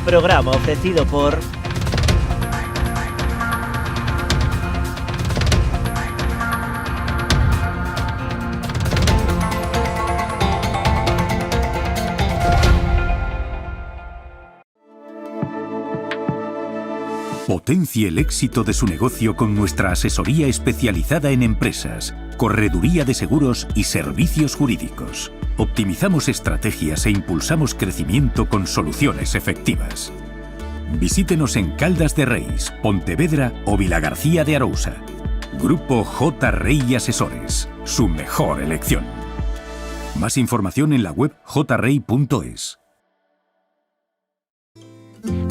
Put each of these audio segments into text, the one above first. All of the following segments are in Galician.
Programa ofrecido por... Potencie el éxito de su negocio con nuestra asesoría especializada en empresas, correduría de seguros y servicios jurídicos. Optimizamos estrategias e impulsamos crecimiento con soluciones efectivas. Visítenos en Caldas de Reis, Pontevedra o Vilagarcía de Arousa. Grupo J. Rey Asesores, su mejor elección. Más información en la web jrey.es.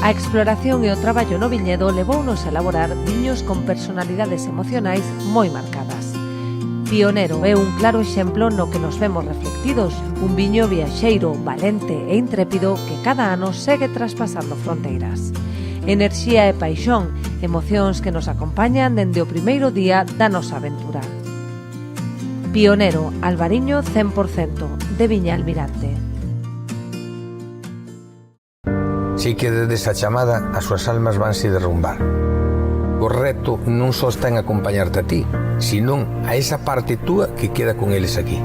A exploración e o traballo no viñedo levounos a elaborar viños con personalidades emocionais moi marcadas. Pionero é un claro exemplo no que nos vemos reflectidos, un viño viaxeiro, valente e intrépido que cada ano segue traspasando fronteiras. Enerxía e paixón, emocións que nos acompañan dende o primeiro día da nosa aventura. Pionero, Albariño 100%, de Viña Almirante. Si que desde a chamada as súas almas vanse derrumbar. O reto non só está en acompañarte a ti, senón a esa parte túa que queda con eles aquí.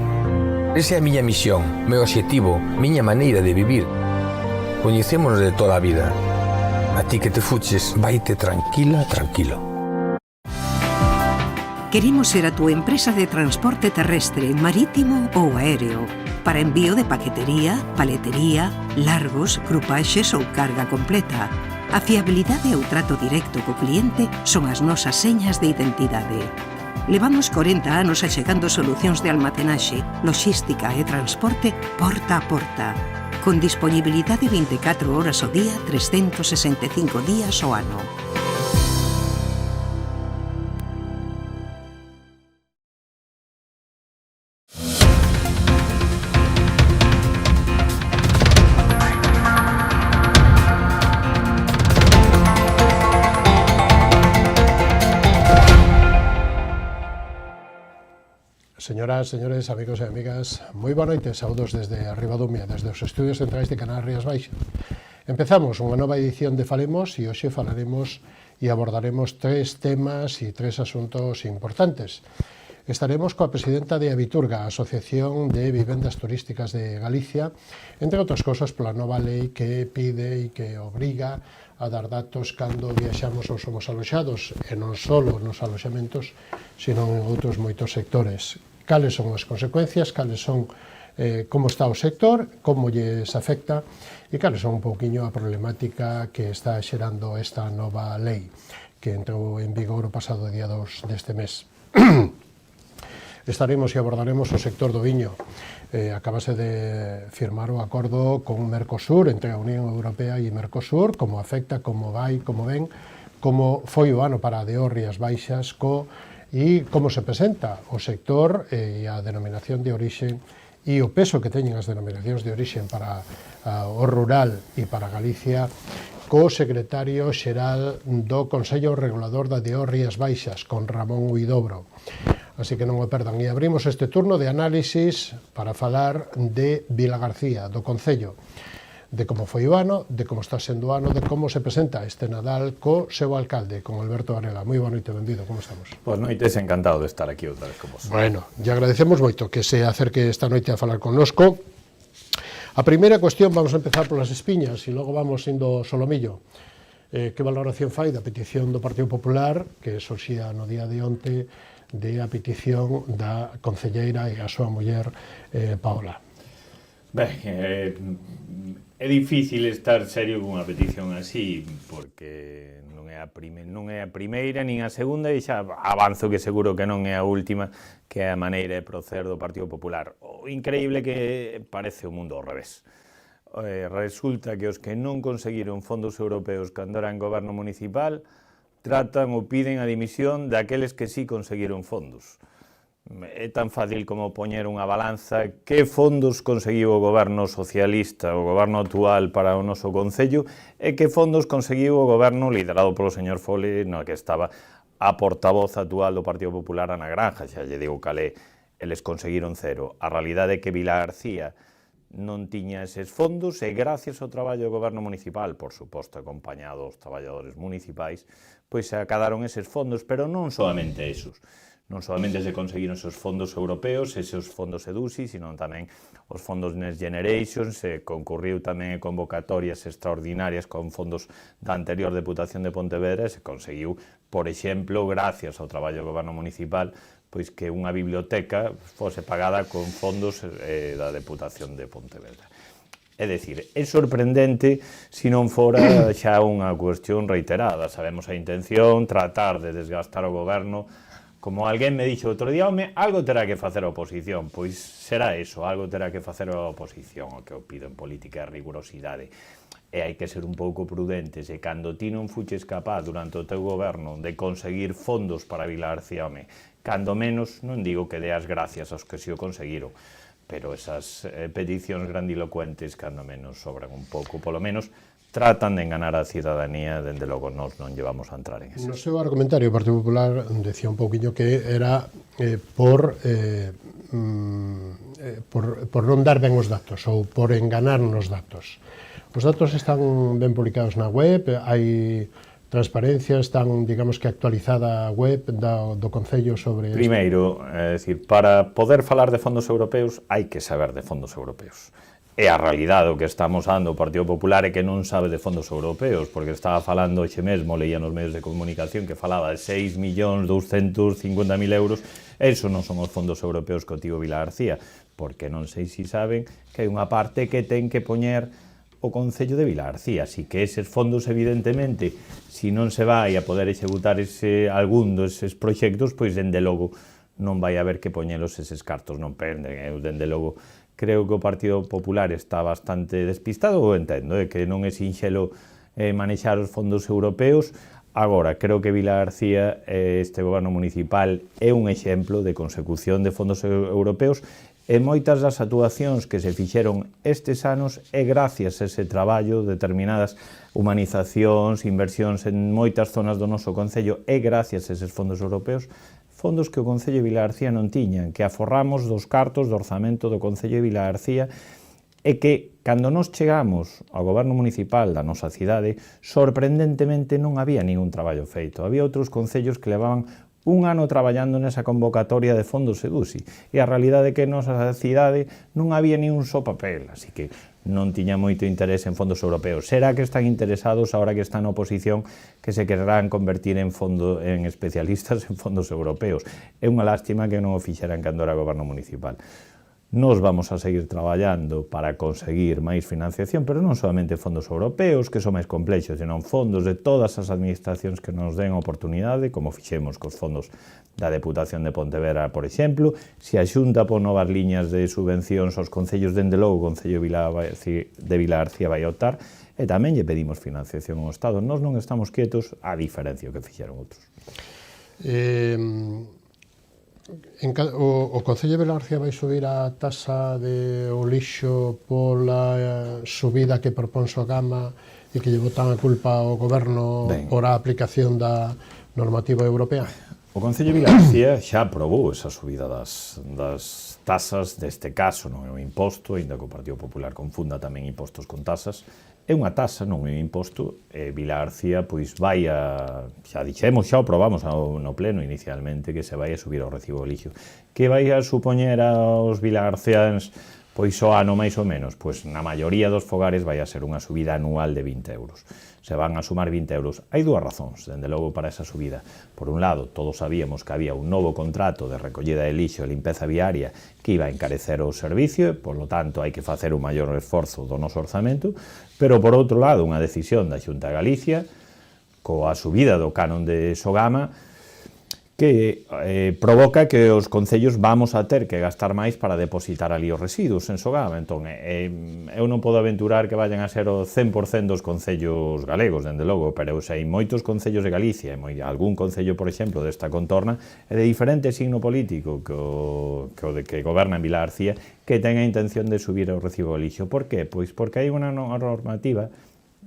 Esa é a miña misión, meu obxectivo, miña maneira de vivir. Coñecémonos de toda a vida. A ti que te fuches, vaite tranquila, tranquilo. Queremos ser a túa empresa de transporte terrestre, marítimo ou aéreo, para envío de paquetería, paletería, largos, grupaxes ou carga completa. A fiabilidade e o trato directo co cliente son as nosas señas de identidade. Levamos 40 anos achegando solucións de almacenaxe, logística e transporte porta a porta, con disponibilidade 24 horas ao día, 365 días ao ano. Señoras, señores, amigos e amigas, moi boa noite, saudos desde Arribadumia, desde os estudios centrais de Canal Rías Baixas. Empezamos unha nova edición de Falemos e hoxe falaremos e abordaremos tres temas e tres asuntos importantes. Estaremos coa presidenta de Abiturga, a Asociación de Vivendas Turísticas de Galicia, entre outras cosas pola nova lei que pide e que obriga a dar datos cando viaxamos ou somos aloxados, e non só nos aloxamentos, sino en outros moitos sectores. Cales son as consecuencias, cales son como está o sector, como lles afecta e cales son un pouquiño a problemática que está xerando esta nova lei que entrou en vigor o pasado día 2 deste mes. Estaremos e abordaremos o sector do viño. Acabase de firmar o acordo con Mercosur, entre a Unión Europea e Mercosur, como afecta, como vai, como ven, como foi o ano para a DO Rías Baixas, e como se presenta o sector e a denominación de orixe e o peso que teñen as denominacións de orixe para o rural e para Galicia, co secretario xeral do Consello Regulador da DO Rías Baixas, con Ramón Huidobro. Así que non o perdan. E abrimos este turno de análisis para falar de Vilagarcía, do Concello, de como foi o ano, de como está sendo o ano, de como se presenta este Nadal co seu alcalde, con Alberto Varela. Moi boa noite, benvido, como estamos? Boas noites, encantado de estar aquí outra vez con vos. Bueno, lle agradecemos moito que se acerque esta noite a falar connosco. A primeira cuestión, vamos a empezar polas espiñas e logo vamos indo solomillo. Que valoración fai da petición do Partido Popular, que surxía no día de onte, de a petición da concelleira e a súa muller Paola? Ben, é difícil estar serio con unha petición así, porque non é a primeira, nin a segunda, e xa avanzo que seguro que non é a última, que é a maneira de proceder do Partido Popular. O increíble que parece o mundo ao revés. Resulta que os que non conseguiron fondos europeos cando eran goberno municipal tratan ou piden a dimisión daqueles que sí conseguiron fondos. É tan fácil como poñer unha balanza que fondos conseguiu o goberno socialista, o goberno actual para o noso concello, e que fondos conseguiu o goberno liderado polo señor Fole, no que estaba a portavoz actual do Partido Popular, Ana Granja. Xa lle digo calé, eles conseguiron cero. A realidade é que Vilagarcía non tiña eses fondos e gracias ao traballo do goberno municipal, por suposto acompañado aos traballadores municipais, pois se acadaron eses fondos, pero non solamente esos. Non solamente se conseguiron esos fondos europeos, esos fondos EDUSI, sino tamén os fondos Next Generation, se concurriu tamén en convocatorias extraordinarias con fondos da anterior Deputación de Pontevedra e se conseguiu, por exemplo, gracias ao traballo do goberno municipal, pois que unha biblioteca fose pagada con fondos da Deputación de Pontevedra. É dicir, é sorprendente se non fora xa unha cuestión reiterada. Sabemos a intención, tratar de desgastar o goberno. Como alguén me dixo outro día, home, algo terá que facer a oposición. Pois será eso, algo terá que facer a oposición. O que eu pido en política é rigurosidade. E hai que ser un pouco prudentes. E cando ti non fuches capaz durante o teu goberno de conseguir fondos para Vilar García, home, cando menos, non digo que deas gracias aos que se o conseguiron, pero esas peticións grandilocuentes, cando menos, sobran un pouco, polo menos, tratan de enganar a cidadanía, dende logo nós non llevamos a entrar en eso. No seu argumentario, o Partido Popular decía un pouquiño que era por non dar ben os datos ou por enganar nos datos. Os datos están ben publicados na web, hai transparencia, están, digamos que actualizada a web do Concello sobre... Primeiro, é dicir, para poder falar de fondos europeos hai que saber de fondos europeos. E a realidade o que estamos dando o Partido Popular é que non sabe de fondos europeos, porque estaba falando hoxe mesmo, leía nos medios de comunicación, que falaba de 6.250.000 euros, eso non son os fondos europeos que o tío Vilar García, porque non sei se saben que hai unha parte que ten que poñer o Concello de Vilar García, así que eses fondos, evidentemente, se non se vai a poder executar algún deses proxectos, pois, dende logo, non vai haber que poñelos eses cartos, non perden, dende logo, creo que o Partido Popular está bastante despistado, o entendo, que non é sinxelo manexar os fondos europeos. Agora, creo que Vilar García, este goberno municipal, é un exemplo de consecución de fondos europeos e moitas das actuacións que se fixeron estes anos é gracias a ese traballo, determinadas humanizacións, inversións en moitas zonas do noso Concello, é gracias a eses fondos europeos, fondos que o Concello de Vilar García non tiñan, que aforramos dos cartos do orzamento do Concello de Vilar García e que, cando nos chegamos ao goberno municipal da nosa cidade, sorprendentemente non había ningún traballo feito. Había outros concellos que levaban un ano traballando nesa convocatoria de fondos EDUSI e a realidade é que na nosa cidade non había ni un só papel, así que non tiña moito interés en fondos europeos. Será que están interesados, ahora que están na oposición, que se querrán convertir en especialistas en fondos europeos. É unha lástima que non o fixeran cando era goberno municipal. Nos vamos a seguir traballando para conseguir máis financiación, pero non solamente fondos europeos, que son máis complexos, senón fondos de todas as administracións que nos den a oportunidade, como fixemos cos fondos da Deputación de Pontevedra, por exemplo, se a Xunta pon novas liñas de subvencións aos concellos, dende logo o Concello de Vilar García vai optar, e tamén lle pedimos financiación ao Estado. Nós non estamos quietos, a diferencia que fixeron outros. O Concello de Vilar García vai subir a taxa de o lixo pola subida que propón Sogama e que lle botan a culpa ao goberno por a aplicación da normativa europea? O Concello de Vilar García xa aprobou esa subida das tasas, deste caso non é un imposto, ainda que o Partido Popular confunda tamén impostos con tasas, é unha tasa, non é un imposto, e Vilar García pois vai a, xa dixemos, xa o probamos no pleno inicialmente, que se vai a subir o recibo de lixo. Que vai a supoñer aos vilagarciáns pois o ano máis ou menos? Pois na maioría dos fogares vai a ser unha subida anual de 20 euros. Se van a sumar 20 euros. Hai dúas razóns, dende logo, para esa subida. Por un lado, todos sabíamos que había un novo contrato de recollida de lixo e limpeza viaria que iba a encarecer o servicio, e, por lo tanto, hai que facer un maior esforzo do noso orzamento, pero, por outro lado, unha decisión da Xunta de Galicia, coa subida do canon de Sogama, que provoca que os concellos vamos a ter que gastar máis para depositar ali os residuos en Sogama. Entón, eu non podo aventurar que vayan a ser o 100% dos concellos galegos, dende logo, pero hai moitos concellos de Galicia, e algún concello, por exemplo, desta contorna, é de diferente signo político que o de que goberna en Vilar García, que ten a intención de subir o recibo de lixo. Por qué? Pois porque hai unha normativa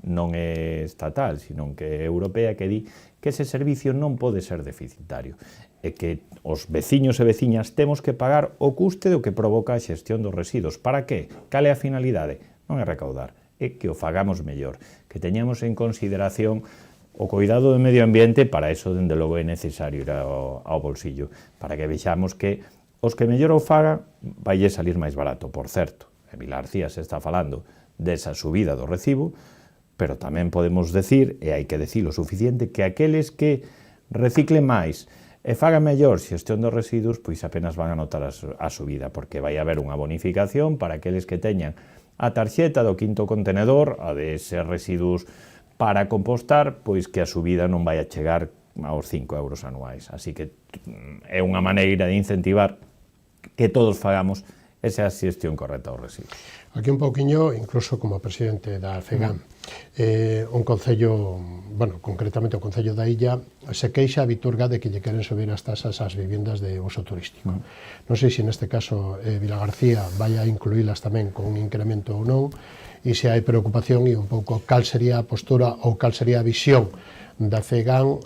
non é estatal, sino que é europea, que di que ese servicio non pode ser deficitario e que os veciños e veciñas temos que pagar o custe do que provoca a xestión dos residuos. Para que? Cal é a finalidade? Non é recaudar, é que o fagamos mellor, que teñamos en consideración o cuidado do medio ambiente. Para eso, dende logo, é necesario ir ao bolsillo, para que vexamos que os que mellor o fagan vai salir máis barato. Por certo, en Vilarcía se está falando desa subida do recibo, pero tamén podemos decir, e hai que decir o suficiente, que aqueles que reciclen máis e fagan mellor xestión dos residuos, pois apenas van a notar a subida, porque vai haber unha bonificación para aqueles que teñan a tarxeta do quinto contenedor, a de ser residuos para compostar, pois que a subida non vai a chegar aos 5 euros anuais. Así que é unha maneira de incentivar que todos fagamos esa xestión correcta dos residuos. Aquí un pouquiño, incluso como presidente da FEGAM, un concello, bueno, concretamente o Concello da Illa, se queixa a Viturga de que lle queren subir as tasas ás viviendas de uso turístico. Non sei se neste caso Vilagarcía vai a incluílas tamén con un incremento ou non, e se hai preocupación e un pouco cal sería a postura ou cal sería a visión da FEGAM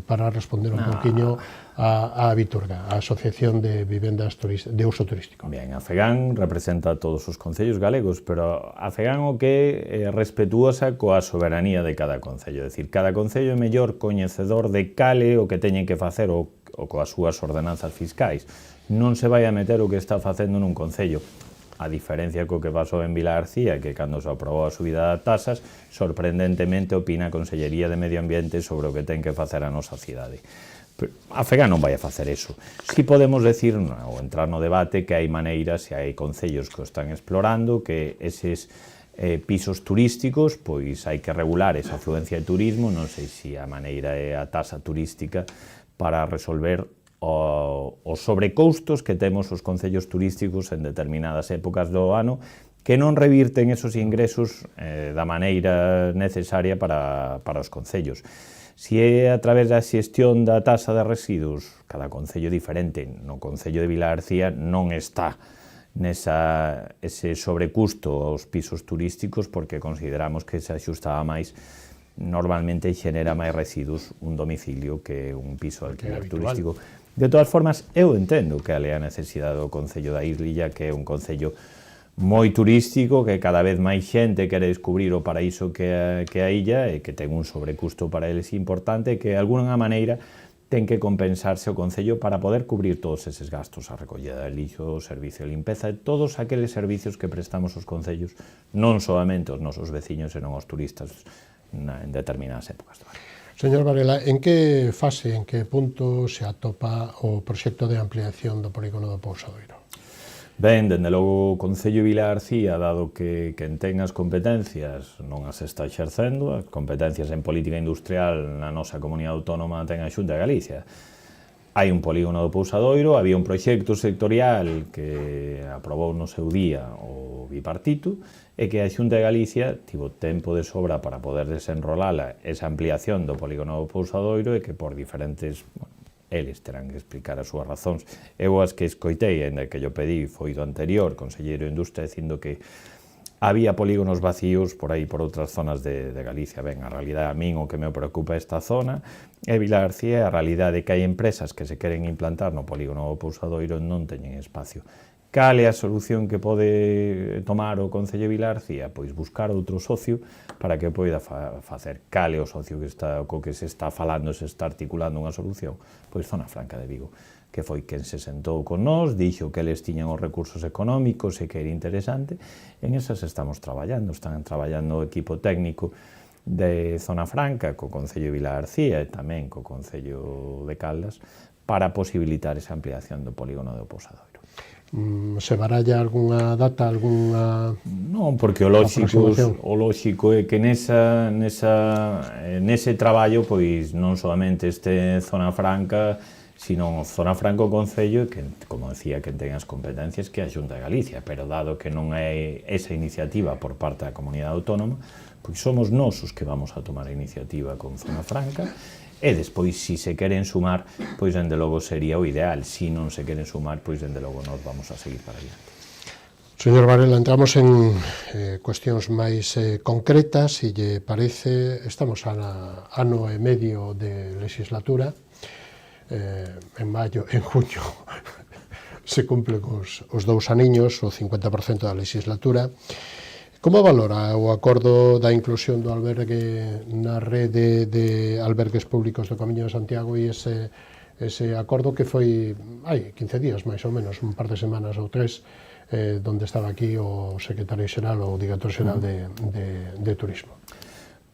para responder un pouquiño a Viturga, a Asociación de Vivendas de Uso Turístico. Bien, a FEGAM representa a todos os concellos galegos, pero a FEGAM o que é respetuosa coa soberanía de cada concello, é dicir, cada concello é mellor coñecedor de cale o que teñen que facer ou coas súas ordenanzas fiscais. Non se vai a meter o que está facendo nun concello. A diferencia co que pasou en Vilagarcía, que cando se aprobou a subida de tasas, sorprendentemente opina a Consellería de Medio Ambiente sobre o que ten que facer a nosa cidade. A FEGAM non vai a facer eso. Si podemos decir, ou entrar no debate, que hai maneiras e hai concellos que o están explorando, que eses pisos turísticos, pois hai que regular esa afluencia de turismo, non sei se a maneira é a tasa turística para resolver os sobrecoustos que temos os concellos turísticos en determinadas épocas do ano, que non revirten esos ingresos da maneira necesaria para os concellos. Se é a través da xestión da tasa de residuos, cada concello diferente, no Concello de Vilagarcía non está ese sobrecusto aos pisos turísticos, porque consideramos que se axustaba máis, normalmente xenera máis residuos un domicilio que un piso de alquiler turístico. De todas formas, eu entendo que é a necesidade do Concello da Illa, que é un concello moi turístico, que cada vez máis xente quere descubrir o paraíso que a illa e que ten un sobrecusto para eles importante, que de alguna maneira ten que compensarse o Concello para poder cubrir todos eses gastos, a recollida de lixo, o servicio de limpeza, e todos aqueles servicios que prestamos os concellos, non solamente os nosos veciños, senón os turistas en determinadas épocas do ano. Señor Varela, en que fase, en que punto se atopa o proxecto de ampliación do polígono do Pousadoiro? Ben, dende logo o Concello de Vilagarcía, dado que quen ten as competencias non as está exercendo, as competencias en política industrial na nosa comunidade autónoma ten a Xunta de Galicia. Hai un polígono do Pousadoiro, había un proxecto sectorial que aprobou no seu día o bipartito e que a Xunta de Galicia tivo tempo de sobra para poder desenrolala esa ampliación do polígono do Pousadoiro e que por diferentes... eles terán que explicar as súas razóns. Eu as que escoitei, en que yo pedí, foi do anterior conselleiro de Industria, dicindo que había polígonos vacíos por aí, por outras zonas de Galicia. Ben, a realidade a min o que me preocupa esta zona é Vilagarcía, a realidade que hai empresas que se queren implantar no polígono do Pousadoiro non teñen espacio. Cal é a solución que pode tomar o Concello de Vilagarcía? Pois buscar outro socio para que poida facer. Cal é o socio que se está falando, se está articulando unha solución? Pois Zona Franca de Vigo, que foi quen se sentou con nós, dixo que eles tiñan os recursos económicos e que era interesante. En esas están traballando o equipo técnico de Zona Franca co Concello de Vilagarcía e tamén co Concello de Caldas para posibilitar esa ampliación do polígono do Pousadoiro. Se baralla algunha data, algunha... Non, porque o lóxico é que nese traballo, pois non solamente este Zona Franca, sino Zona Franca o Concello, que, como decía, que ten as competencias que a Xunta de Galicia, pero dado que non é esa iniciativa por parte da comunidade autónoma, pois somos nós os que vamos a tomar a iniciativa con Zona Franca. E despois, se se queren sumar, pois dende logo sería o ideal. Se non se queren sumar, pois dende logo nos vamos a seguir para adiante. Señor Varela, entramos en cuestións máis concretas, se lle parece. Estamos a ano e medio de legislatura, en maio, en junio se cumplen os 2 aniños, o 50% da legislatura. Como valora o acordo da inclusión do albergue na rede de albergues públicos do Camiño de Santiago e ese acordo que foi hai 15 días, máis ou menos, un par de semanas ou 3, donde estaba aquí o secretario xeral ou director xeral de Turismo?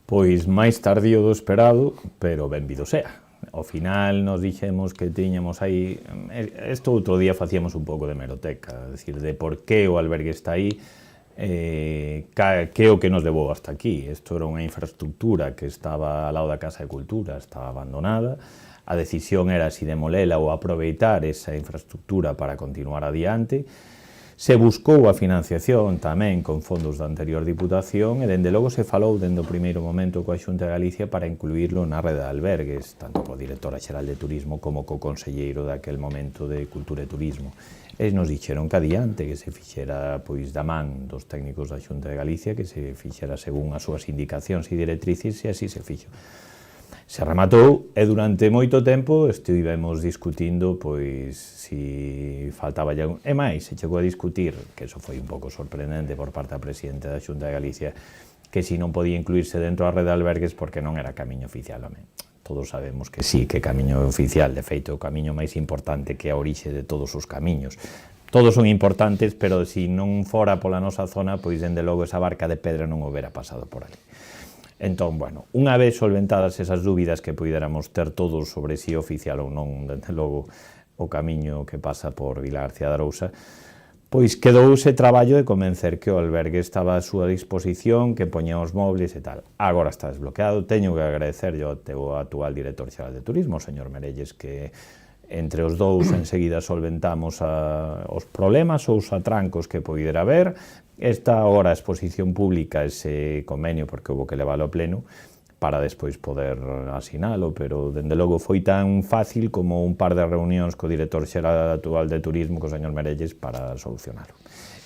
Pois máis tardío do esperado, pero benvido sea. Ao final nos dixemos que tiñamos aí... Isto outro día facíamos un pouco de meroteca, é dicir, de por que o albergue está aí, que é o que nos levou hasta aquí. Isto era unha infraestructura que estaba ao lado da Casa de Cultura, estaba abandonada. A decisión era si demolela ou aproveitar esa infraestructura para continuar adiante. Se buscou a financiación tamén con fondos da anterior Diputación e, dende logo, se falou dende o primeiro momento coa Xunta de Galicia para incluírlo na rede de albergues, tanto coa directora xeral de Turismo como co conselleiro daquel momento de Cultura e Turismo. Eles nos dixeron que adiante, que se fixera pois da man dos técnicos da Xunta de Galicia, que se fixera según as súas indicacións e directrices, e así se fixo. Se rematou e durante moito tempo estivemos discutindo pois si faltaba ya... E máis, se chegou a discutir, que eso foi un pouco sorprendente por parte da Presidenta da Xunta de Galicia, que si non podía incluirse dentro da rede de albergues porque non era camiño oficial. Todos sabemos que sí, que camiño oficial, de feito, o camiño máis importante que é a orixe de todos os camiños. Todos son importantes, pero se non fora pola nosa zona, pois dende logo esa barca de pedra non houbera pasado por ali. Entón, bueno, unha vez solventadas esas dúbidas que puidéramos ter todos sobre si oficial ou non, dende logo, o camiño que pasa por Vilar García de Arousa, pois quedou ese traballo de convencer que o albergue estaba a súa disposición, que poñía os mobles e tal. Agora está desbloqueado, teño que agradecer ao teu actual director xeral de Turismo, o señor Merelles, que entre os dous enseguida solventamos os problemas ou os atrancos que poidera haber. Está agora a exposición pública ese convenio, porque houve que leválo ao pleno, para despois poder asinalo, pero dende logo foi tan fácil como un par de reunións co director xeral actual de Turismo, co señor Merelles, para solucionalo.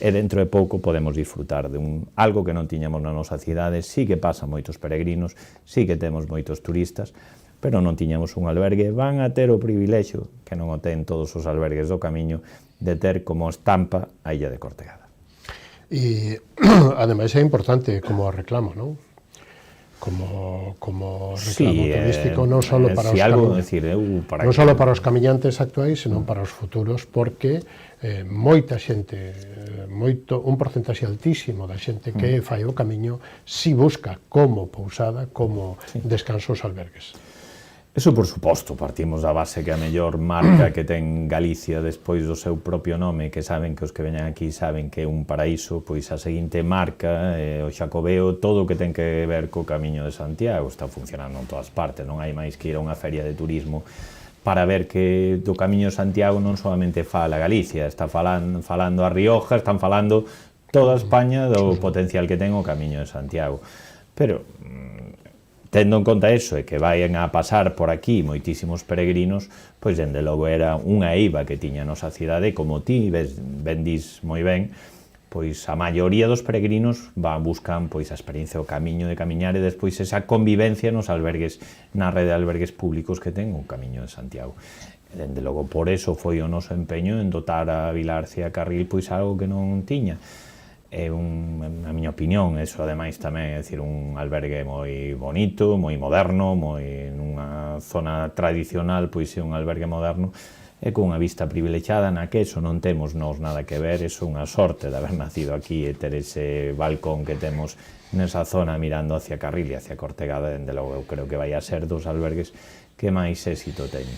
E dentro de pouco podemos disfrutar de algo que non tiñamos na nosa cidade. Sí que pasan moitos peregrinos, sí que temos moitos turistas, pero non tiñamos un albergue. Van a ter o privilexio, que non o ten todos os albergues do Camiño, de ter como estampa a Illa de Cortegada. E, ademais, é importante como reclamo, non? Como reclamo turístico, non só para os camiñantes actuais, senón para os futuros, porque moita xente, un porcentaxe altísimo da xente que fai o camiño si busca como pousada, como descanso os albergues. Eso, por suposto, partimos da base que a mellor marca que ten Galicia despois do seu propio nome, que saben que os que veñan aquí saben que é un paraíso, pois a seguinte marca, o Xacobeo, todo o que ten que ver co Camiño de Santiago, está funcionando en todas partes, non hai máis que ir a unha feria de turismo para ver que do Camiño de Santiago non solamente fala Galicia, está falando a Rioja, están falando toda España do potencial que ten o Camiño de Santiago. Pero tendo en conta eso e que vayan a pasar por aquí moitísimos peregrinos, pois dende logo era unha eiva que tiña a nosa cidade, como ti ben dis moi ben, pois a maioría dos peregrinos buscan pois a experiencia do camiño de camiñar e despois esa convivencia nos albergues, na rede de albergues públicos que ten o Camiño de Santiago. Dende logo, por eso foi o noso empeño en dotar a Vilar García Carril pois algo que non tiña. É a miña opinión, eso ademais tamén é dicir un albergue moi bonito, moi moderno, moi nunha zona tradicional, pois é un albergue moderno e con unha vista privilexiada na que eso non temos nós nada que ver, é unha sorte de haber nacido aquí e ter ese balcón que temos nesa zona mirando hacia Carril e hacia Cortegada. Dende logo eu creo que vai a ser dos albergues que máis éxito teñen.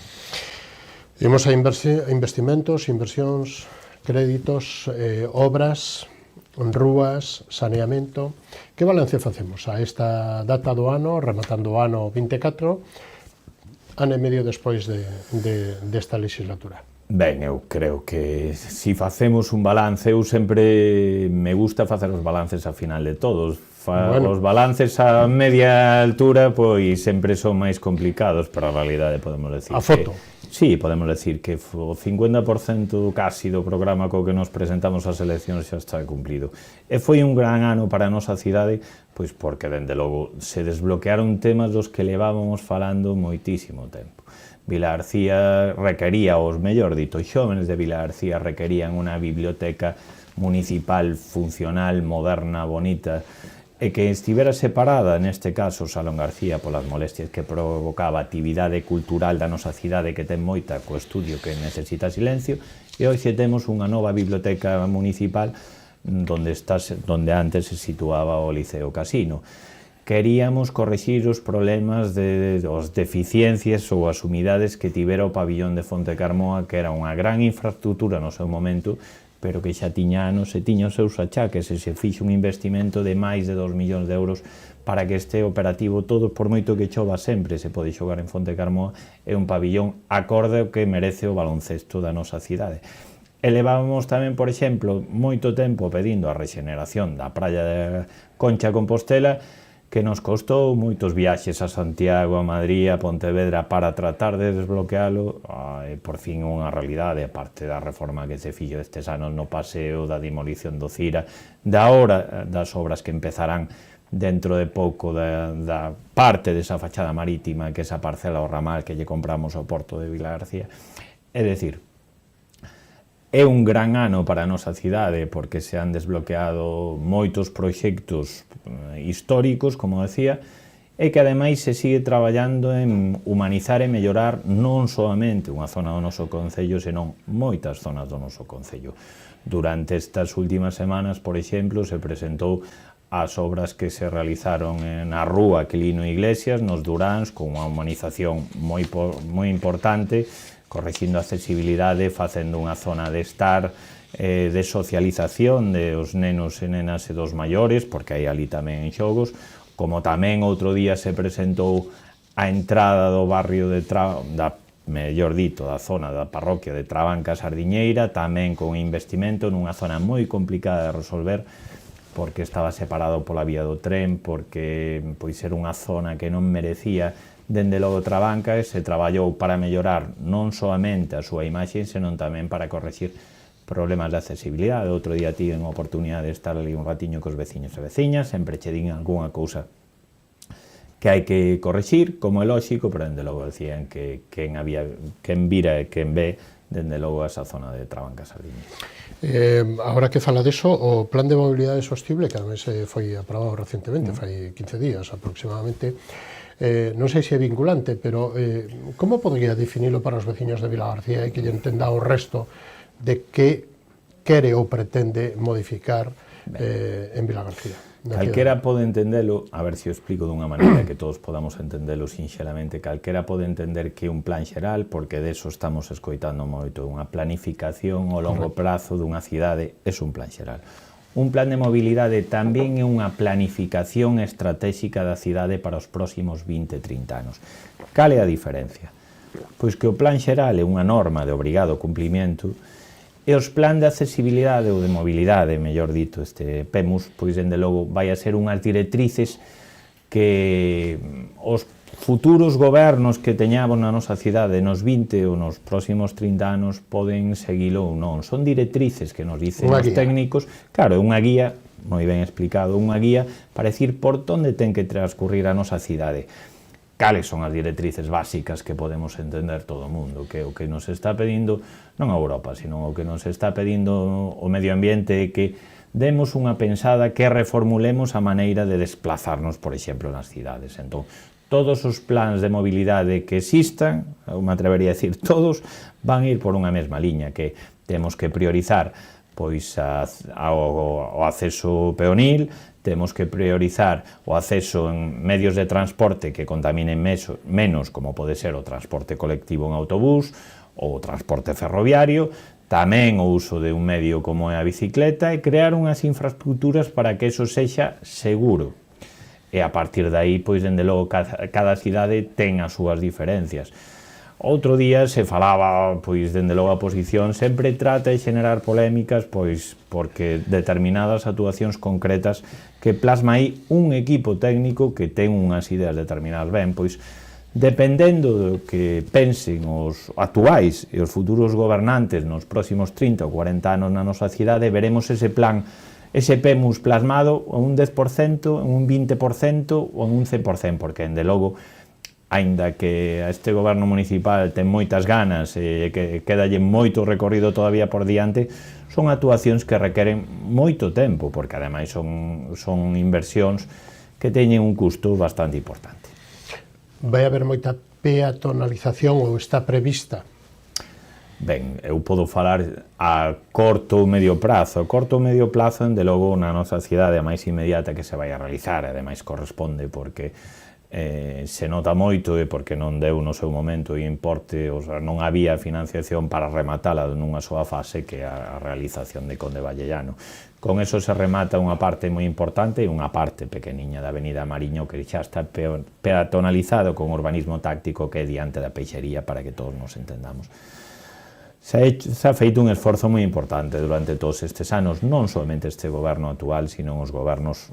Imos a investimentos, inversións, créditos, obras, rúas, saneamento. Que balance facemos a esta data do ano, rematando o ano 24, ano e medio despois desta legislatura? Ben, eu creo que si facemos un balance, eu sempre me gusta facer os balances a final de todos. Bueno. Os balances a media altura pois sempre son máis complicados, pero a realidade podemos decir a foto. Sí, podemos decir que o 50% casi do programa co que nos presentamos ás eleccións xa está cumplido. E foi un gran ano para a nosa cidade, pois porque, dende logo, se desbloquearon temas dos que levábamos falando moitísimo tempo. Vilagarcía requería, os mellor dito, os xóvenes de Vilagarcía requerían unha biblioteca municipal, funcional, moderna, bonita, e que estivera separada, neste caso, Salón García, polas molestias que provocaba a actividade cultural da nosa cidade, que ten moita co estudio que necesita silencio, e hoxe temos unha nova biblioteca municipal donde antes se situaba o Liceo Casino. Queríamos corrixir os problemas os deficiencias ou as humidades que tivera o pabillón de Fontecarmoa, que era unha gran infraestructura no seu momento, pero que xa tiña anos e tiña os seus achaques, e se fixe un investimento de máis de 2 millóns de euros para que este operativo todo, por moito que chova sempre, se pode xogar en Fontecarmoa, é un pabillón acorde ao que merece o baloncesto da nosa cidade. E levábamos tamén, por exemplo, moito tempo pedindo a rexeneración da praia de Concha Compostela, que nos costou moitos viaxes a Santiago, a Madrid, a Pontevedra para tratar de desbloquealo, e por fin unha realidade, aparte da reforma que se fixo estes anos no paseo, da demolición do Cira, da hora das obras que empezarán dentro de pouco da parte desa fachada marítima, que é esa parcela ao ramal que lle compramos ao porto de Vilagarcía. É dicir, é un gran ano para a nosa cidade porque se han desbloqueado moitos proxectos históricos, como decía, e que ademais se sigue traballando en humanizar e mellorar non soamente unha zona do noso concello, senón moitas zonas do noso concello. Durante estas últimas semanas, por exemplo, se presentou as obras que se realizaron na rúa Quilino Iglesias, nos Duráns, con unha humanización moi importante, correxindo a accesibilidade, facendo unha zona de estar, de socialización dos nenos e nenas e dos maiores, porque hai ali tamén xogos, como tamén outro día se presentou a entrada do barrio da zona da parroquia de Trabanca Sardiñeira, tamén con investimento nunha zona moi complicada de resolver, porque estaba separado pola vía do tren, porque pois era unha zona que non merecía. Dende logo Trabanca se traballou para mellorar non soamente a súa imaxe, senón tamén para correxir problemas de accesibilidade. Outro día tiven a oportunidade de estar ali un ratiño cos veciños e veciñas, sempre che din algunha cousa que hai que correxir, como é lóxico, pero dende logo decían que quen vira e quen ve, dende logo esa zona de Trabanca Sardiña. Agora que fala deso, o plan de mobilidade sostible, que ademais foi aprobado recentemente, fai 15 días aproximadamente, non sei se é vinculante, pero como podría definilo para os veciños de Vilagarcía e que lle entenda o resto de que quere ou pretende modificar en Vilagarcía? Calquera pode entendelo, a ver se o explico dunha maneira que todos podamos entendelo sinxelamente, calquera pode entender que un plan xeral, porque deso estamos escoitando moito, unha planificación ao longo prazo dunha cidade, é un plan xeral. Un plan de mobilidade tamén é unha planificación estratégica da cidade para os próximos 20-30 anos. Cal é a diferencia? Pois que o plan xeral é unha norma de obrigado cumplimento e os plan de accesibilidade ou de mobilidade, mellor dito, este PEMUS, pois dende logo vai a ser unhas directrices que os futuros gobernos que teñamos na nosa cidade nos 20 ou nos próximos 30 anos poden seguilo ou non. Son directrices que nos dicen os técnicos, claro, é unha guía, moi ben explicado, unha guía para decir por onde ten que transcurrir a nosa cidade. Cales son as directrices básicas que podemos entender todo o mundo, que o que nos está pedindo, non a Europa, sino o que nos está pedindo o medio ambiente, que demos unha pensada, que reformulemos a maneira de desplazarnos, por exemplo, nas cidades. Entón, todos os plans de mobilidade que existan, eu me atrevería a decir todos, van ir por unha mesma liña, que temos que priorizar pois o acceso peonil, temos que priorizar o acceso en medios de transporte que contaminen menos, como pode ser o transporte colectivo en autobús ou o transporte ferroviario, tamén o uso de un medio como é a bicicleta, e crear unhas infraestructuras para que eso sexa seguro. E a partir de aí, pois, dende logo, cada cidade ten as súas diferencias. Outro día se falaba, pois, dende logo a oposición, sempre trata de xenerar polémicas, pois, porque determinadas actuacións concretas que plasma aí un equipo técnico que ten unhas ideas determinadas. Ben, pois, dependendo do que pensen os actuais e os futuros gobernantes nos próximos 30 ou 40 anos na nosa cidade, veremos ese plan, ese PEMUS plasmado en un 10%, en un 20% ou en un 100%, porque, dende logo, aínda que este goberno municipal ten moitas ganas e que quedalle moito recorrido todavía por diante, son actuacións que requeren moito tempo, porque ademais son inversións que teñen un custo bastante importante. Vai haber moita peatonalización ou está prevista? Ben, eu podo falar a corto ou medio prazo. A corto ou medio prazo, dende logo, na nosa cidade a máis inmediata que se vai a realizar, ademais corresponde porque se nota moito e porque non deu no seu momento e importe, o sea, non había financiación para rematala nunha soa fase, que é a realización de Conde Vallellano. Con eso se remata unha parte moi importante e unha parte pequeniña da Avenida Mariño que xa está peatonalizado con urbanismo táctico, que é diante da peixería, para que todos nos entendamos. Se ha feito un esforzo moi importante durante todos estes anos, non somente este goberno actual, sino os gobernos,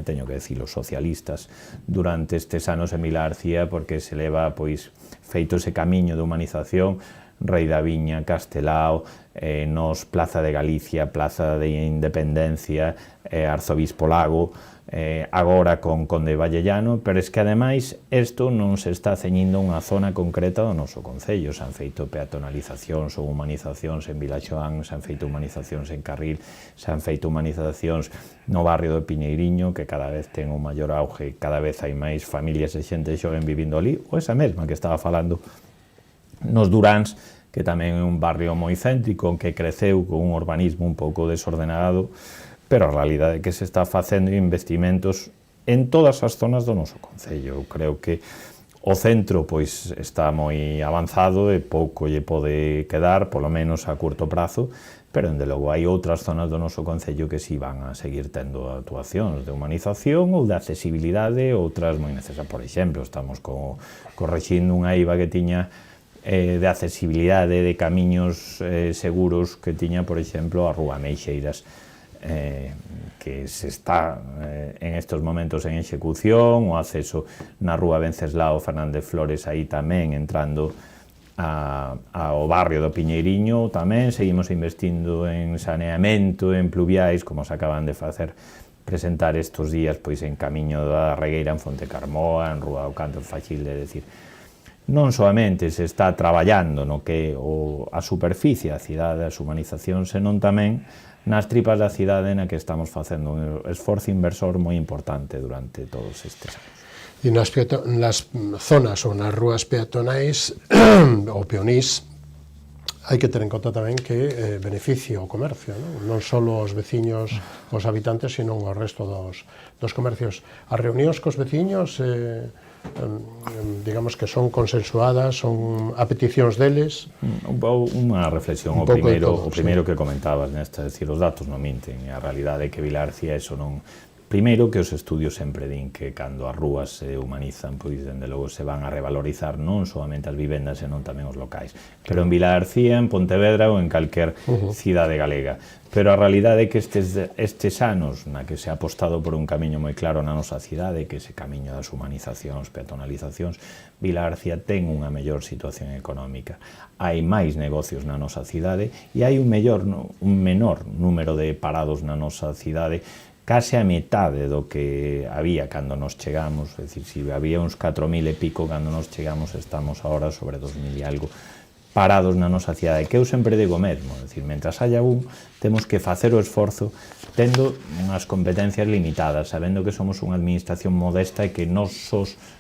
teño que decir, os socialistas, durante estes anos en Vilar García, porque se leva, pois, feito ese camiño de humanización, Rei da Viña, Castelao, nos Plaza de Galicia, Plaza de Independencia, Arzobispo Lago, agora con Conde Vallellano, pero es que ademais isto non se está ceñindo unha zona concreta do noso concello. Se han feito peatonalizacións ou humanizacións en Vilaxoán, se han feito humanizacións en Carril, se han feito humanizacións no barrio do Piñeiriño, que cada vez ten un maior auge, cada vez hai máis familias e xente xoven vivindo ali, ou esa mesma que estaba falando nos Duráns, que tamén é un barrio moi céntrico, que creceu con un urbanismo un pouco desordenado, pero a realidade é que se está facendo investimentos en todas as zonas do noso concello. Eu creo que o centro, pois, está moi avanzado e pouco lle pode quedar, polo menos a curto prazo, pero, dende logo, hai outras zonas do noso concello que si van a seguir tendo actuacións de humanización ou de accesibilidade, outras moi necesarias. Por exemplo, estamos correxindo unha eiva que tiña de accesibilidade, de camiños seguros que tiña, por exemplo, a Rúa Meixeiras, que se está en estos momentos en execución, o acceso na Rúa Venceslao Fernández Flores, aí tamén entrando ao barrio do Piñeiriño. Tamén seguimos investindo en saneamento, en pluviais, como se acaban de presentar estes días, pois, en Camiño da Regueira, en Fontecarmoa, en Rúa do Canto Faxilde. É dicir, non soamente se está traballando no que é a superficie da cidade, as humanizacións, senón tamén nas tripas da cidade na que estamos facendo un esforzo inversor moi importante durante todos estes anos. E nas zonas ou nas rúas peatonais ou peonís, hai que ter en conta tamén que beneficia o comercio, non só os veciños, os habitantes, sino o resto dos comercios. As reunións cos veciños, digamos que son consensuadas, son a peticións deles. Unha reflexión, o primeiro que comentabas nesta, decir, os datos non minten, e a realidade é que Vilar García eso non... Primeiro, que os estudios sempre din que cando as rúas se humanizan, pois, dende logo, se van a revalorizar non solamente as vivendas, senón tamén os locais. Pero en Vilar García, en Pontevedra ou en calquer cidade galega. Pero a realidade é que estes anos na que se ha apostado por un camiño moi claro na nosa cidade, que ese camiño das humanizacións, peatonalizacións, Vilar García ten unha mellor situación económica. Hai máis negocios na nosa cidade e hai un menor número de parados na nosa cidade, case a metade do que había cando nos chegamos. É dicir, se había uns 4.000 e pico cando nos chegamos, estamos agora sobre 2.000 e algo parados na nosa cidade, que eu sempre digo mesmo, é dicir, mentras haya temos que facer o esforzo tendo unhas competencias limitadas, sabendo que somos unha administración modesta e que nós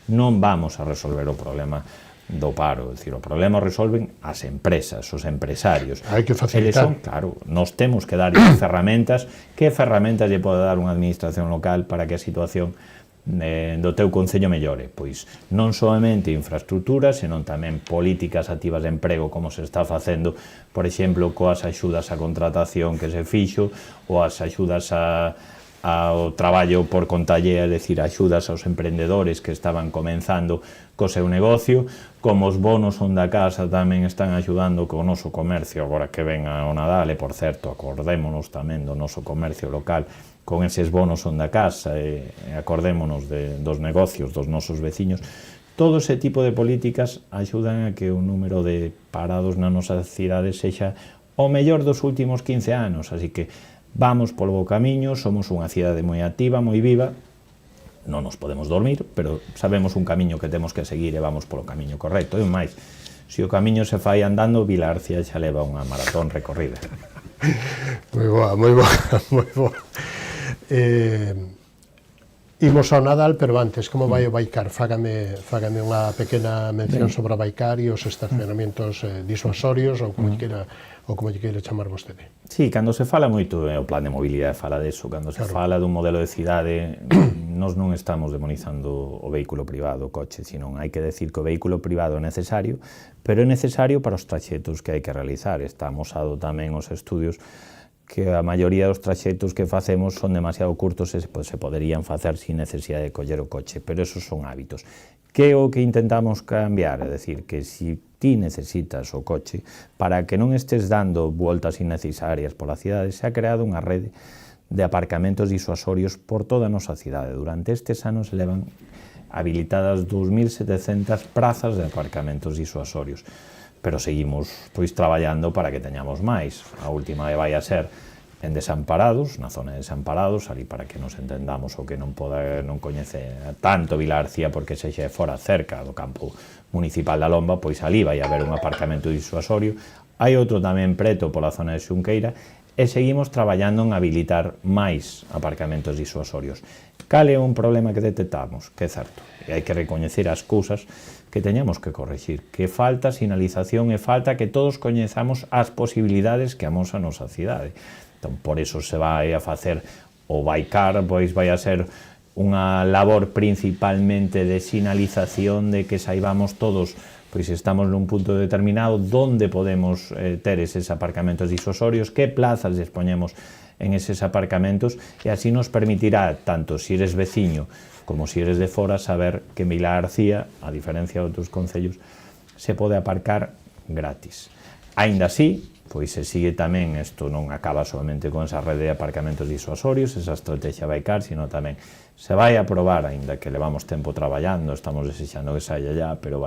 non vamos a resolver o problema do paro. É dicir, o problema o resolven as empresas, os empresarios. Hai que facilitar. Claro, nós temos que dar ferramentas. Que ferramentas lle pode dar unha administración local para que a situación do teu concello mellore? Pois non somente infraestructuras, senón tamén políticas activas de emprego, como se está facendo, por exemplo, coas axudas á contratación que se fixo, ou as axudas a ao traballo por conta allea, é dicir, axudas aos emprendedores que estaban comenzando co seu negocio, como os bonos son da casa tamén están axudando co noso comercio agora que ven ao Nadal, e por certo, acordémonos tamén do noso comercio local con eses bonos son da casa, e acordémonos dos negocios dos nosos veciños. Todo ese tipo de políticas axudan a que o número de parados na nosa cidade sexa o mellor dos últimos 15 anos, así que vamos polo bo camiño, somos unha cidade moi activa, moi viva, non nos podemos dormir, pero sabemos un camiño que temos que seguir e vamos polo camiño correcto. E máis, se o camiño se fai andando, Vila García xa leva unha maratón recorrida. Moi boa, moi boa, moi boa. Imos ao Nadal, pero antes, como vai o Baicar? Fágame unha pequena mención sobre o Baicar e os estacionamentos disuasorios, ou como lle queira chamar vostede. Sí, cando se fala moito, o plan de mobilidade fala deso, cando se fala dun modelo de cidade, nós non estamos demonizando o vehículo privado, o coche, sino hai que decir que o vehículo privado é necesario, pero é necesario para os traxetos que hai que realizar. Está amosado tamén os estudios que a maioría dos traxetos que facemos son demasiado curtos e se poderían facer sin necesidade de coller o coche, pero esos son hábitos. Que é o que intentamos cambiar? É dicir, que si ti necesitas o coche, para que non estes dando voltas innecesarias pola cidade, se ha creado unha rede de aparcamentos disuasorios por toda a nosa cidade. Durante estes anos levan habilitadas 2.700 prazas de aparcamentos disuasorios, pero seguimos traballando para que teñamos máis. A última vai a ser en Desamparados, na zona de Desamparados, ali para que nos entendamos o que non coñece tanto Vila García, porque sexa fora cerca do campo municipal da Lomba, pois ali vai haber un aparcamento disuasorio. Hai outro tamén preto pola zona de Xunqueira, e seguimos traballando en habilitar máis aparcamentos disuasorios. Cal é un problema que detectamos? Que é certo, e hai que recoñecer as cousas que teñamos que corregir, que falta sinalización e falta que todos coñezamos as posibilidades que amosa a nosa cidade. Entón, por eso se vai a facer o Baicar, pois vai a ser unha labor principalmente de sinalización, de que saibamos todos, pois estamos nun punto determinado, onde podemos ter eses aparcamentos disuasorios, que plazas dispoñemos en eses aparcamentos, e así nos permitirá, tanto se eres veciño como se eres de fora, saber que en Vila García, a diferencia de outros concellos, se pode aparcar gratis. Aínda así, pois se sigue tamén, isto non acaba solamente con esa rede de aparcamentos disuasorios, esa estrategia Baicar, sino tamén se vai a aprobar, aínda que levamos tempo traballando, estamos desexando que saia ya, pero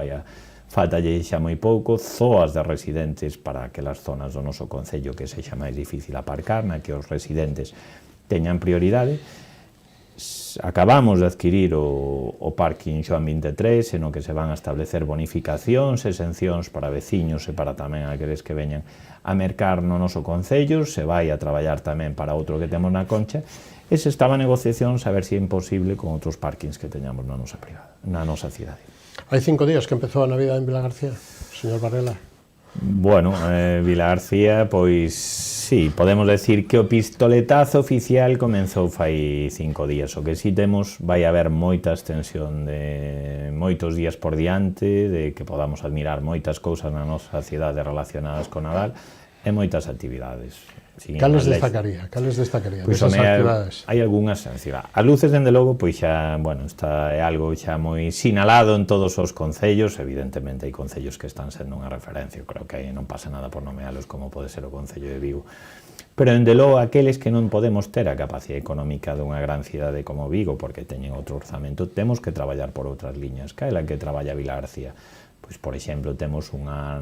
faltalle xa moi pouco, zoas de residentes para aquelas zonas do noso concello que sexa máis difícil aparcar, na que os residentes teñan prioridade. Acabamos de adquirir o parking Xoán 23, no que se van a establecer bonificacións, exencións para veciños e para tamén aqueles que veñan a mercar no noso concello. Se vai a traballar tamén para outro que temos na Concha, e se estaba a negociación saber se é imposible con outros parkings que teñamos na nosa cidade. Hai 5 días que empezou a Navidad en Vila García, señor Varela. Bueno, Vila García, pois sí, podemos decir que o pistoletazo oficial comenzou fai 5 días. O que sí temos, vai haber moita extensión de moitos días por diante, de que podamos admirar moitas cousas na nosa cidade relacionadas con Nadal e moitas actividades. Cales destacaría desas actividades? Hai algunhas, as luces, dende logo, pois xa, bueno, está é algo xa moi sinalado en todos os concellos. Evidentemente hai concellos que están sendo unha referencia, creo que aí non pasa nada por nomealos, como pode ser o Concello de Vigo, pero dende logo aqueles que non podemos ter a capacidade económica dunha gran cidade como Vigo, porque teñen outro orzamento, temos que traballar por outras liñas. Que é a que traballa Vila García? Pois, por exemplo, temos unha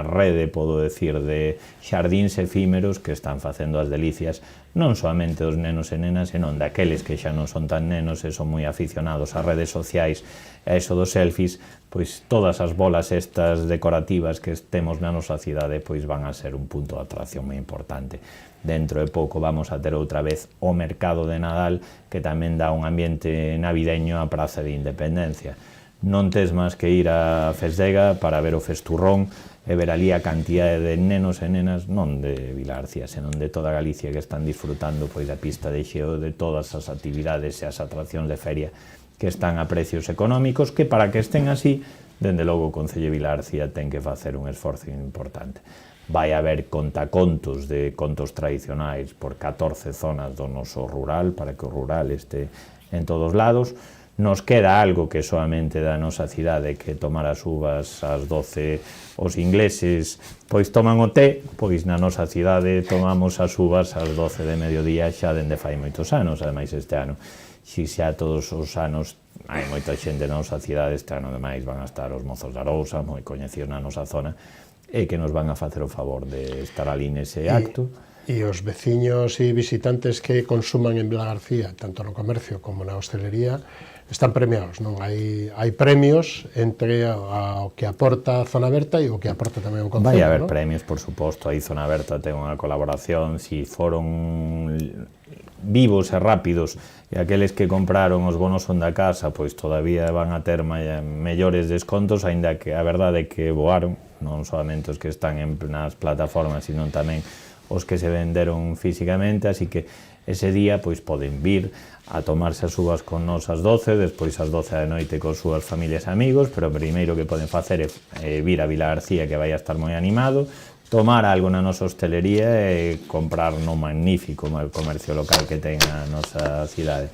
rede, podo decir, de xardíns efímeros que están facendo as delicias non soamente dos nenos e nenas, senón daqueles que xa non son tan nenos e son moi aficionados ás redes sociais, a eso dos selfies, pois todas as bolas estas decorativas que temos na nosa cidade pois van a ser un punto de atracción moi importante. Dentro de pouco vamos a ter outra vez o mercado de Nadal, que tamén dá un ambiente navideño á Praza de Independencia. Non tes máis que ir a Fesdega para ver o festurrón e ver ali a cantidade de nenos e nenas, non de Vila García, senón de toda Galicia, que están disfrutando pois da pista de xeo, de todas as actividades e as atraccións de feria que están a precios económicos, que para que estén así, dende logo o Concello de Vila García ten que facer un esforzo importante. vai haber contacontos de contos tradicionais por 14 zonas do noso rural, para que o rural este en todos lados. Nos queda algo que soamente da nosa cidade, que tomar as uvas ás 12, os ingleses pois toman o té, pois na nosa cidade tomamos as uvas ás 12 de mediodía xa dende fai moitos anos. Ademais este ano, xa todos os anos hai moita xente na nosa cidade, este ano ademais van a estar os mozos da Arousa, moi coñecidos na nosa zona, e que nos van a facer o favor de estar ali nese acto. E os veciños e visitantes que consuman en Vilagarcía, tanto no comercio como na hostelería, están premiados, non? Hai premios entre o que aporta a Zona Aberta e o que aporta tamén o Concello, Vai haber non? premios, por suposto. Aí Zona Aberta ten unha colaboración, si foron vivos e rápidos, e aqueles que compraron os bonos son da casa, pois todavía van a ter mellores descontos, aínda que a verdade é que voaron, non solamente os que están nas plataformas, sino tamén os que se venderon físicamente, así que ese día pois poden vir a tomarse as uvas con nos ás 12, despois ás 12 da noite con súas familias e amigos, pero o primeiro que poden facer é vir a Vilagarcía, que vai a estar moi animado, tomar algo na nosa hostelería e comprar no magnífico comercio local que ten a nosa cidade.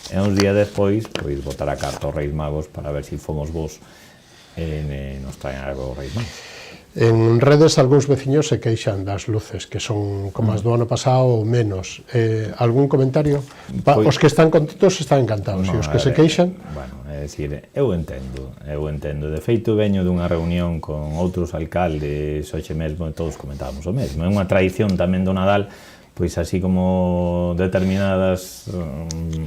E uns días despois, pois, botar a carta aos Reis Magos para ver se fomos vos e nos traen algo aos Reis Magos. En redes algúns veciños se queixan das luces, que son como as do ano pasado ou menos. Algún comentario? Os que están contentos están encantados, e os que se queixan? Bueno, é dicir, eu entendo. De feito, veño dunha reunión con outros alcaldes, hoxe mesmo, e todos comentábamos o mesmo. É unha tradición tamén do Nadal, pois así como determinadas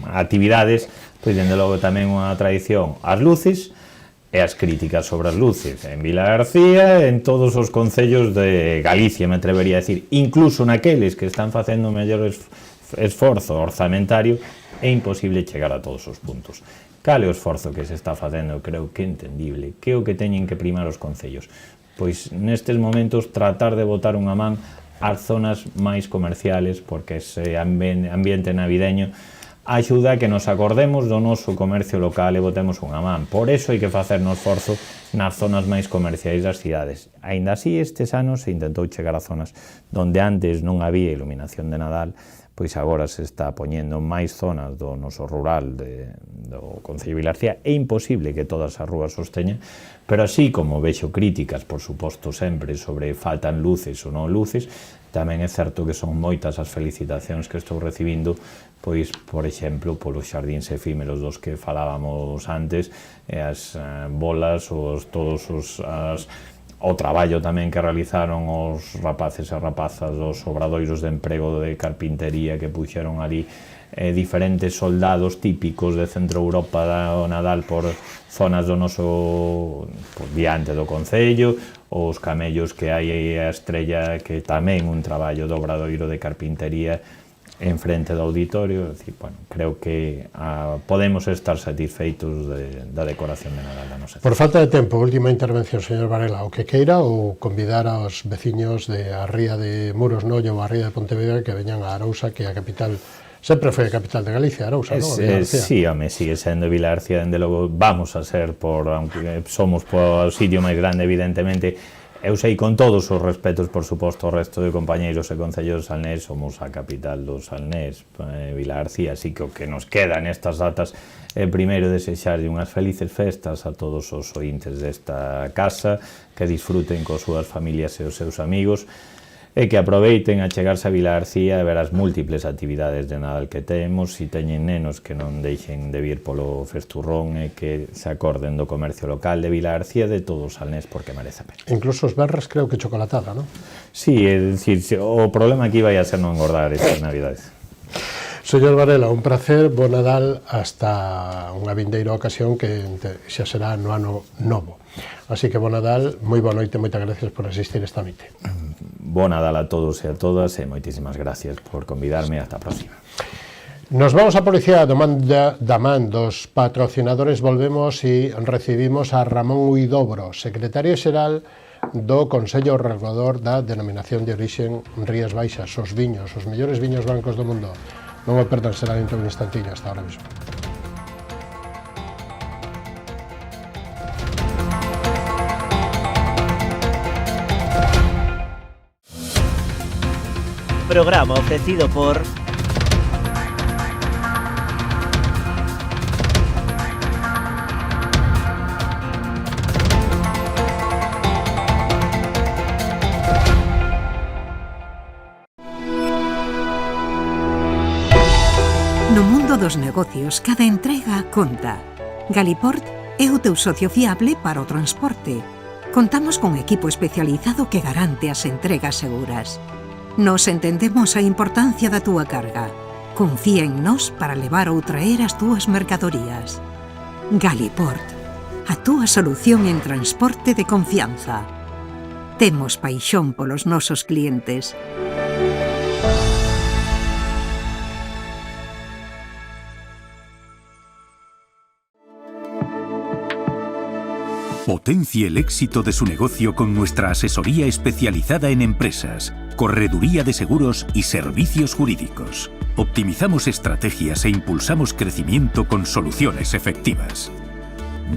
actividades, pois dende logo tamén unha tradición as luces, e as críticas sobre as luces en Vilagarcía, en todos os concellos de Galicia, me atrevería a decir, incluso naqueles que están facendo mellor esforzo orzamentario, é imposible chegar a todos os puntos. Cal é o esforzo que se está facendo? Creo que é entendible. Que é o que teñen que primar os concellos? Pois nestes momentos tratar de botar unha man ás zonas máis comerciales, porque ese ambiente navideño axuda a que nos acordemos do noso comercio local e botemos unha man. Por eso hai que facer un esforzo nas zonas máis comerciais das cidades. Aínda así, estes anos se intentou chegar a zonas donde antes non había iluminación de Nadal, pois agora se está poñendo máis zonas do noso rural do Concello de Vilagarcía. É imposible que todas as rúas os teñan, pero así como vexo críticas, por suposto, sempre sobre faltan luces ou non luces, tamén é certo que son moitas as felicitacións que estou recibindo, pois, por exemplo, polos xardíns efímeros dos que falábamos antes, e as bolas, o traballo tamén que realizaron os rapaces e rapazas dos obradoiros de emprego de carpintería que puxeron ali diferentes soldados típicos de Centro Europa do Nadal por zonas do noso diante do Concello, os camellos que hai a Estrella, que tamén un traballo do obradoiro de carpintería en frente do auditorio. Decir, bueno, creo que podemos estar satisfeitos da decoración de Nadal da nosa. Por falta de tempo, última intervención, señor Varela, o que queira, ou convidar aos veciños de a ría de Muros Noia ou a ría de Pontevedra que veñan a Arousa, que é a capital, sempre foi a capital de Galicia, Arousa, non? Sí, home, sigue sendo Vilagarcía, dende logo vamos a ser, aunque somos o sitio máis grande, evidentemente. Eu sei, con todos os respetos, por suposto, ao resto de compañeiros e concellos do Salnés, somos a capital do Salnés, Vilagarcía, así que o que nos queda nestas datas é primeiro desexarlle unhas felices festas a todos os ointes desta casa, que disfruten coas súas familias e os seus amigos, e que aproveiten a chegarse a Vilagarcía e ver as múltiples actividades de Nadal que temos, e teñen nenos que non deixen de vir polo festurrón e que se acorden do comercio local de Vilagarcía, de todo o Salnés, porque merece a pena. Incluso os berras creo que chocolatada, non? Sí, é dicir, o problema aquí vai a ser non engordar estas navidades. Señor Varela, un placer, bo Nadal, hasta unha vindeira ocasión que xa será no ano novo. Así que bo Nadal, moi boa noite, moitas gracias por asistir esta noite. Bo Nadal a todos e a todas e moitísimas gracias por convidarme, hasta a próxima. Nos vamos a policía da man dos patrocinadores, volvemos e recibimos a Ramón Huidobro, secretario xeral do Consello Regulador da Denominación de Orixen Rías Baixas, os viños, os mellores viños blancos do mundo. Non me perdan, será dentro de un instantillo, hasta ahora mismo. programa ofrecido por... No mundo dos negocios, cada entrega conta. Galiport é o teu socio fiable para o transporte. Contamos con equipo especializado que garante as entregas seguras. Nos entendemos a importancia da túa carga. Confía en nós para levar ou traer as túas mercadorías. Galiport, a túa solución en transporte de confianza. Temos paixón polos nosos clientes. Potencie el éxito de su negocio con nuestra asesoría especializada en empresas, correduría de seguros y servicios jurídicos. Optimizamos estrategias e impulsamos crecimiento con soluciones efectivas.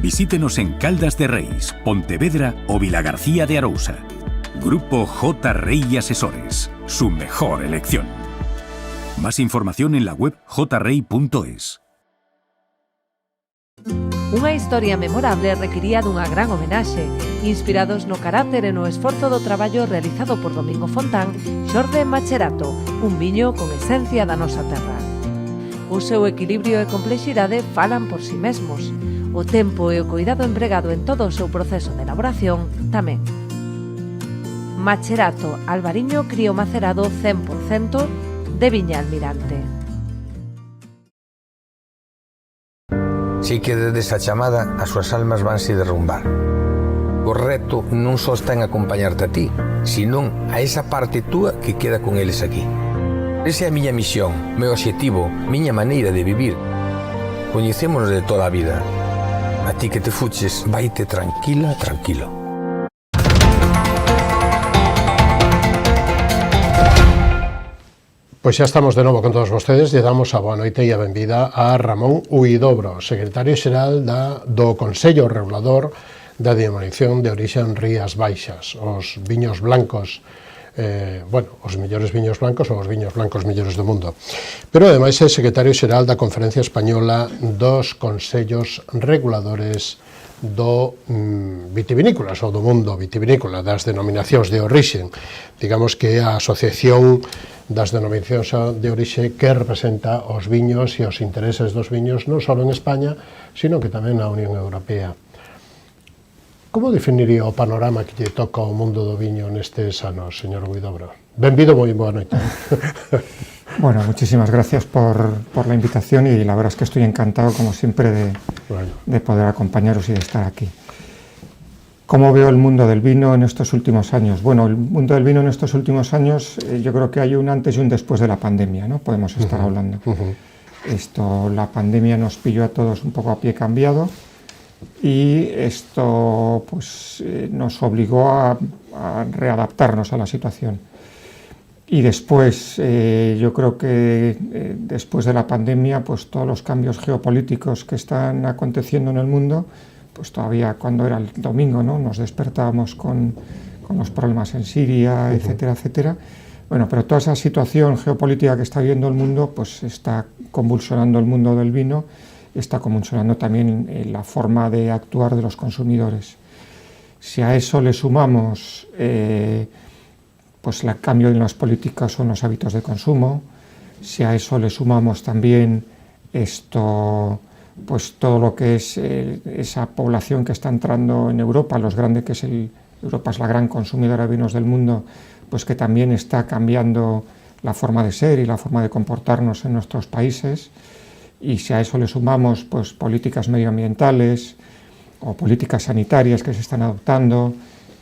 Visítenos en Caldas de Reis, Pontevedra o Vilagarcía de Arousa. Grupo J. Rey Asesores, su mejor elección. Más información en la web jrey.es. Unha historia memorable requiría dunha gran homenaxe, inspirados no carácter e no esforzo do traballo realizado por Domingo Fontán, xorde Macherato, un viño con esencia da nosa terra. O seu equilibrio e complexidade falan por si mesmos. O tempo e o cuidado empregado en todo o seu proceso de elaboración tamén. Macherato Albariño crío macerado 100% de Viña Almirante. Si que desde esa chamada as súas almas vanse derrumbar. O reto non só está en acompañarte a ti, senón a esa parte túa que queda con eles aquí. Esa é a miña misión, meu obxectivo, miña maneira de vivir. Coñecémonos de toda a vida. A ti que te fuches, vaite tranquila, tranquilo. Pois xa estamos de novo con todos vostedes e damos a boa noite e a benvida a Ramón Huidobro, secretario xeral do Consello Regulador da Denominación de Orixe en Rías Baixas, os viños blancos, os mellores viños blancos ou os viños blancos mellores do mundo. Pero ademais é secretario xeral da Conferencia Española dos Consellos Reguladores do vitivinícolas ou do mundo vitivinícola, das denominacións de orixe. Digamos que é a asociación das denominacións de orixe que representa os viños e os intereses dos viños non só en España, sino que tamén na Unión Europea. Como definiría o panorama que lle toca ao mundo do viño nestes anos, señor Huidobro? Benvido, moi boa noite. Bueno, muchísimas gracias por la invitación y la verdad es que estoy encantado, como siempre, de poder acompañaros y de estar aquí. ¿Cómo veo el mundo del vino en estos últimos años? Bueno, el mundo del vino en estos últimos años, yo creo que hay un antes y un después de la pandemia, ¿no? Podemos estar hablando. La pandemia nos pilló a todos un poco a pie cambiado y esto pues, nos obligó a readaptarnos a la situación. Y después, yo creo que después de la pandemia, pues todos los cambios geopolíticos que están aconteciendo en el mundo, pues todavía cuando era el domingo, ¿no? Nos despertábamos con los problemas en Siria, etcétera, etcétera. Bueno, pero toda esa situación geopolítica que está viviendo el mundo, pues está convulsionando el mundo del vino, está convulsionando también la forma de actuar de los consumidores. Si a eso le sumamos pues el cambio en las políticas o en los hábitos de consumo, si a eso le sumamos también pues todo lo que es esa población que está entrando en Europa, Europa es la gran consumidora de vinos del mundo, pues que también está cambiando la forma de ser y la forma de comportarnos en nuestros países, y si a eso le sumamos pues políticas medioambientales o políticas sanitarias que se están adoptando,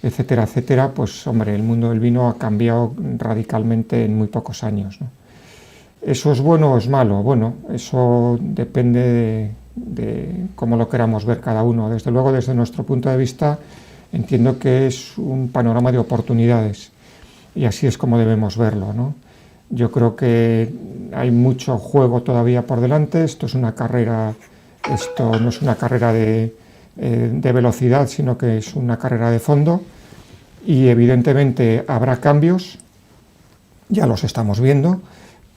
etcétera, etcétera, pues hombre, el mundo del vino ha cambiado radicalmente en muy pocos años, ¿no? ¿Eso es bueno o es malo? Bueno, eso depende de cómo lo queramos ver cada uno. Desde luego, desde nuestro punto de vista, entiendo que es un panorama de oportunidades y así es como debemos verlo, ¿no? Yo creo que hay mucho juego todavía por delante. Esto no es una carrera de velocidad, sino que es una carrera de fondo, y evidentemente habrá cambios ya los estamos viendo,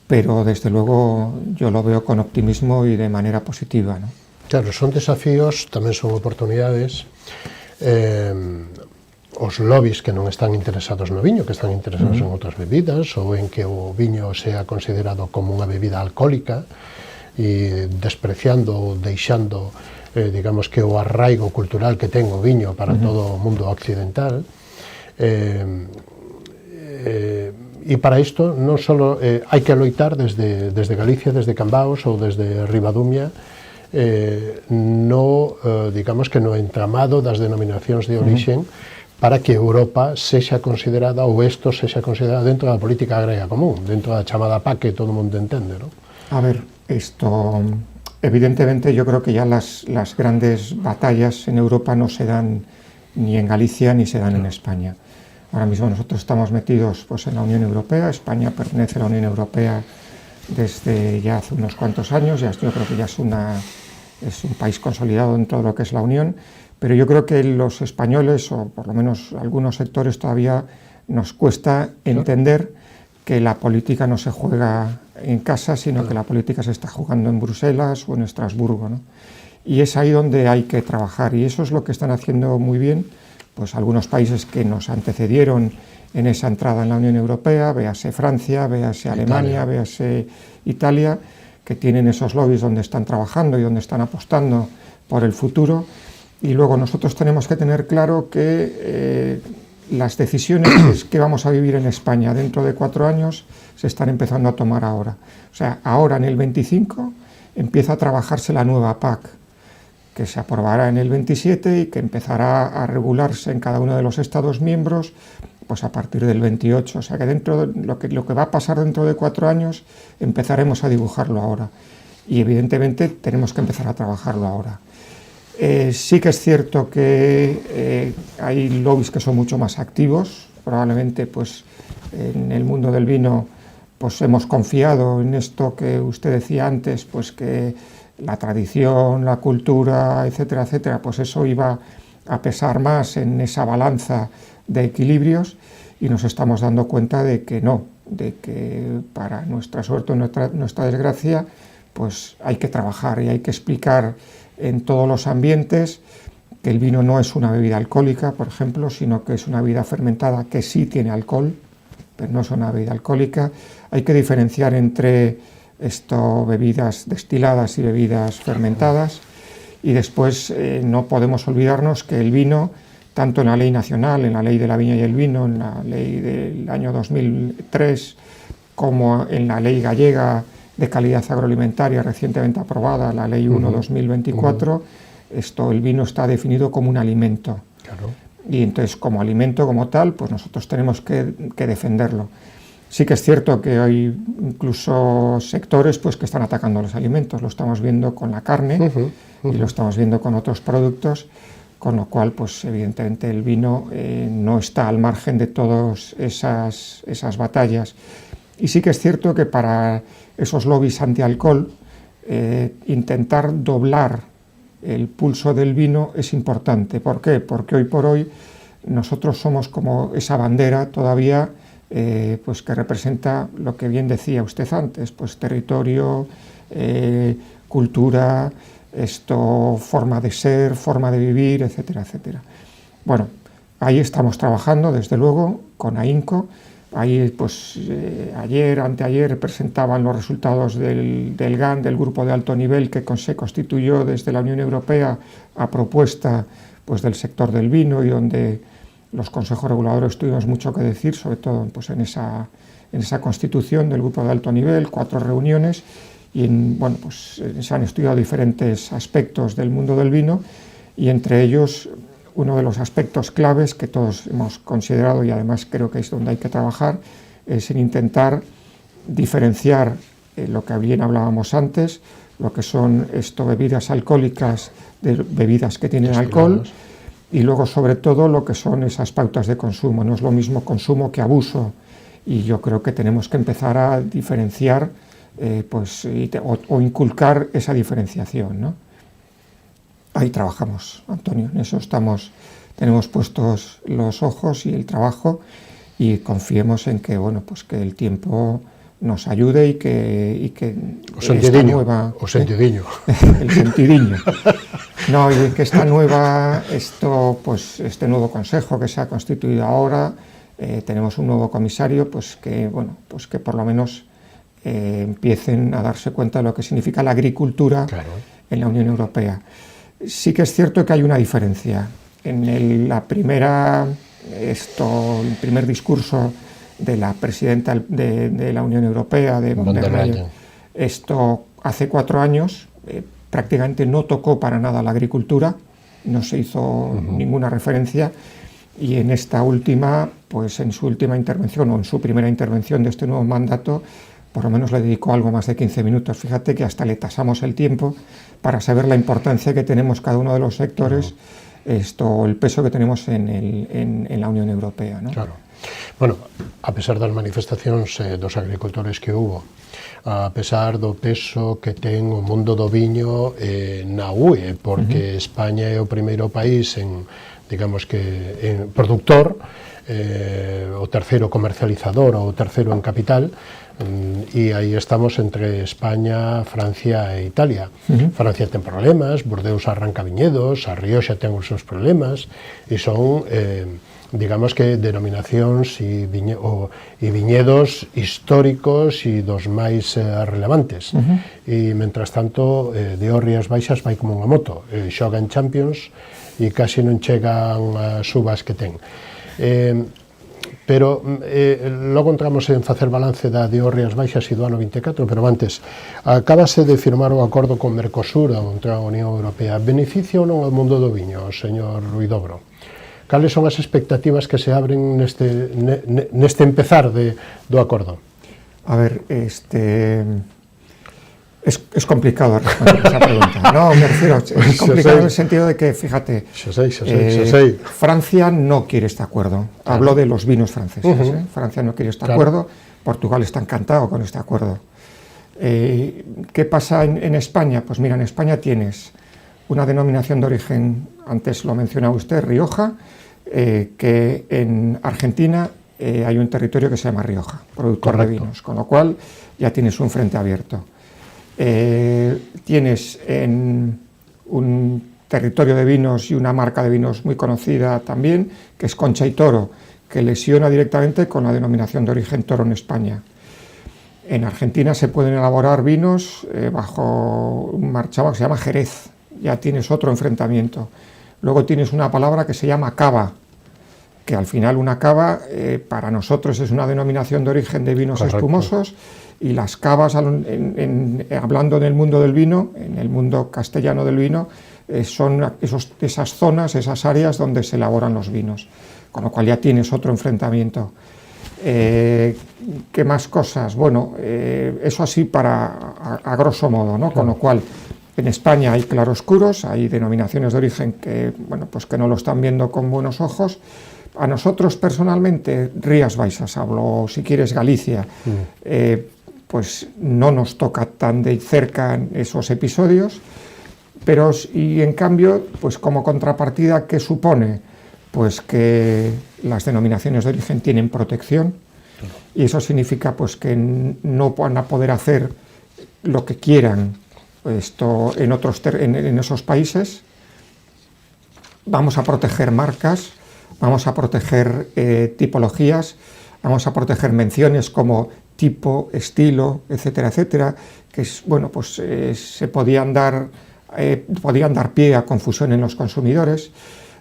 pero desde luego yo lo veo con optimismo y de manera positiva, ¿no? Claro, son desafíos, tamén son oportunidades. Os lobbies que non están interesados no viño, que están interesados en outras bebidas, ou en que o viño sea considerado como unha bebida alcohólica, e despreciando ou deixando, digamos, que o arraigo cultural que ten o viño para todo o mundo occidental. E para isto non só hai que loitar desde Galicia, desde Cambaos ou desde Ribadumia, digamos que no entramado das denominacións de orixen, para que Europa sexa considerada, ou isto sexa considerada dentro da política agraria común, dentro da chamada PAC que todo o mundo entende, ¿no? A ver, esto, evidentemente yo creo que ya las grandes batallas en Europa no se dan ni en Galicia ni se dan en España. Ahora mismo nosotros estamos metidos pues, en la Unión Europea. España pertenece a la Unión Europea desde ya hace unos cuantos años, yo creo que ya es un país consolidado dentro de lo que es la Unión, pero yo creo que los españoles, o por lo menos algunos sectores, todavía nos cuesta entender que la política no se juega en casa, sino que la política se está jugando en Bruselas o en Estrasburgo, ¿no? Y es ahí donde hay que trabajar, y eso es lo que están haciendo muy bien pues algunos países que nos antecedieron en esa entrada en la Unión Europea, véase Francia, véase Alemania, véase Italia, que tienen esos lobbies donde están trabajando y donde están apostando por el futuro. Y luego nosotros tenemos que tener claro que las decisiones que vamos a vivir en España dentro de 4 años se están empezando a tomar ahora. O sea, ahora en el 25 empieza a trabajarse la nueva PAC, que se aprobará en el 27 y que empezará a regularse en cada uno de los Estados miembros pues a partir del 28. O sea que dentro de lo que va a pasar dentro de 4 años empezaremos a dibujarlo ahora. Y evidentemente tenemos que empezar a trabajarlo ahora. Sí que es cierto que hay lobbies que son mucho más activos. Probablemente pues, en el mundo del vino pues, hemos confiado en esto que usted decía antes, pues que la tradición, la cultura, etcétera, etcétera, pues eso iba a pesar más en esa balanza de equilibrios, y nos estamos dando cuenta de que no, de que para nuestra suerte o nuestra desgracia, pues hay que trabajar y hay que explicar en todos los ambientes que el vino no es una bebida alcohólica, por ejemplo, sino que es una bebida fermentada que sí tiene alcohol, pero no es una bebida alcohólica. Hay que diferenciar entre bebidas destiladas y bebidas fermentadas, y después no podemos olvidarnos que el vino, tanto en la ley nacional, en la ley de la viña y el vino, en la ley del año 2003, como en la ley gallega de calidad agroalimentaria recientemente aprobada, la ley 1/2024, el vino está definido como un alimento. Claro. Y entonces como alimento como tal, pues nosotros tenemos que defenderlo. Sí que es cierto que hay incluso sectores pues, que están atacando los alimentos, lo estamos viendo con la carne y lo estamos viendo con otros productos, con lo cual pues, evidentemente el vino no está al margen de todas esas batallas. Y sí que es cierto que para esos lobbies antialcohol, intentar doblar el pulso del vino es importante. ¿Por qué? Porque hoy por hoy nosotros somos como esa bandera todavía pues que representa lo que bien decía usted antes, pues territorio, cultura, forma de ser, forma de vivir, etcétera, etcétera. Bueno, ahí estamos trabajando, desde luego, con AINCO. Ahí, pues, anteayer presentaban los resultados del GAN, del grupo de alto nivel que se constituyó desde la Unión Europea a propuesta pues, del sector del vino, y donde los consejos reguladores tuvimos mucho que decir, sobre todo pues, en esa constitución del grupo de alto nivel, 4 reuniones, y pues, se han estudiado diferentes aspectos del mundo del vino, y entre ellos uno de los aspectos claves que todos hemos considerado, y además creo que es donde hay que trabajar, es en intentar diferenciar lo que bien hablábamos antes, lo que son bebidas alcohólicas de bebidas que tienen alcohol, y luego sobre todo lo que son esas pautas de consumo. No es lo mismo consumo que abuso, y yo creo que tenemos que empezar a diferenciar o inculcar esa diferenciación, ¿no? Ahí trabajamos, Antonio, en eso tenemos puestos los ojos y el trabajo, y confiemos en que, bueno, pues que el tiempo nos ayude y que o sentidiño, o sentidiño. El sentidiño. No, y que esta nueva, este nuevo consejo que se ha constituido ahora, tenemos un nuevo comisario, pues que, bueno, pues que por lo menos empiecen a darse cuenta de lo que significa la agricultura en la Unión Europea. Sí que es cierto que hay una diferencia. En el primer discurso de la presidenta de la Unión Europea, de von der Leyen, esto hace 4 años, prácticamente no tocó para nada la agricultura, no se hizo ninguna referencia, y en esta última, pues en su última intervención o en su primera intervención de este nuevo mandato, por lo menos le dedicó algo más de 15 minutos. Fíjate que hasta le tasamos el tiempo para saber la importancia que tenemos cada uno de los sectores, el peso que tenemos en la Unión Europea, ¿no? Claro. Bueno, a pesar das manifestacións dos agricultores que hubo, a pesar do peso que ten o mundo do viño na UE, porque España é o primeiro país digamos que en productor, o terceiro comercializador ou o terceiro en capital, e aí estamos entre España, Francia e Italia. Francia ten problemas, Bordeaux arranca viñedos, a Rioxa ten os seus problemas, e son digamos que denominacións e viñedos históricos e dos máis relevantes. E, mentras tanto, Dios Rías Baixas vai como unha moto, xoga en Champions e casi non chegan as uvas que ten. Pero logo entramos en facer balance da Dios Rías Baixas e do ano 24, pero antes, acabase de firmar o acordo con Mercosur contra a Unión Europea. Beneficia ou non ao mundo do viño, señor Ruidobro? Cales son as expectativas que se abren neste empezar do acordo? A ver, es complicado responder esa pregunta. No, me refiero, es complicado en el sentido de que, fíjate, Francia no quiere este acuerdo. Hablo de los vinos franceses. Francia no quiere este acuerdo, Portugal está encantado con este acuerdo. ¿Qué pasa en España? Pues mira, en España tienes una denominación de origen, antes lo mencionaba usted, Rioja, que en Argentina hay un territorio que se llama Rioja, productor de vinos, con lo cual ya tienes un frente abierto. Tienes en un territorio de vinos y una marca de vinos muy conocida también, que es Concha y Toro, que lesiona directamente con la denominación de origen Toro en España. En Argentina se pueden elaborar vinos bajo un marchamo que se llama Jerez, ya tienes otro enfrentamiento. Luego tienes una palabra que se llama cava, que al final una cava para nosotros es una denominación de origen de vinos espumosos, y las cavas, hablando del mundo del vino, en el mundo castellano del vino, son esas zonas, esas áreas donde se elaboran los vinos, con lo cual ya tienes otro enfrentamiento. ¿Qué más cosas? Bueno, eso así a grosso modo, ¿no? Con lo cual, en España hay claroscuros, hay denominaciones de origen que, bueno, pues que no lo están viendo con buenos ojos. A nosotros personalmente, Rías Baixas, hablo, si quieres, Galicia, pues no nos toca tan de cerca esos episodios, pero y en cambio, pues como contrapartida, ¿qué supone? Pues que las denominaciones de origen tienen protección, y eso significa pues que no van a poder hacer lo que quieran en esos países. Vamos a proteger marcas, vamos a proteger tipologías, vamos a proteger menciones como tipo, estilo, etcétera, etcétera, que se podían dar pie a confusión en los consumidores.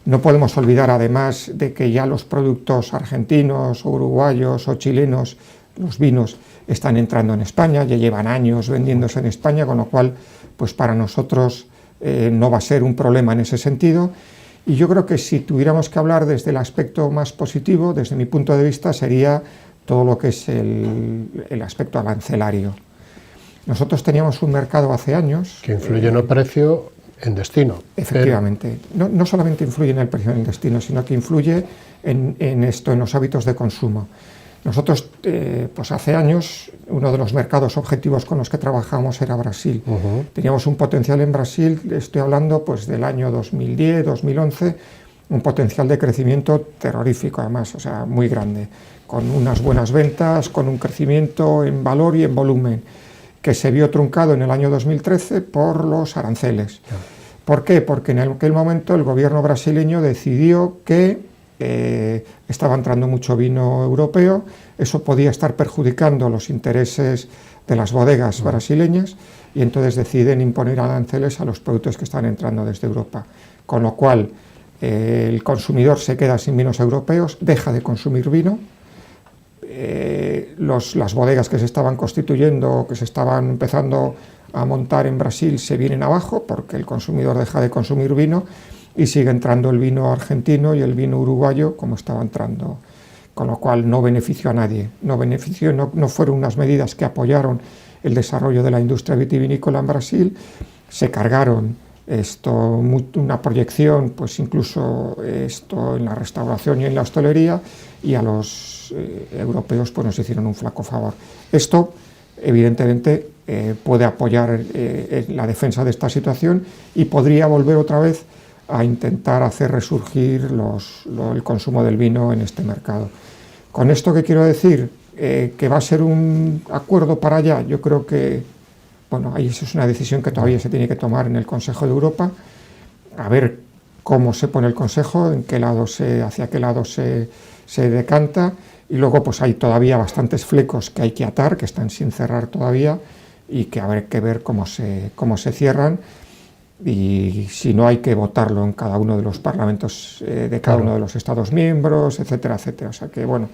No podemos olvidar además de que ya los productos argentinos, o uruguayos o chilenos, los vinos, están entrando en España, ya llevan años vendiéndose en España, con lo cual pues para nosotros no va a ser un problema en ese sentido. Y yo creo que si tuviéramos que hablar desde el aspecto más positivo, desde mi punto de vista, sería todo lo que es el aspecto arancelario. Nosotros teníamos un mercado hace años... Que influye en el precio en destino. Efectivamente. Pero... No solamente influye en el precio en el destino, sino que influye en los hábitos de consumo. Nosotros, pues hace años, uno de los mercados objetivos con los que trabajamos era Brasil. Teníamos un potencial en Brasil, estoy hablando pues del año 2010, 2011, un potencial de crecimiento terrorífico, además, o sea, muy grande, con unas buenas ventas, con un crecimiento en valor y en volumen, que se vio truncado en el año 2013 por los aranceles. ¿Por qué? Porque en aquel momento el gobierno brasileño decidió que estaba entrando mucho vino europeo, eso podía estar perjudicando los intereses de las bodegas brasileñas, y entonces deciden imponer aranceles a los productos que están entrando desde Europa, con lo cual el consumidor se queda sin vinos europeos, deja de consumir vino, las bodegas que se estaban constituyendo, que se estaban empezando a montar en Brasil, se vienen abajo porque el consumidor deja de consumir vino y sigue entrando el vino argentino y el vino uruguayo como estaba entrando, con lo cual no benefició a nadie, no fueron unas medidas que apoyaron el desarrollo de la industria vitivinícola en Brasil, se cargaron una proyección, pues incluso en la restauración y en la hostelería, y a los europeos pues nos hicieron un flaco favor. Esto evidentemente puede apoyar la defensa de esta situación y podría volver otra vez a intentar hacer resurgir el consumo del vino en este mercado. Con esto, ¿qué quiero decir? Que va a ser un acuerdo para allá. Yo creo que, bueno, ahí eso es una decisión que todavía se tiene que tomar en el Consejo de Europa, a ver cómo se pone el Consejo, hacia qué lado se decanta, y luego pues hay todavía bastantes flecos que hay que atar, que están sin cerrar todavía, y que habrá que ver cómo se cierran, y si no hay que votarlo en cada uno de los parlamentos de cada uno de los Estados miembros, etcétera, etcétera. O sea que, bueno,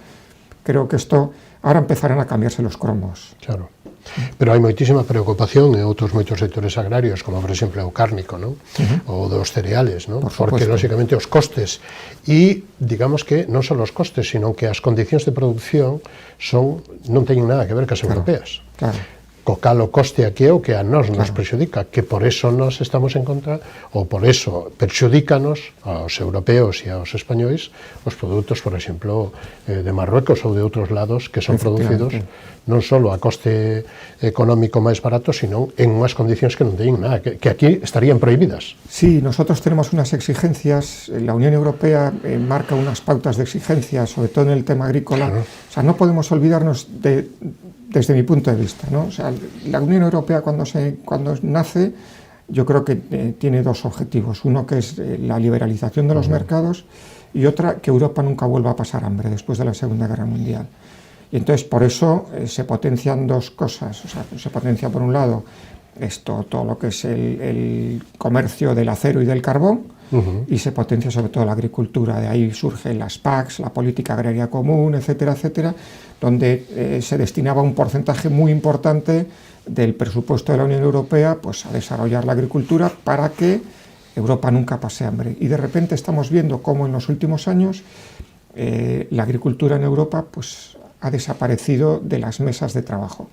creo que esto, ahora empezarán a cambiarse los cromos. Claro. Pero hai moitísima preocupación en outros moitos sectores agrarios, como por exemplo o cárnico, ¿no? Ou dos cereales, ¿no? Porque lógicamente os costes, e digamos que non só os costes, sino que as condicións de produción non teñen nada que ver cas europeas. Claro. Co cal o coste aquí é o que a nós nos prexudica, que por eso nós estamos en contra, ou por eso perxudícanos aos europeos e aos españois os produtos, por exemplo, de Marruecos ou de outros lados que son producidos non só a coste económico máis barato, sino en unhas condicións que non teñen nada, que aquí estarían prohibidas. Sí, nosotros tenemos unas exigencias, la Unión Europea marca unas pautas de exigencias, sobre todo en el tema agrícola. Claro. O sea, no podemos olvidarnos desde mi punto de vista, ¿no? O sea, la Unión Europea cuando nace, yo creo que tiene dos objetivos. Uno que es la liberalización de los mercados, y otra, que Europa nunca vuelva a pasar hambre después de la Segunda Guerra Mundial. Y entonces por eso se potencian dos cosas. O sea, se potencia por un lado todo lo que es el comercio del acero y del carbón, y se potencia sobre todo la agricultura. De ahí surgen las PACs, la política agraria común, etcétera, etcétera, donde se destinaba un porcentaje muy importante del presupuesto de la Unión Europea pues, a desarrollar la agricultura para que Europa nunca pase hambre. Y de repente estamos viendo cómo en los últimos años la agricultura en Europa pues, ha desaparecido de las mesas de trabajo.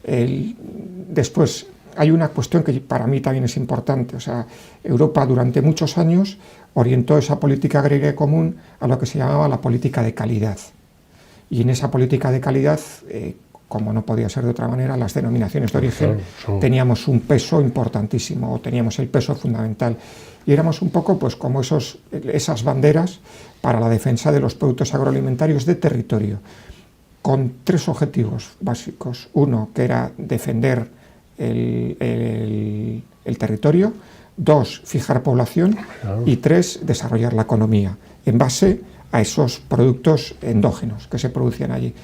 Después, hay una cuestión que para mí también es importante. O sea, Europa durante muchos años orientó esa política agraria común a lo que se llamaba la política de calidad. Y en esa política de calidad, como no podía ser de otra manera, las denominaciones de origen teníamos un peso importantísimo, o teníamos el peso fundamental. Y éramos un poco pues, como esas banderas para la defensa de los productos agroalimentarios de territorio, con tres objetivos básicos. Uno, que era defender el territorio; dos, fijar población; y tres, desarrollar la economía en base a esos productos endógenos que se producían allí.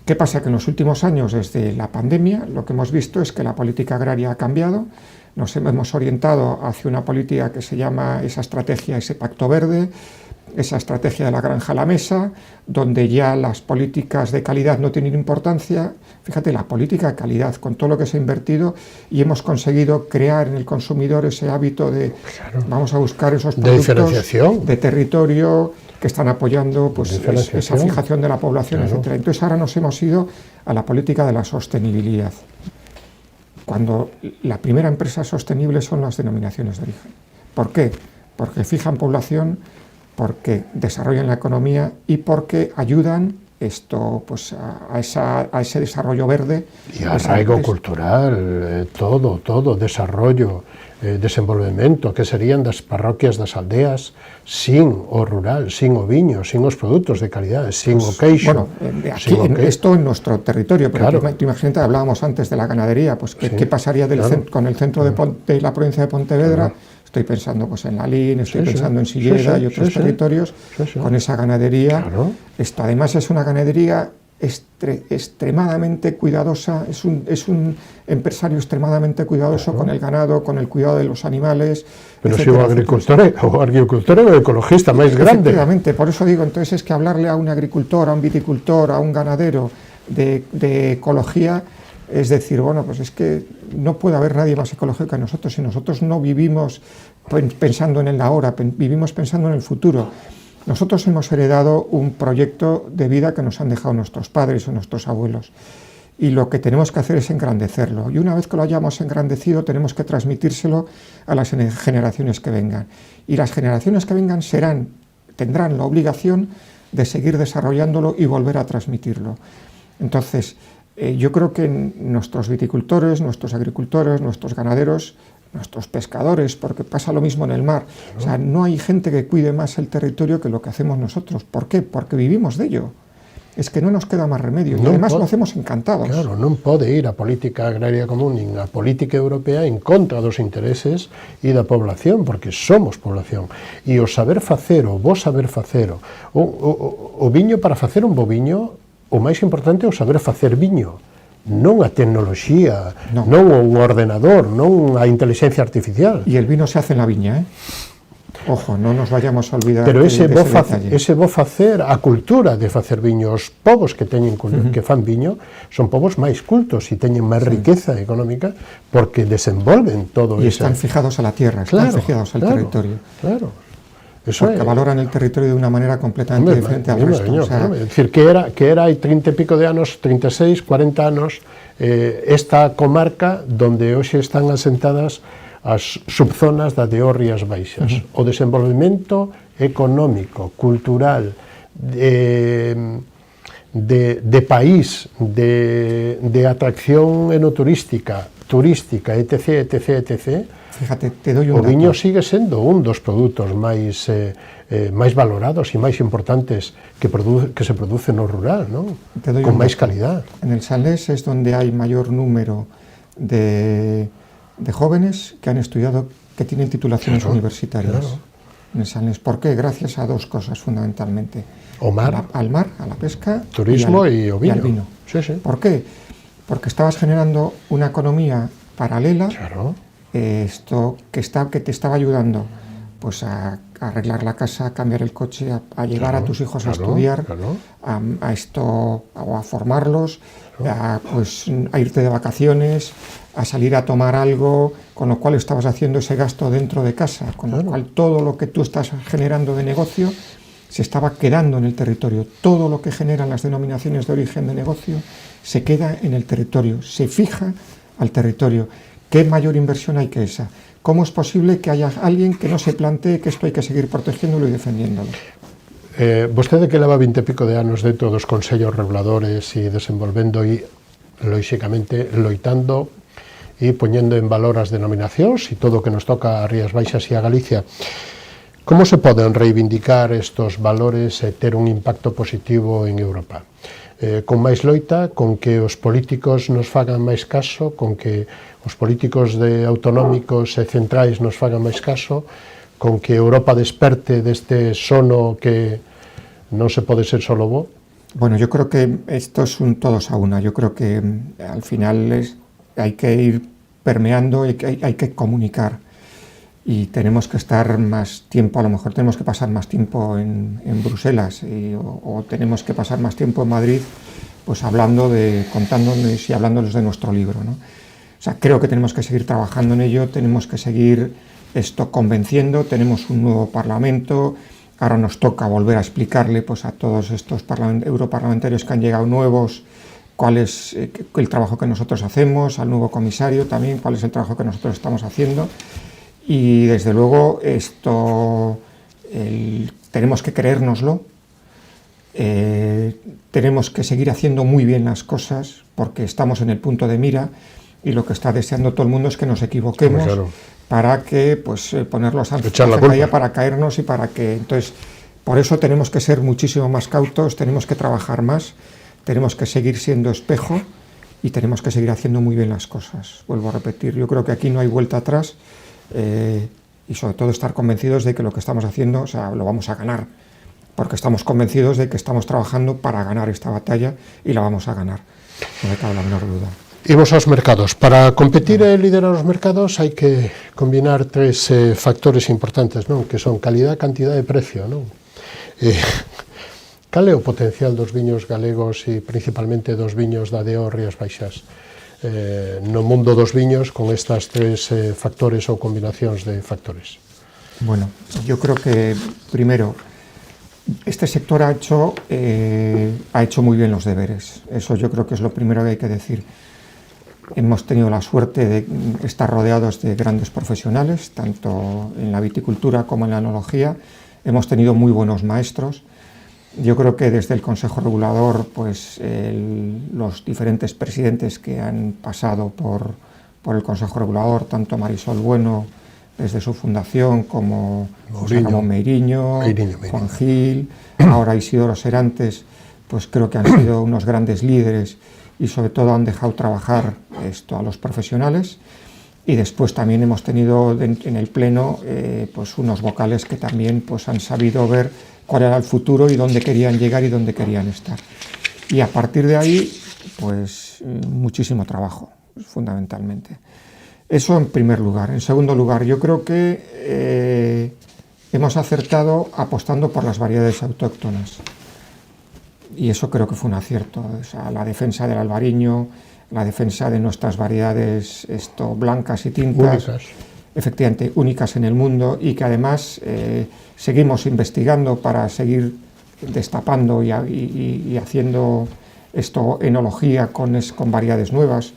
¿Qué pasa? Que en los últimos años, desde la pandemia, lo que hemos visto es que la política agraria ha cambiado. Nos hemos orientado hacia una política que se llama esa estrategia, ese pacto verde, esa estrategia de la granja a la mesa, donde ya las políticas de calidad no tienen importancia. Fíjate, la política de calidad, con todo lo que se ha invertido, y hemos conseguido crear en el consumidor ese hábito de vamos a buscar esos productos de territorio que están apoyando pues, esa fijación de la población, etc. Entonces ahora nos hemos ido a la política de la sostenibilidad, cuando la primera empresa sostenible son las denominaciones de origen. ¿Por qué? Porque fijan población, porque desarrollan la economía y porque ayudan esto, pues a ese desarrollo verde. E arraigo cultural, todo, desarrollo, desenvolvemento, que serían das parroquias das aldeas sin o rural, sin o viño, sin os produtos de calidad, sin o queixo. Bueno, aquí, esto en nuestro territorio, pero claro. imagínate, hablábamos antes de la ganadería, pues ¿qué pasaría con el centro de la provincia de Pontevedra? Estoy pensando pues en Lalín, estoy pensando en Silleda y otros territorios, con esa ganadería. Claro. Esto además es una ganadería extremadamente cuidadosa, es un empresario extremadamente cuidadoso con el ganado, con el cuidado de los animales. Pero si o agricultor é o ecologista máis grande. Efectivamente, por eso digo, entonces es que hablarle a un agricultor, a un viticultor, a un ganadero de ecología, es decir, bueno, pues es que no puede haber nadie más ecológico que nosotros, si nosotros no vivimos pensando en el ahora, vivimos pensando en el futuro. Nosotros hemos heredado un proyecto de vida que nos han dejado nuestros padres o nuestros abuelos, y lo que tenemos que hacer es engrandecerlo, y una vez que lo hayamos engrandecido tenemos que transmitírselo a las generaciones que vengan, y las generaciones que vengan tendrán la obligación de seguir desarrollándolo y volver a transmitirlo. Entonces, yo creo que nuestros viticultores, nuestros agricultores, nuestros ganaderos, nuestros pescadores, porque pasa lo mismo en el mar, o sea, no hay gente que cuide más el territorio que lo que hacemos nosotros. ¿Por qué? Porque vivimos de ello. Es que no nos queda más remedio, y además lo hacemos encantados. Claro, non pode ir a política agraria común nin a política europea en contra dos intereses e da población, porque somos población. E o saber facer, o bo saber facer, o viño, para facer un bo viño, o máis importante é o saber facer viño, non a tecnoloxía, non un ordenador, non a inteligencia artificial. E el vino se hace en la viña, Ojo, non nos vayamos a olvidar. Pero ese bo facer, a cultura de facer viño, os povos que teñen que fan viño, son povos máis cultos e teñen máis riqueza económica porque desenvolven todo eso. E están fijados a la tierra, están fijados al territorio. Claro. Eso porque valoran el territorio de una manera completamente diferente al resto. Es decir, que era hai 30 e pico de anos, 36, 40 anos, esta comarca donde hoxe están asentadas as subzonas da de Rías Baixas. O desenvolvemento económico, cultural, de país, de atracción enoturística, etc. Fíjate, te doy un dato. O viño sigue sendo un dos produtos máis valorados e máis importantes que se produce no rural, non? Con máis calidad. En el Salnés es donde hay mayor número de jóvenes que han estudiado, que tienen titulaciones universitarias. En el Salnés. ¿Por qué? Gracias a dos cosas fundamentalmente. Al mar, a la pesca, turismo y al vino. Sí. ¿Por qué? Porque estabas generando una economía paralela, esto que te estaba ayudando pues a arreglar la casa, a cambiar el coche, a llevar a tus hijos a estudiar, a formarlos, a irte de vacaciones, a salir a tomar algo, con lo cual estabas haciendo ese gasto dentro de casa, con lo cual todo lo que tú estás generando de negocio se estaba quedando en el territorio. Todo lo que generan las denominaciones de origen de negocio se queda en el territorio, se fija al territorio. ¿Qué mayor inversión hay que esa? ¿Cómo es posible que haya alguien que no se plantee que esto hay que seguir protegiéndolo y defendiéndolo? Vostede que leva 20 e pico de anos dentro dos consellos reguladores e desenvolvendo e, lóxicamente, loitando e poñendo en valor as denominacións e todo o que nos toca a Rías Baixas e a Galicia, como se poden reivindicar estos valores e ter un impacto positivo en Europa? Con máis loita, con que os políticos nos fagan máis caso, con que os políticos autonómicos e centrais nos fagan máis caso, con que Europa desperte deste sono que non se pode ser solo bo? Bueno, yo creo que esto es un todos a una. Yo creo que al final hay que ir permeando, hay que comunicar. Y tenemos que estar más tiempo, a lo mejor tenemos que pasar más tiempo en Bruselas o tenemos que pasar más tiempo en Madrid, pues contándoles y hablándoles de nuestro libro, ¿no? O sea, creo que tenemos que seguir trabajando en ello, tenemos que seguir convenciendo, tenemos un nuevo Parlamento, ahora nos toca volver a explicarle pues a todos estos europarlamentarios que han llegado nuevos cuál es el trabajo que nosotros hacemos, al nuevo comisario también, cuál es el trabajo que nosotros estamos haciendo. Y desde luego tenemos que creérnoslo tenemos que seguir haciendo muy bien las cosas porque estamos en el punto de mira y lo que está deseando todo el mundo es que nos equivoquemos, claro, para que pues poner los ángeles para caernos y para que... Entonces, por eso tenemos que ser muchísimo más cautos, tenemos que trabajar más, tenemos que seguir siendo espejo y tenemos que seguir haciendo muy bien las cosas. Vuelvo a repetir, yo creo que aquí no hay vuelta atrás y sobre todo estar convencidos de que lo que estamos haciendo, o sea, lo vamos a ganar, porque estamos convencidos de que estamos trabajando para ganar esta batalla y la vamos a ganar, no me cabe la menor duda. Imos aos mercados. Para competir e liderar os mercados hai que combinar tres factores importantes, non? Que son calidad, cantidad e precio, non? Cal é o potencial dos viños galegos e principalmente dos viños da DO Rías Baixas no mundo dos viños con estas tres factores ou combinacións de factores? Bueno, yo creo que primero este sector ha hecho muy bien los deberes. Eso yo creo que es lo primero que hay que decir. Hemos tenido la suerte de estar rodeados de grandes profesionales, tanto en la viticultura como en la enología. Hemos tenido muy buenos maestros. Yo creo que desde el Consejo Regulador, pues los diferentes presidentes que han pasado por el Consejo Regulador, tanto Marisol Bueno desde su fundación como José Ramón Meiriño, Juan Gil, ahora Isidoro Serantes, pues creo que han sido unos grandes líderes y sobre todo han dejado trabajar a los profesionales. Y después también hemos tenido en el Pleno pues unos vocales que también pues han sabido ver cuál era el futuro y dónde querían llegar y dónde querían estar. Y a partir de ahí, pues muchísimo trabajo, fundamentalmente. Eso en primer lugar. En segundo lugar, yo creo que hemos acertado apostando por las variedades autóctonas. Y eso creo que fue un acierto. O sea, la defensa del albariño, la defensa de nuestras variedades blancas y tintas, únicas. Efectivamente, únicas en el mundo y que además seguimos investigando para seguir destapando y haciendo enología con variedades nuevas.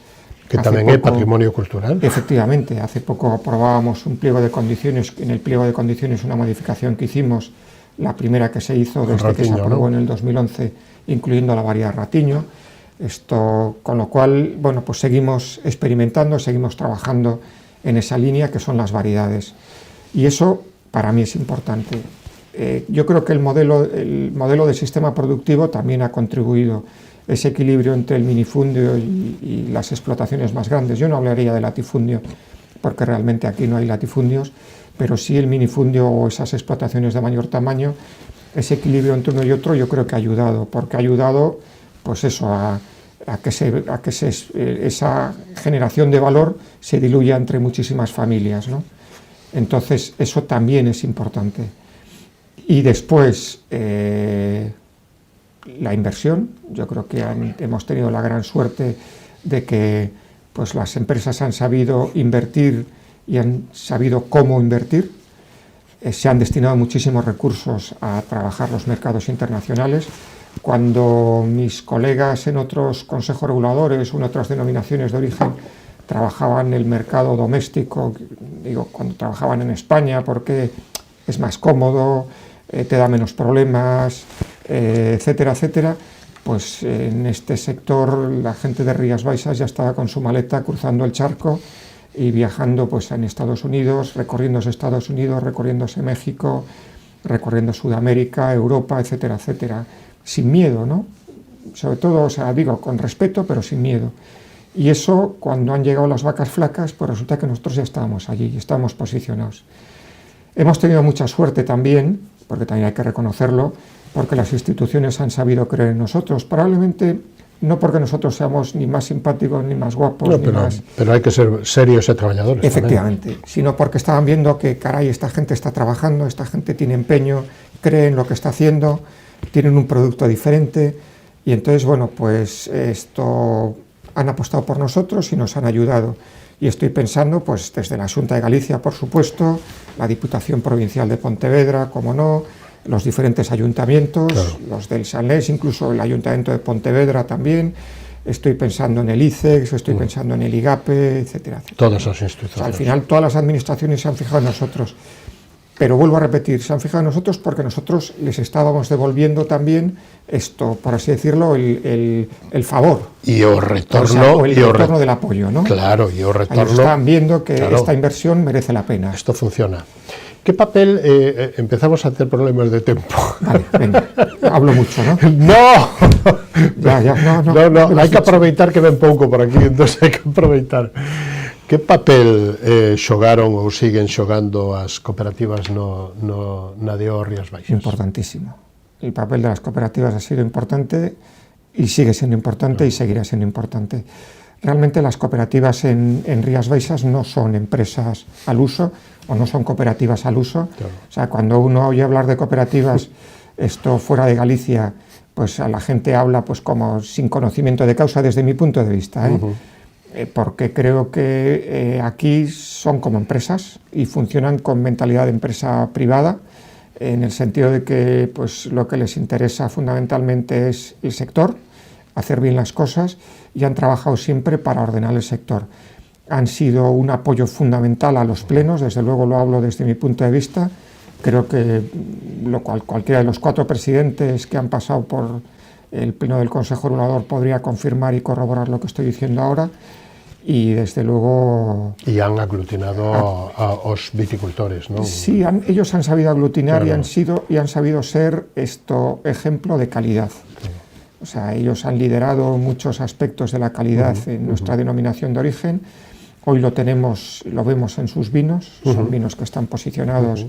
Que tamén é patrimonio cultural. Efectivamente, hace poco aprobábamos un pliego de condiciones, en el pliego de condiciones una modificación que hicimos, la primera que se hizo desde Ratiño, que se aprobó, ¿no?, en el 2011, incluyendo la variedad Ratiño. Con lo cual, bueno, pues seguimos experimentando, seguimos trabajando en esa línea que son las variedades. Y eso para mí es importante. Yo creo que el modelo de sistema productivo también ha contribuido ese equilibrio entre el minifundio y las explotaciones más grandes. Yo no hablaría de latifundio, porque realmente aquí no hay latifundios, pero sí el minifundio o esas explotaciones de mayor tamaño, ese equilibrio entre uno y otro yo creo que ha ayudado, porque ha ayudado pues eso, a que esa generación de valor se diluya entre muchísimas familias, ¿no? Entonces eso también es importante. Y después la inversión. Yo creo que hemos tenido la gran suerte de que pues, las empresas han sabido invertir y han sabido cómo invertir. Se han destinado muchísimos recursos a trabajar los mercados internacionales. Cuando mis colegas en otros consejos reguladores o en otras denominaciones de origen trabajaban en el mercado doméstico, digo, cuando trabajaban en España porque es más cómodo, te da menos problemas, etcétera, etcétera, pues en este sector la gente de Rías Baixas ya estaba con su maleta cruzando el charco y viajando pues en Estados Unidos, recorriéndose Estados Unidos, recorriéndose México, recorriendo Sudamérica, Europa, etcétera, etcétera, sin miedo, ¿no? Sobre todo, o sea, digo, con respeto, pero sin miedo. Y eso, cuando han llegado las vacas flacas, pues resulta que nosotros ya estábamos allí, estábamos posicionados. Hemos tenido mucha suerte también, porque también hay que reconocerlo, porque las instituciones han sabido creer en nosotros, probablemente no porque nosotros seamos ni más simpáticos ni más guapos, no, pero hay que ser serios y trabajadores. Efectivamente, también. Sino porque estaban viendo que, caray, esta gente está trabajando, esta gente tiene empeño, cree en lo que está haciendo, tienen un producto diferente, y entonces, bueno, pues esto han apostado por nosotros y nos han ayudado. Y estoy pensando, pues desde la Xunta de Galicia, por supuesto, la Diputación Provincial de Pontevedra, como no, los diferentes ayuntamientos, claro, los del Salnés, incluso el Ayuntamiento de Pontevedra también. Estoy pensando en el ICEX, estoy pensando en el IGAPE, etcétera, etcétera. Todas las instituciones. O sea, al final todas las administraciones se han fijado en nosotros. Pero vuelvo a repetir, se han fijado en nosotros porque nosotros les estábamos devolviendo también esto, por así decirlo, el favor. E o retorno, o el retorno del apoyo, ¿no? Claro, e o retorno. Ellos están viendo que claro, esta inversión merece la pena. Esto funciona. ¿Qué papel empezamos a tener problemas de tiempo? Vale, venga, hablo mucho, ¿no? No, no, hai que aproveitar que ven pouco por aquí, entonces hai que aproveitar. Que papel xogaron ou siguen xogando as cooperativas na DO Rías Baixas? Importantísimo. El papel de las cooperativas ha sido importante y sigue siendo importante y seguirá siendo importante. Realmente las cooperativas en Rías Baixas no son empresas al uso o no son cooperativas al uso. Claro. O sea, cuando uno oye hablar de cooperativas, esto fuera de Galicia, pues a la gente habla pues como sin conocimiento de causa desde mi punto de vista, porque creo que aquí son como empresas y funcionan con mentalidad de empresa privada, en el sentido de que pues, lo que les interesa fundamentalmente es el sector, hacer bien las cosas, y han trabajado siempre para ordenar el sector. Han sido un apoyo fundamental a los plenos, desde luego lo hablo desde mi punto de vista. Creo que cualquiera de los 4 presidentes que han pasado por el pleno del Consejo Regulador podría confirmar y corroborar lo que estoy diciendo ahora. Y desde luego... Y han aglutinado a los viticultores, ¿no? Sí, ellos han sabido aglutinar, claro, y han sabido ser ejemplo de calidad. Claro. O sea, ellos han liderado muchos aspectos de la calidad en nuestra denominación de origen. Hoy lo vemos en sus vinos, son vinos que están posicionados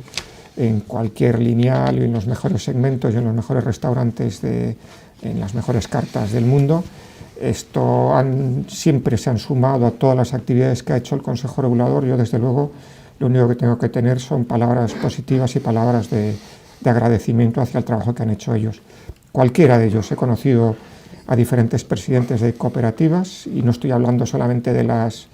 en cualquier lineal y en los mejores segmentos y en los mejores restaurantes, en las mejores cartas del mundo. Siempre se han sumado a todas las actividades que ha hecho el Consejo Regulador. Yo, desde luego, lo único que tengo que tener son palabras positivas y palabras de agradecimiento hacia el trabajo que han hecho ellos. Cualquiera de ellos. He conocido a diferentes presidentes de cooperativas y no estoy hablando solamente de las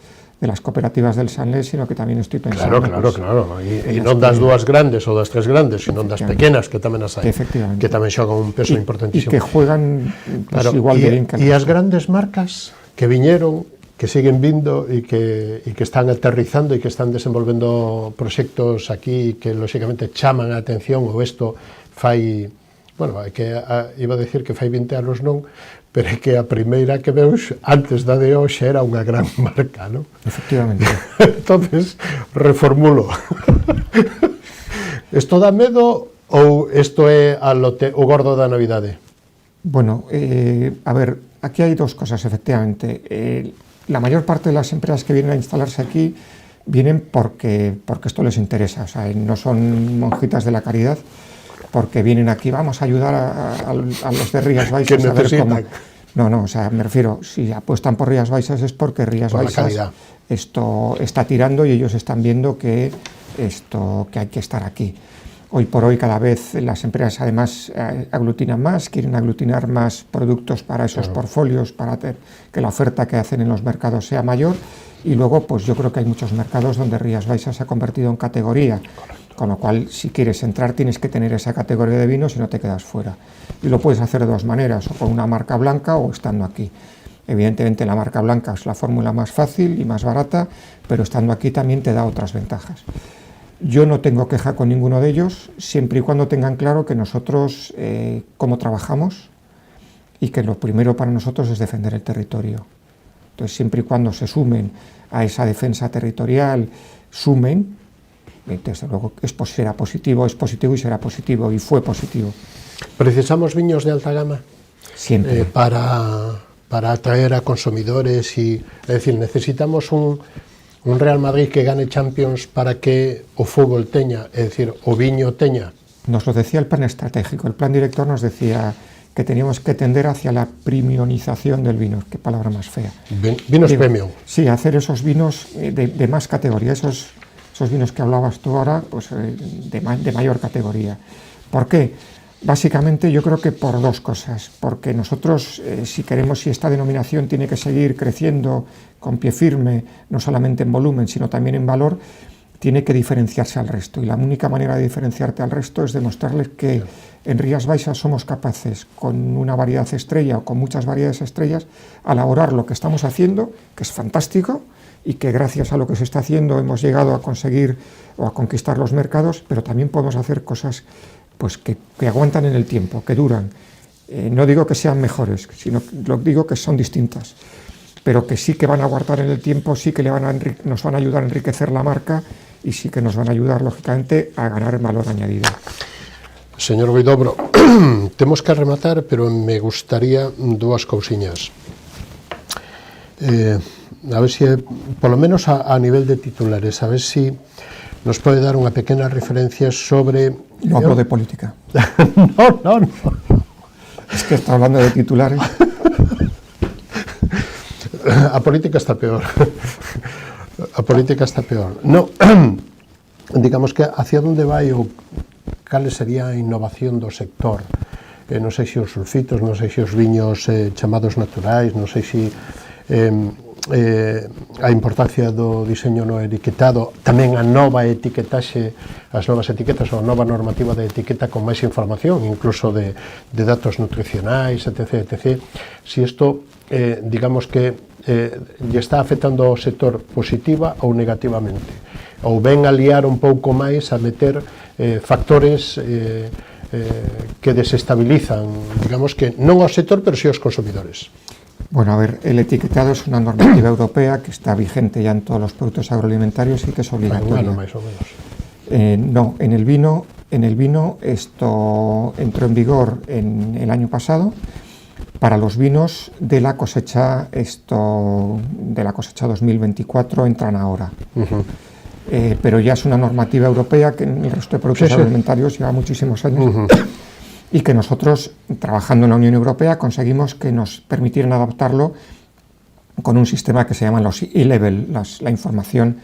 cooperativas del Sanlés, sino que también estoy pensando... Claro. E non das 2 grandes ou das 3 grandes, sino das pequenas, que tamén as hai, que tamén xogan un peso importantísimo. E que juegan pues, igual de bien que E as grandes marcas que viñeron, que siguen vindo e que están aterrizando e que están desenvolvendo proxectos aquí que, lóxicamente, chaman a atención, ou isto fai... Bueno, iba a decir que fai 20 anos non, pero é que a primeira que veus antes da de hoxe era unha gran marca, non? Efectivamente. Entonces, reformulo. Isto dá medo ou isto é o gordo da Navidade? Bueno, a ver, aquí hay 2 cosas, efectivamente. La mayor parte de las empresas que vienen a instalarse aquí vienen porque esto les interesa, o sea, no son monjitas de la caridad, porque vienen aquí, vamos a ayudar a los de Rías Baixas a ver cómo... No, o sea, me refiero, si apuestan por Rías Baixas es porque Rías Baixas esto está tirando y ellos están viendo que hay que estar aquí. Hoy por hoy cada vez las empresas además aglutinan más, quieren aglutinar más productos para esos portfolios, para que la oferta que hacen en los mercados sea mayor, y luego pues yo creo que hay muchos mercados donde Rías Baixas se ha convertido en categoría. Con lo cual, si quieres entrar, tienes que tener esa categoría de vinos y no te quedas fuera. Y lo puedes hacer de 2 maneras, o con una marca blanca o estando aquí. Evidentemente, la marca blanca es la fórmula más fácil y más barata, pero estando aquí también te da otras ventajas. Yo no tengo queja con ninguno de ellos, siempre y cuando tengan claro que nosotros, cómo trabajamos, y que lo primero para nosotros es defender el territorio. Entonces, siempre y cuando se sumen a esa defensa territorial, desde luego será positivo, es positivo y será positivo, y fue positivo. ¿Precisamos viños de alta gama? Siempre. Para atraer a consumidores, es decir, necesitamos un Real Madrid que gane Champions para que o fútbol teña, es decir, o viño teña. Nos lo decía el plan estratégico, el plan director nos decía que teníamos que tender hacia la premiumización del vino, qué palabra más fea. Vinos premium. Sí, hacer esos vinos de más categoría, esos vinos que hablabas tú ahora, pues de mayor categoría. ¿Por qué? Básicamente yo creo que por 2 cosas, porque nosotros si esta denominación tiene que seguir creciendo con pie firme, no solamente en volumen, sino también en valor, tiene que diferenciarse al resto, y la única manera de diferenciarte al resto es demostrarles que en Rías Baixas somos capaces, con una variedad estrella o con muchas variedades estrellas, a elaborar lo que estamos haciendo, que es fantástico, y que gracias a lo que se está haciendo hemos llegado a conseguir o a conquistar los mercados, pero también podemos hacer cosas pues, que aguantan en el tiempo, que duran. No digo que sean mejores, sino digo que son distintas, pero que sí que van a aguantar en el tiempo, sí que nos van a ayudar a enriquecer la marca y sí que nos van a ayudar, lógicamente, a ganar valor añadido. Señor Guidobro, temos que rematar, pero me gustaría dúas cousiñas. A ver si, polo menos a nivel de titulares, a ver si nos pode dar unha pequena referencia sobre... No hablo de política. No. Es que está hablando de titulares. A política está peor. A política está peor. No, digamos que hacia onde vai ou cal sería a innovación do sector. Non sei se os sulfitos, non sei se os viños chamados naturais, non sei se a importancia do diseño no etiquetado, tamén a nova etiquetaxe, as novas etiquetas ou a nova normativa de etiqueta con máis información, incluso de datos nutricionais, etc. Si isto, digamos que lle está afectando ao sector positiva ou negativamente, ou ven a liar un pouco máis a meter factores que desestabilizan, digamos que non ao sector, pero sí aos consumidores. Bueno, a ver, el etiquetado es una normativa europea que está vigente ya en todos los productos agroalimentarios y que es obligatoria. Bueno, más o menos. No, en el vino esto entró en vigor en el año pasado. Para los vinos de la cosecha 2024 entran ahora. Pero ya es una normativa europea que en el resto de productos agroalimentarios lleva muchísimos años. Y que nosotros, trabajando en la Unión Europea, conseguimos que nos permitieran adaptarlo con un sistema que se llama los e-level, la información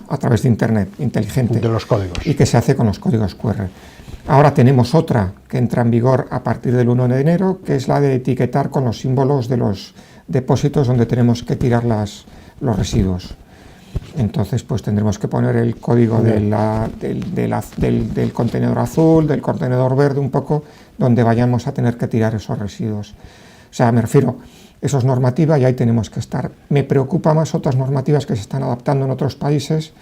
a través de Internet, inteligente. De los códigos. Y que se hace con los códigos QR. Ahora tenemos otra que entra en vigor a partir del 1 de enero, que es la de etiquetar con los símbolos de los depósitos donde tenemos que tirar los residuos. Entonces, pues tendremos que poner el código del contenedor azul, del contenedor verde, un poco, donde vayamos a tener que tirar esos residuos. O sea, me refiero, eso es normativa y ahí tenemos que estar. Me preocupa más otras normativas que se están adaptando en otros países,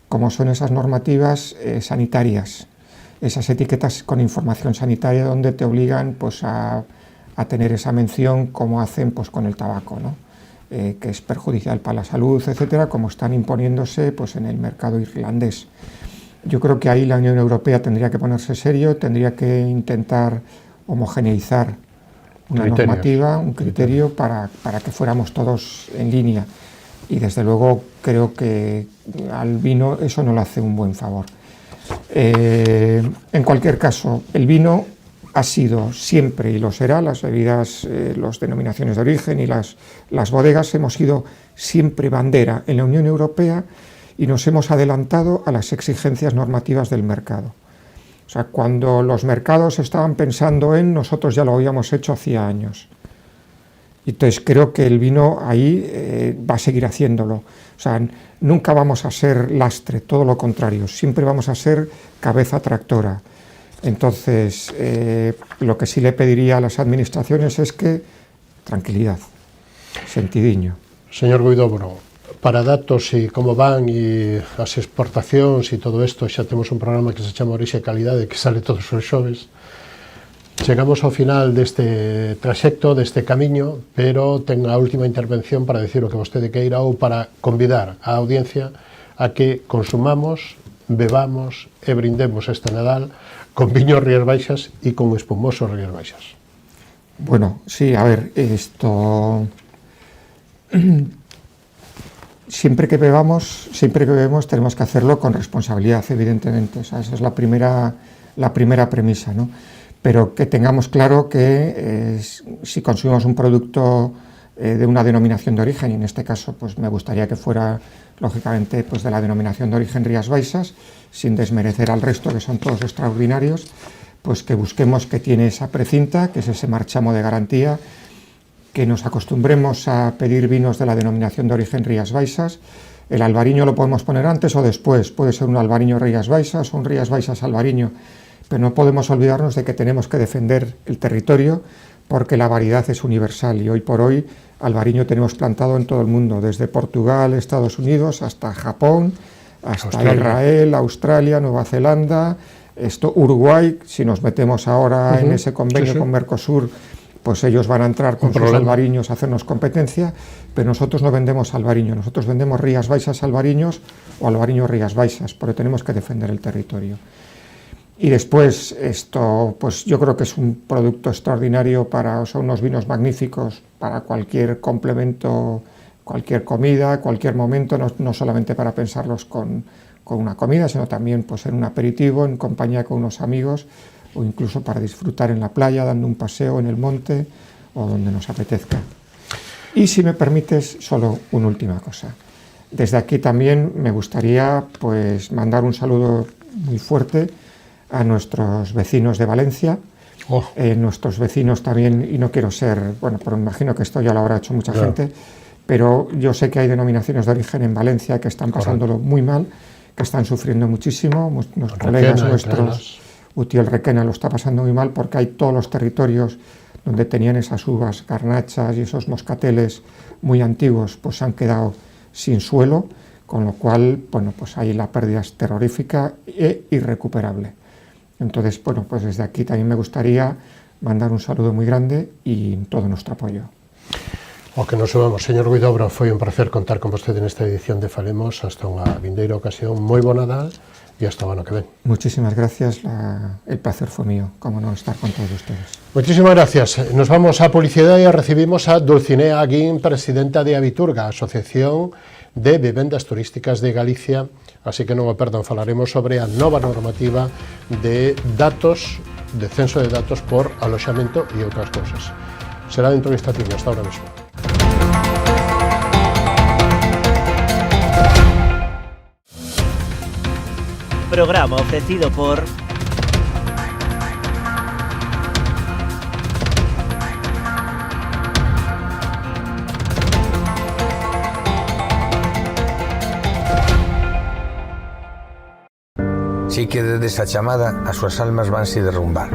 como son esas normativas sanitarias, esas etiquetas con información sanitaria donde te obligan pues, a tener esa mención como hacen pues, con el tabaco, ¿no? Que es perjudicial para la salud, etcétera, como están imponiéndose pues, en el mercado irlandés. Yo creo que ahí la Unión Europea tendría que ponerse serio, tendría que intentar homogeneizar una normativa, un criterio para que fuéramos todos en línea. Y desde luego creo que al vino eso no le hace un buen favor. En cualquier caso, el vino ha sido siempre y lo será, las bebidas, las denominaciones de origen y las bodegas hemos sido siempre bandera en la Unión Europea y nos hemos adelantado a las exigencias normativas del mercado. O sea, cuando los mercados estaban pensando nosotros ya lo habíamos hecho hacía años. Entonces creo que el vino ahí va a seguir haciéndolo. O sea, nunca vamos a ser lastre, todo lo contrario, siempre vamos a ser cabeza tractora. Entonces, lo que sí le pediría a las administraciones es que tranquilidad, sentidiño. Señor Guidobro, para datos e como van e as exportacións e todo isto, xa temos un programa que se chama Orixe e Calidade que sale todos os xoves. Chegamos ao final deste traxecto, deste camiño, pero ten a última intervención para decir o que vostede queira ou para convidar a audiencia a que consumamos, bebamos e brindemos este Nadal con viños Rías Baixas y con espumosos Rías Baixas. Bueno, sí, a ver, esto... Siempre que bebemos tenemos que hacerlo con responsabilidad, evidentemente. O sea, esa es la primera premisa, ¿no? Pero que tengamos claro que si consumimos un producto de una denominación de origen, y en este caso pues me gustaría que fuera, lógicamente, pues de la denominación de origen Rías Baixas, sin desmerecer al resto, que son todos extraordinarios, pues que busquemos que tiene esa precinta, que es ese marchamo de garantía, que nos acostumbremos a pedir vinos de la denominación de origen Rías Baixas. El albariño lo podemos poner antes o después, puede ser un albariño Rías Baixas o un Rías Baixas albariño, pero no podemos olvidarnos de que tenemos que defender el territorio porque la variedad es universal y hoy por hoy albariño tenemos plantado en todo el mundo, desde Portugal, Estados Unidos, hasta Japón, hasta Israel, Australia, Nueva Zelanda, Uruguay. Si nos metemos ahora en ese convenio con Mercosur, pues ellos van a entrar con sus albariños a hacernos competencia, pero nosotros no vendemos albariño, nosotros vendemos Rías Baixas albariños o albariños Rías Baixas, porque tenemos que defender el territorio. Y después esto, pues yo creo que es un producto extraordinario son unos vinos magníficos para cualquier complemento, cualquier comida, cualquier momento, no solamente para pensarlos con una comida, sino también pues en un aperitivo, en compañía con unos amigos, o incluso para disfrutar en la playa, dando un paseo en el monte o donde nos apetezca. Y si me permites, solo una última cosa. Desde aquí también me gustaría pues mandar un saludo muy fuerte a nuestros vecinos de Valencia, nuestros vecinos también, y no quiero ser, bueno, pero me imagino que esto ya lo habrá hecho mucha gente, pero yo sé que hay denominaciones de origen en Valencia que están pasándolo muy mal, que están sufriendo muchísimo, unos colegas nuestros, Utiel Requena lo está pasando muy mal porque hay todos los territorios donde tenían esas uvas, garnachas y esos moscateles muy antiguos, pues han quedado sin suelo, con lo cual, bueno, pues ahí la pérdida es terrorífica e irrecuperable. Entonces, bueno, pues desde aquí también me gustaría mandar un saludo muy grande y todo nuestro apoyo. O que nos subamos, señor Guidobro, foi un placer contar con vostede nesta edición de Falemos. Hasta unha vindeira ocasión, moi bo Nadal e hasta o ano que ven. Muchísimas gracias, el placer fue mío, como no, estar con todos ustedes. Muchísimas gracias. Nos vamos a publicidade e recibimos a Dulcinea Aguín, presidenta de Abiturga, Asociación de Vivendas Turísticas de Galicia. Así que non o perdan, falaremos sobre a nova normativa de datos, de censo de datos por aloxamento e outras cousas. Será dentro desta tienda, hasta ahora mismo. Programa ofrecido por Si quededes a chamada, as súas almas vanse derrumbar.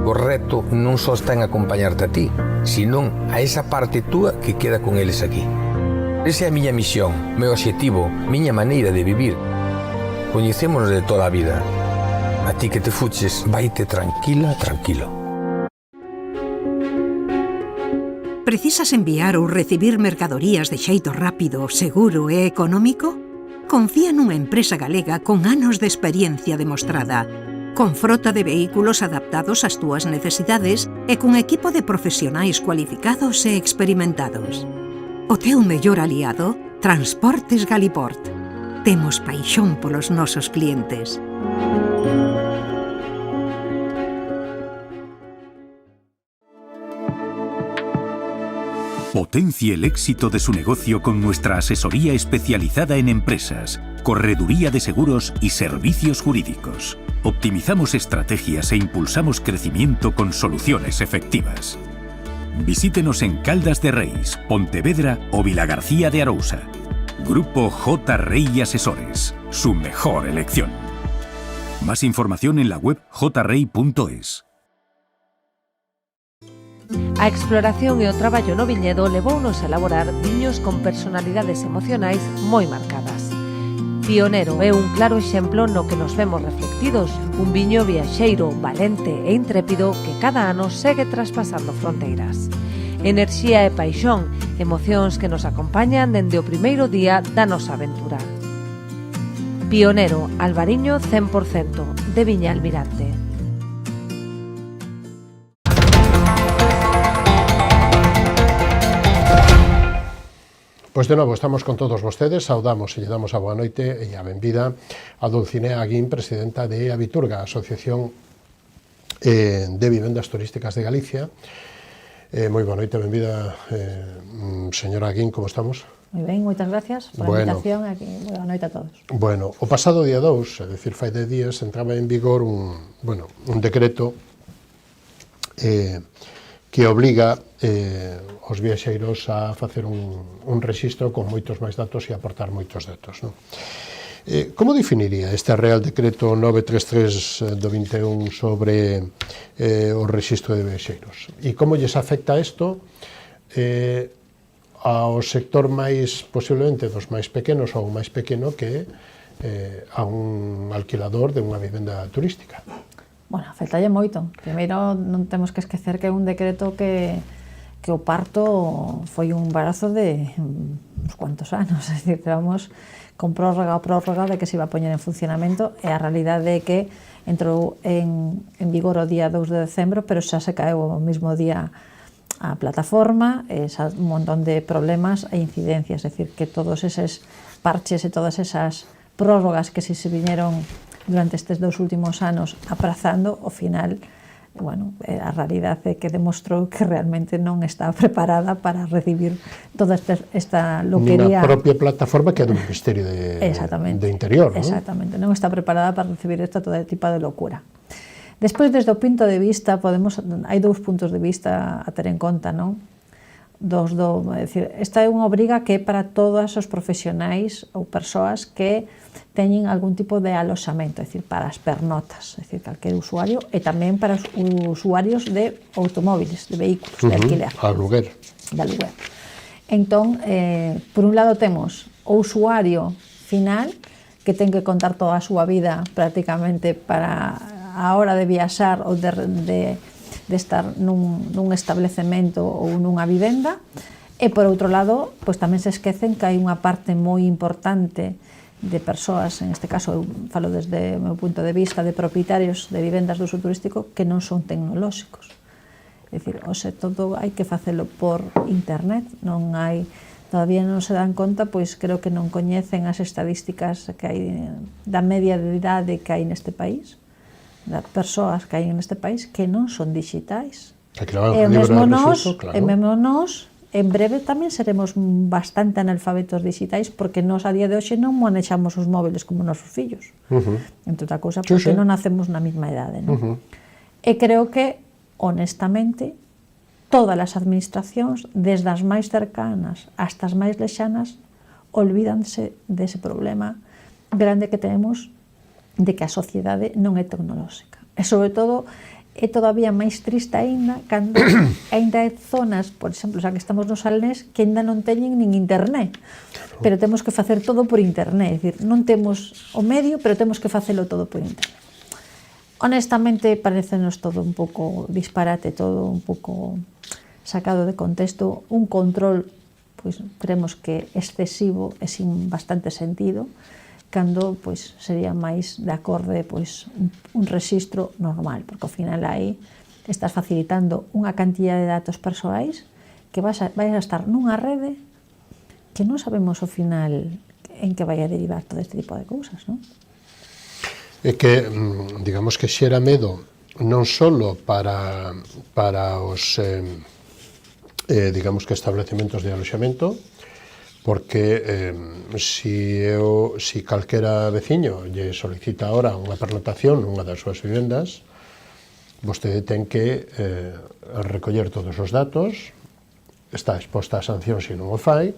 O reto non só está en acompañarte a ti, senón a esa parte túa que queda con eles aquí. Esa é a miña misión, meu obxectivo, miña maneira de vivir. Coñecémonos de toda a vida. A ti que te fuches, vaite tranquila, tranquilo. Precisas enviar ou recibir mercadorías de xeito rápido, seguro e económico? Confía nunha empresa galega con anos de experiencia demostrada, con frota de vehículos adaptados ás túas necesidades e cun equipo de profesionais cualificados e experimentados. O teu mellor aliado, Transportes Galiport. Temos paixón polos nosos clientes. Potencie el éxito de su negocio con nuestra asesoría especializada en empresas, correduría de seguros y servicios jurídicos. Optimizamos estrategias e impulsamos crecimiento con soluciones efectivas. Visítenos en Caldas de Reis, Pontevedra o Vilagarcía de Arousa. Grupo J. Rey Asesores, su mejor elección. Más información en la web jrey.es. A exploración e o traballo no viñedo levounos a elaborar viños con personalidades emocionais moi marcadas. Pionero é un claro exemplo no que nos vemos reflectidos, un viño viaxeiro, valente e intrépido que cada ano segue traspasando fronteiras. Enerxía e paixón, emocións que nos acompañan dende o primeiro día da nosa aventura. Pionero, albariño 100%, de Viña Almirante. Pois de novo, estamos con todos vostedes, saudamos e lle damos a boa noite e a benvida a Dulcinea Aguín, presidenta de Abiturga, Asociación de Vivendas Turísticas de Galicia. Moi boa noite, benvida, señora Aguín, como estamos? Moi ben, moitas gracias por a invitación e boa noite a todos. Bueno, o pasado día 2, é dicir, fai 10 días, entraba en vigor un decreto que obliga os viaxeiros a facer un rexistro con moitos máis datos e aportar moitos datos, non? Como definiría este Real Decreto 933 do 21 sobre o rexistro de viaxeiros? E como lles afecta isto ao sector máis, posiblemente, dos máis pequenos ou máis pequeno que a un alquilador de unha vivenda turística? Bueno, afectalle moito. Primeiro, non temos que esquecer que é un decreto que o parto foi un embarazo de uns cuantos anos, é dicir, vamos con prórroga de que se iba a poñer en funcionamento, e a realidade é que entrou en vigor o día 2 de decembro, pero xa se caeu o mismo día a plataforma, un montón de problemas e incidencias, é dicir, que todos eses parches e todas esas prórrogas que se viñeron durante estes 2 últimos anos aprazando, ao final, bueno, a realidade é que demostrou que realmente non está preparada para recibir toda esta loquería. Na propia plataforma que é do Ministerio de Interior, non? Exactamente, non está preparada para recibir todo tipo de locura. Despois, desde o punto de vista, hai 2 puntos de vista a ter en conta, non? Esta é unha obriga que é para todos os profesionais ou persoas que teñen algún tipo de aloxamento, é dicir, para as pernotas, é dicir, calquer usuario, e tamén para os usuarios de automóviles, de vehículos, de alquiler. De aluguer. Entón, por un lado temos o usuario final, que ten que contar toda a súa vida prácticamente para a hora de viaxar ou de estar nun establecemento ou nunha vivenda, e por outro lado, pois tamén se esquecen que hai unha parte moi importante de persoas, en este caso eu falo desde o meu punto de vista de propietarios de vivendas de uso turístico que non son tecnolóxicos. É dicir, todo hai que facelo por internet, todavía non se dan conta, pois creo que non coñecen as estadísticas que hai da media de idade que hai neste país, das persoas que hai neste país que non son digitais. E mesmo nós, en breve tamén seremos bastante analfabetos digitais, porque nós a día de hoxe non manexamos os móviles como nosos fillos. Entre outra cousa, porque non nacemos na mesma idade. E creo que, honestamente, todas as administracións, desde as máis cercanas hasta as máis lexanas, olvídanse dese problema grande que temos de que a sociedade non é tecnolóxica. E, sobre todo, é todavía máis triste aínda cando aínda hai zonas, por exemplo, xa que estamos no Salnés, que aínda non teñen nin internet, pero temos que facer todo por internet, é dicir, non temos o medio, pero temos que facelo todo por internet. Honestamente, parecenos todo un pouco disparate, todo un pouco sacado de contexto, un control, pois, creemos que excesivo e sin bastante sentido, cando pois sería máis de acorde pois un rexistro normal, porque ao final aí estás facilitando unha cantidad de datos persoais que vais a estar nunha rede que non sabemos ao final en que vai a derivar todo este tipo de cousas, non? É que, digamos que xera medo non só para os digamos que establecementos de aloxamento, porque si calquera veciño lle solicita ahora unha pernotación nunha das súas vivendas, vostede ten que recoller todos os datos, está exposta a sanción se non o fai,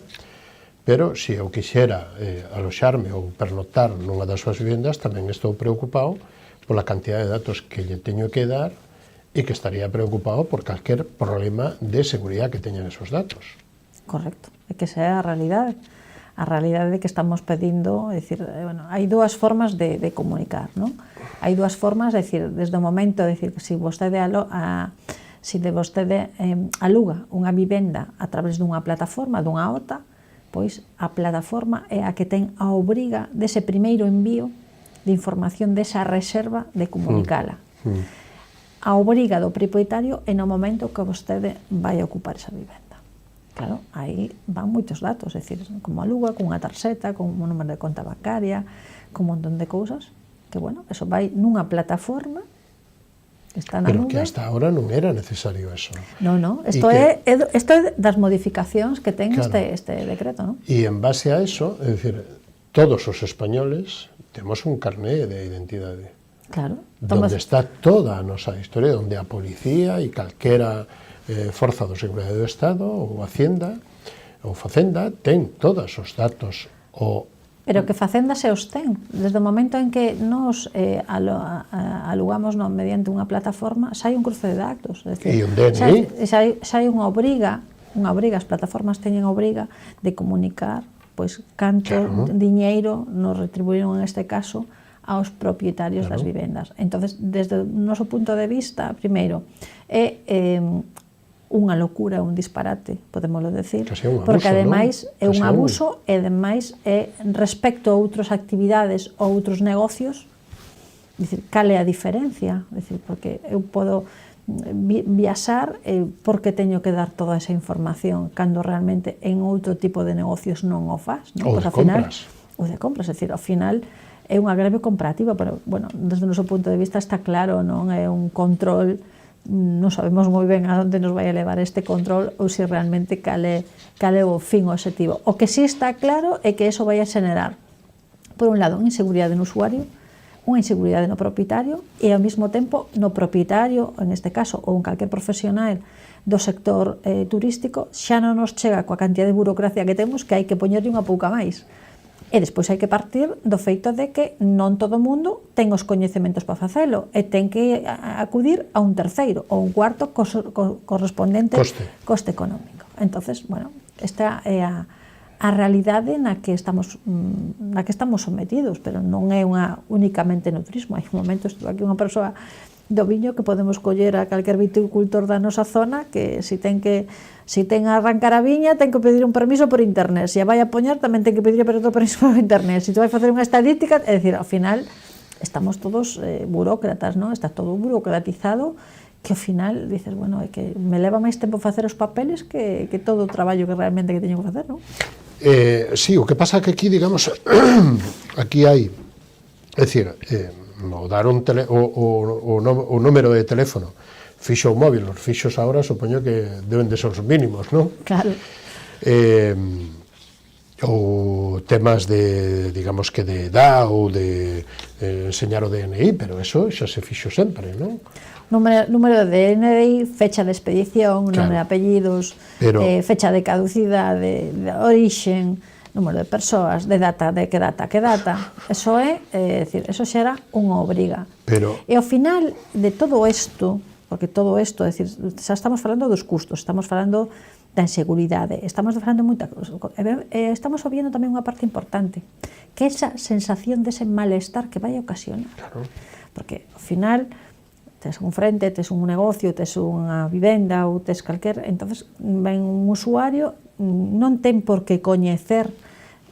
pero se eu quixera aloxarme ou pernotar nunha das súas vivendas, tamén estou preocupado pola cantidad de datos que lle teño que dar e que estaría preocupado por calquer problema de seguridade que teñan esos datos. Correcto, é que esa é a realidade que estamos pedindo, é dicir, bueno, hai 2 formas de comunicar, non? Hai 2 formas, é dicir, desde o momento, é dicir, se vostede aluga unha vivenda a través dunha plataforma, dunha OTA, pois a plataforma é a que ten a obriga dese primeiro envío de información desa reserva de comunicala. A obriga do propietario é no momento que vostede vai ocupar esa vivenda. Claro, aí van moitos datos, é dicir, como aluga, con unha tarxeta, con un número de conta bancaria, con un montón de cousas, que, bueno, eso vai nunha plataforma que está na nube. Pero que hasta ahora non era necesario eso. Non, isto é das modificacións que ten este decreto, non? E en base a eso, é dicir, todos os españoles temos un carné de identidade. Claro. Donde está toda a nosa historia, onde a policía e calquera forza do Seguridade do Estado ou Hacienda ou Facenda ten todos os datos. O Pero que Facenda se os ten. Desde o momento en que nos alugamos mediante unha plataforma, sai un cruce de datos. E un DNI. Sai unha obriga, as plataformas teñen a obriga de comunicar pois canto diñeiro nos retribuíron en este caso aos propietarios das vivendas. Entonces, desde o noso punto de vista, primeiro, é unha locura, un disparate, podémoslo decir, porque ademais é un abuso e ademais é respecto a outras actividades ou outros negocios, dicir, cal é a diferencia, dicir, porque eu podo viaxar porque teño que dar toda esa información cando realmente en outro tipo de negocios non o faz, non? Ou de compras. Ou de compras, é dicir, ao final é unha greve comparativa, pero, bueno, desde o noso punto de vista está claro, non é un control. Non sabemos moi ben a onde nos vai a levar este control ou se realmente cal é o fin objetivo. O que sí está claro é que eso vai a xenerar, por un lado, unha inseguridade no usuario, unha inseguridade no propietario e ao mesmo tempo no propietario, en este caso, ou en calquer profesional do sector turístico, xa non nos chega coa cantidad de burocracia que temos que hai que poñerlle unha pouca máis. E despois hai que partir do feito de que non todo o mundo ten os coñecementos para facelo e ten que acudir a un terceiro ou un cuarto correspondente coste económico. Entonces, bueno, esta é a realidade na que estamos sometidos, pero non é únicamente no turismo. Hai un momento, estuvo aquí unha persoa do viño que podemos coller a calquer viticultor da nosa zona que se ten a arrancar a viña ten que pedir un permiso por internet, se a vai a poñer tamén ten que pedir outro permiso por internet, se te vai facer unha estadística, é dicir, ao final estamos todos burócratas, non? Está todo burocratizado que ao final dices, bueno, é que me leva máis tempo facer os papeles que todo o traballo que realmente que teño que facer, non? Sí, o que pasa é que aquí, digamos, aquí hai, é dicir, o dar o número de teléfono fixo o móvil, os fixos agora supoño que deben de ser os mínimos, non? Claro. Ou temas de, digamos que de edad ou de enseñar o DNI, pero eso xa se fixo sempre, non? Número de DNI, fecha de expedición, nome de apellidos, fecha de caducidade, de orixen, número de persoas, de data, de que data, eso é dicir, eso xera unha obriga. E ao final de todo isto, porque todo isto, é dicir, xa estamos falando dos custos, estamos falando da inseguridade, estamos falando moita cousa, estamos obviando tamén unha parte importante, que é esa sensación dese malestar que vai a ocasionar. Porque ao final tes un frente, tes un negocio, tes unha vivenda ou tes calquer, entonces ven un usuario, non ten por que coñecer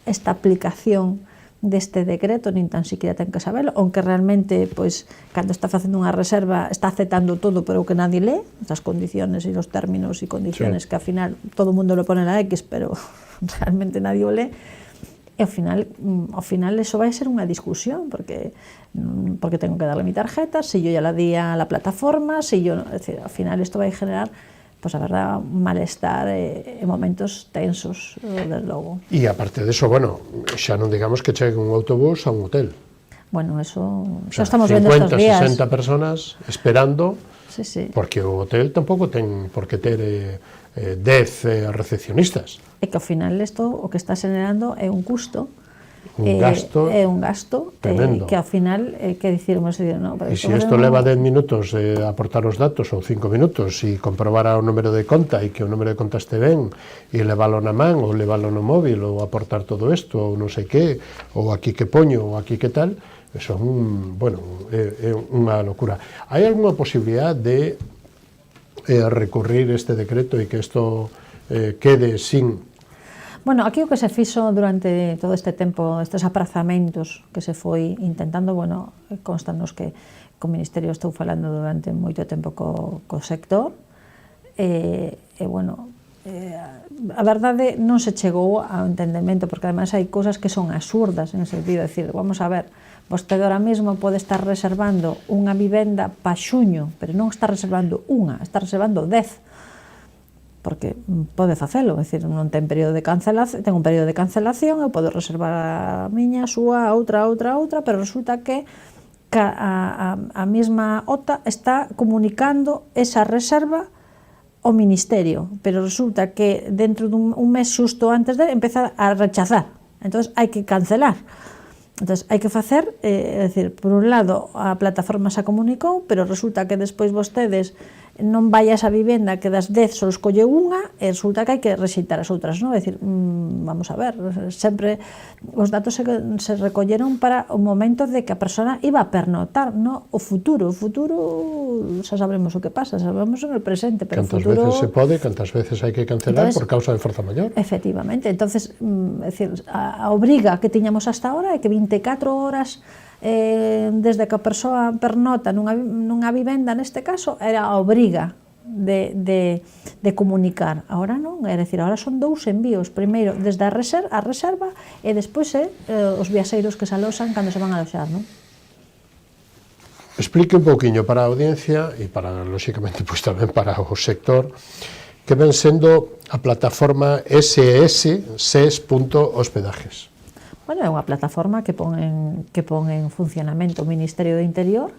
esta aplicación deste decreto, nin tan siquiera ten que sabelo, aunque realmente, pois, cando está facendo unha reserva está aceptando todo, pero que nadie lee as condiciones e os términos e condiciones que ao final todo o mundo le pone la X, pero realmente nadie o lee. E ao final eso vai ser unha discusión, porque tengo que darle mi tarjeta, se yo ya la di a la plataforma, se yo, es decir, ao final isto vai generar, pois a verdad, malestar e momentos tensos, desde logo. E aparte de eso, bueno, xa non digamos que chegue un autobús a un hotel. Bueno, eso estamos vendo estos días. 50, 60 personas esperando, sí. Porque o hotel tampouco ten por que ter 10 recepcionistas. E que ao final isto o que está generando é un custo, é un gasto tremendo, que ao final que dicirmos, no, e se isto leva 10 minutos aportar os datos ou 5 minutos e comprobar o número de conta e que o número de conta este ben e leválo na man ou leválo no móvil ou aportar todo isto ou non sei que, ou aquí que poño ou aquí que tal, eso é unha locura. Hai algunha posibilidad de recurrir este decreto e que isto quede sin... Bueno, aquí o que se fixo durante todo este tempo, estes aprazamentos que se foi intentando, bueno, constanos que o Ministerio estou falando durante moito tempo co sector, e bueno, a verdade non se chegou ao entendemento, porque ademais hai cousas que son absurdas, en sentido de decir, vamos a ver, vostede ahora mesmo pode estar reservando unha vivenda pa xuño, pero non está reservando unha, está reservando 10, porque pode facelo, é dicir, non ten período de cancelación, ten un período de cancelación, eu podo reservar a miña, a súa, a outra, pero resulta que a mesma OTA está comunicando esa reserva ao Ministerio, pero resulta que dentro dun mes xusto antes de empezar a rechazar Entón, hai que cancelar. Entón, hai que facer, é dicir, por un lado, a plataforma se comunicou, pero resulta que despois vostedes non vai a esa vivenda que das 10 só escolle unha e resulta que hai que rexeitar as outras, non? É dicir, vamos a ver, sempre os datos se recolleron para o momento de que a persona iba a pernotar, non? O futuro xa sabremos o que pasa, sabemos en el presente, pero cantas o futuro... veces se pode, cantas veces hai que cancelar por causa de forza maior. Efectivamente, entonces, é dicir, a obriga que tiñamos hasta ahora é que 24 horas desde que a persoa pernota nunha vivenda, neste caso, era a obriga de comunicar. Ahora non, é dicir, ahora son 2 envíos, primeiro desde a reserva e despois os viaxeiros que se aloxan cando se van a aloxar, non? Explique un pouquiño para a audiencia e para, lóxicamente, pois tamén para o sector, que ven sendo a plataforma SES.hospedajes. Bueno, é unha plataforma que pon en funcionamento o Ministerio do Interior,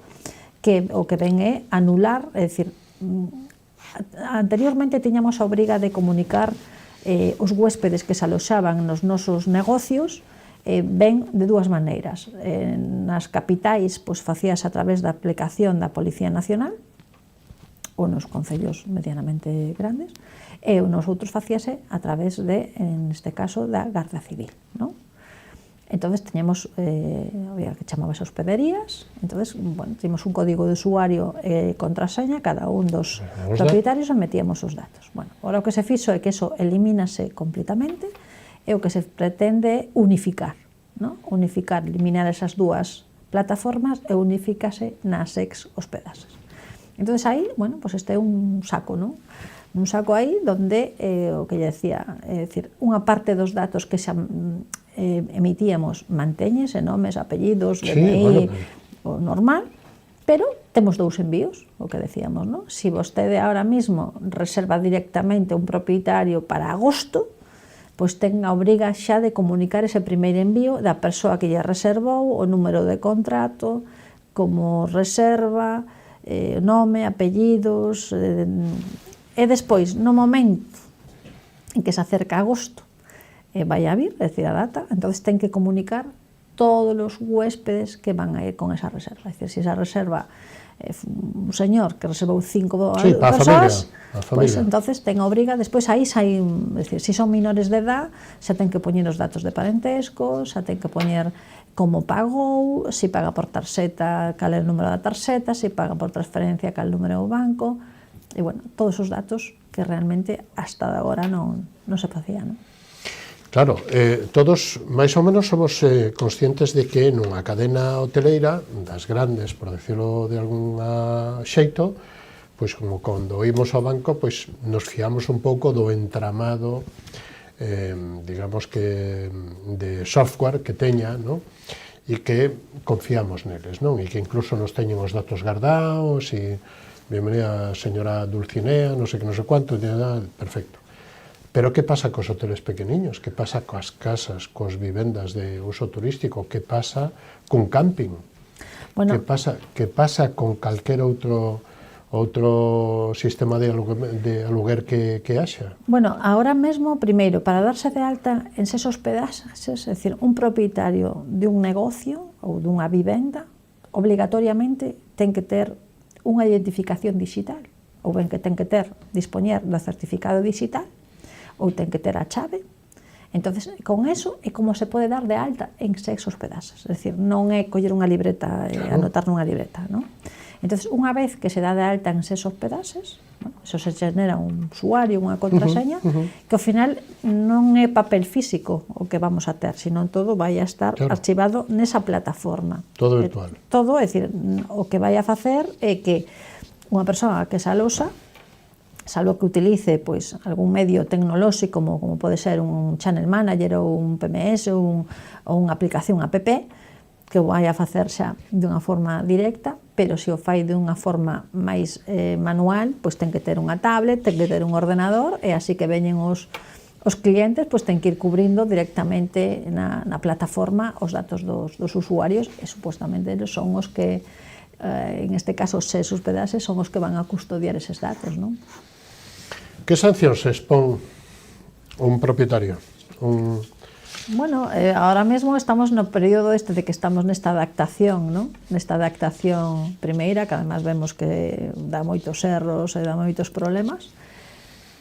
que o que ven é anular, é dicir, anteriormente tiñamos a obriga de comunicar os huéspedes que se aloxaban nos nosos negocios, ven de 2 maneiras. Nas capitais, pois, facíase a través da aplicación da Policía Nacional, ou nos concellos medianamente grandes, e nos outros facíase a través de, neste caso, da Garda Civil, non? Entonces teñemos, había que chamabas hospederías, entonces, bueno, teníamos un código de usuario e contraseña, cada un dos propietarios e metíamos os datos. Bueno, ahora o que se fixo é que eso elimínase completamente e o que se pretende unificar, ¿no? Unificar, eliminar esas 2 plataformas e unifícase nas ex hospedases. Entonces aí, bueno, pues este é un saco, ¿no? Un saco aí donde, o que lle decía, é dicir, unha parte dos datos que se emitíamos mantéñese, nomes, apellidos, DNI, o normal, pero temos 2 envíos, o que decíamos, ¿no? Si vostede ahora mismo reserva directamente un propietario para agosto, pois ten a obriga xa de comunicar ese primeiro envío da persoa que lle reservou, o número de contrato, como reserva, nome, apellidos, e despois, no momento en que se acerca agosto, vai a vir, é dicir, a data, entonces ten que comunicar todos os huéspedes que van a ir con esa reserva. É dicir, se esa reserva un señor que reservou 5 persoas, pois entonces ten a obriga, despois aí sai, é dicir, se son menores de edad, xa ten que poñer os datos de parentesco, xa ten que poñer como pagou, se paga por tarxeta, cal é o número da tarxeta, se paga por transferencia, cal é o número do banco, e, bueno, todos os datos que realmente hasta agora non se facía, non? Claro, todos máis ou menos somos conscientes de que nunha cadena hoteleira das grandes, por decirlo de algún xeito, pois como cando oímos ao banco, pois nos fiamos un pouco do entramado, digamos que de software que teña, non? E que confiamos neles, non? E que incluso nos teñen os datos gardados e bienvenida señora Dulcinea, non sei que non sei cuánto, perfecto. Pero que pasa cos hoteles pequeniños? Que pasa coas casas, cos vivendas de uso turístico? Que pasa cun camping? Bueno, que pasa con calquer outro sistema de aluguer que haxa? Bueno, ahora mesmo, primeiro, para darse de alta en SES hospedaxes, é dicir, un propietario de un negocio ou dunha vivenda, obligatoriamente ten que ter unha identificación digital, ou ben que ten que dispoñer do certificado digital, ou ten que ter a chave. Entonces, con eso é como se pode dar de alta en SES hospedaxes, é dicir, non é coller unha libreta e anotar nunha libreta, non? Entonces, unha vez que se dá de alta en SES hospedaxes, bueno, eso se genera un usuario, unha contraseña, que ao final non é papel físico o que vamos a ter, sino todo vai a estar archivado nesa plataforma. Todo virtual. Todo, é dicir, o que vai a facer é que unha persoa que se aloxa, salvo que utilice pois algún medio tecnolóxico como pode ser un channel manager ou un PMS ou unha aplicación app que o vai a facer xa de unha forma directa, pero se o fai de unha forma máis manual, pois ten que ter unha tablet, ten que ter un ordenador, e así que veñen os clientes, pois ten que ir cubrindo directamente na plataforma os datos dos usuarios, e supostamente son os que, en este caso, SES hospedaxes, son os que van a custodiar eses datos, non? Que sancións se expón un propietario, un Bueno, ahora mesmo estamos no período este de que estamos nesta adaptación, ¿no? Nesta adaptación primeira, que además vemos que dá moitos erros e dá moitos problemas.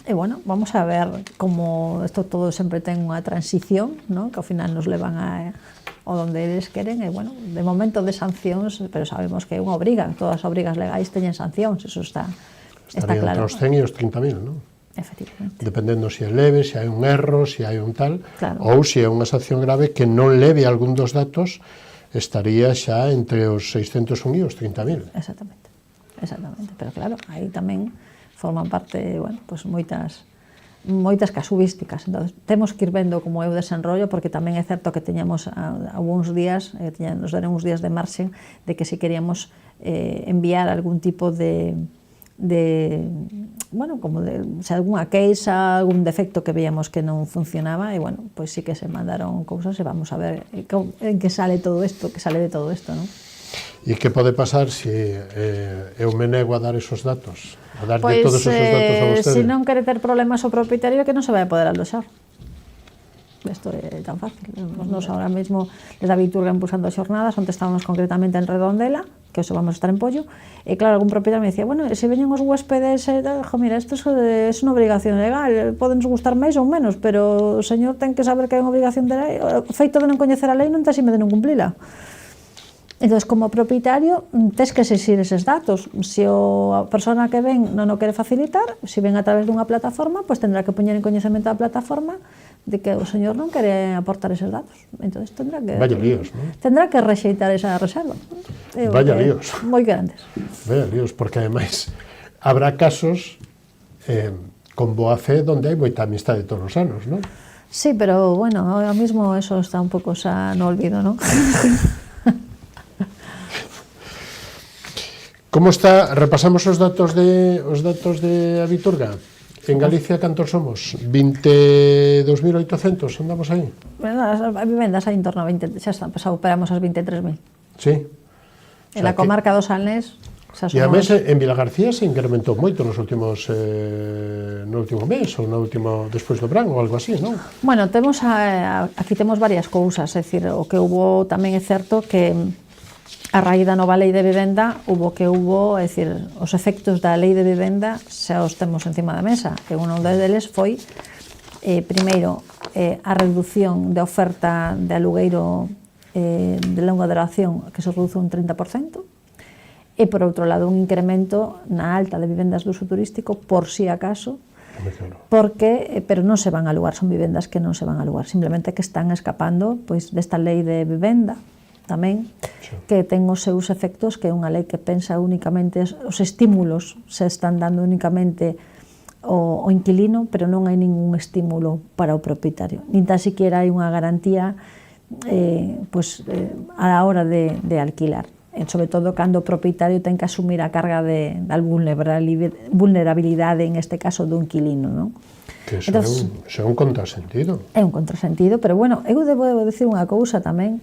E, bueno, vamos a ver como isto todo sempre ten unha transición, ¿no? Que ao final nos levan ao donde eles queren. E, bueno, de momento de sancións, pero sabemos que é unha obriga. Todas as obrigas legais teñen sancións, eso está claro. Estaría entre os 100 e os 30.000, non? Efectivamente. Dependendo se é leve, se hai un erro, se hai un tal, Claro. ou se é unha sanción grave que non leve algún dos datos, estaría xa entre os 601 e os 30.000. Exactamente. Pero claro, aí tamén forman parte, bueno, pues moitas casuísticas. Entonces, temos que ir vendo como é o desenrollo, porque tamén é certo que teñamos algúns días, nos deron uns días de marxen de que se queríamos enviar algún tipo de bueno, como de se algunha queixa, algún defecto que veíamos que non funcionaba, e bueno, pois sí que se mandaron cousas e vamos a ver en que sale todo isto, que sale de todo isto, non? E que pode pasar se eu me nego a dar esos datos? A darlle todos esos datos a vostede? Se non quere ter problemas o propietario, que non se vai a poder aloxar. Isto é tan fácil. Nos ahora mesmo, desde a Viturga impulsando xornadas, onde estábamos concretamente en Redondela, que hoxe vamos a estar en Pollo, e claro, algún propietario me dicía, bueno, se veñen os huéspedes, mira, isto é unha obrigación legal, podenos gustar máis ou menos, pero o señor ten que saber que é unha obrigación de lei, o feito de non coñecer a lei non te asime de non cumplila. Entón, como propietario, tes que exixir eses datos. Se a persona que ven non o quere facilitar, se ven a través dunha plataforma, pois tendrá que poñer en coñecemento a plataforma de que o señor non quere aportar eses datos. Entón, tendrá que... Vaya líos, non? Tendrá que rexeitar esa reserva. Vaya líos. Moi grandes. Vaya líos, porque ademais habrá casos con boa fe donde hai moita amistade todos os anos, non? Sí, pero, bueno, ahora mismo eso está un pouco xa no olvido, non? Como está? Repasamos os datos de a Viturga. En Galicia, cantos somos? 22.800, andamos aí? As vivendas aí en torno a 20, xa está, pues operamos as 23.000. Sí. En la comarca do Salnés, xa E a somos... mes en Vilagarcía se incrementou moito nos últimos no último mes ou no último despois do verán ou algo así, non? Bueno, temos aquí temos varias cousas, é dicir, o que hubo tamén é certo que a raíz da nova lei de vivenda é dicir, os efectos da lei de vivenda xa os temos encima da mesa, e un deles foi primeiro a reducción de oferta de alugueiro de longa duración, que se reduce un 30%, e por outro lado un incremento na alta de vivendas de uso turístico por si acaso, porque pero non se van a alugar, son vivendas que non se van a alugar, simplemente que están escapando pois desta lei de vivenda tamén, que ten os seus efectos, que é unha lei que pensa únicamente os estímulos se están dando únicamente o inquilino, pero non hai ningún estímulo para o propietario, nin tan siquiera hai unha garantía a la hora de alquilar, sobre todo cando o propietario ten que asumir a carga de vulnerabilidade, en este caso do inquilino, non? Que eso é un contrasentido. É un contrasentido, pero bueno, eu debo decir unha cousa tamén,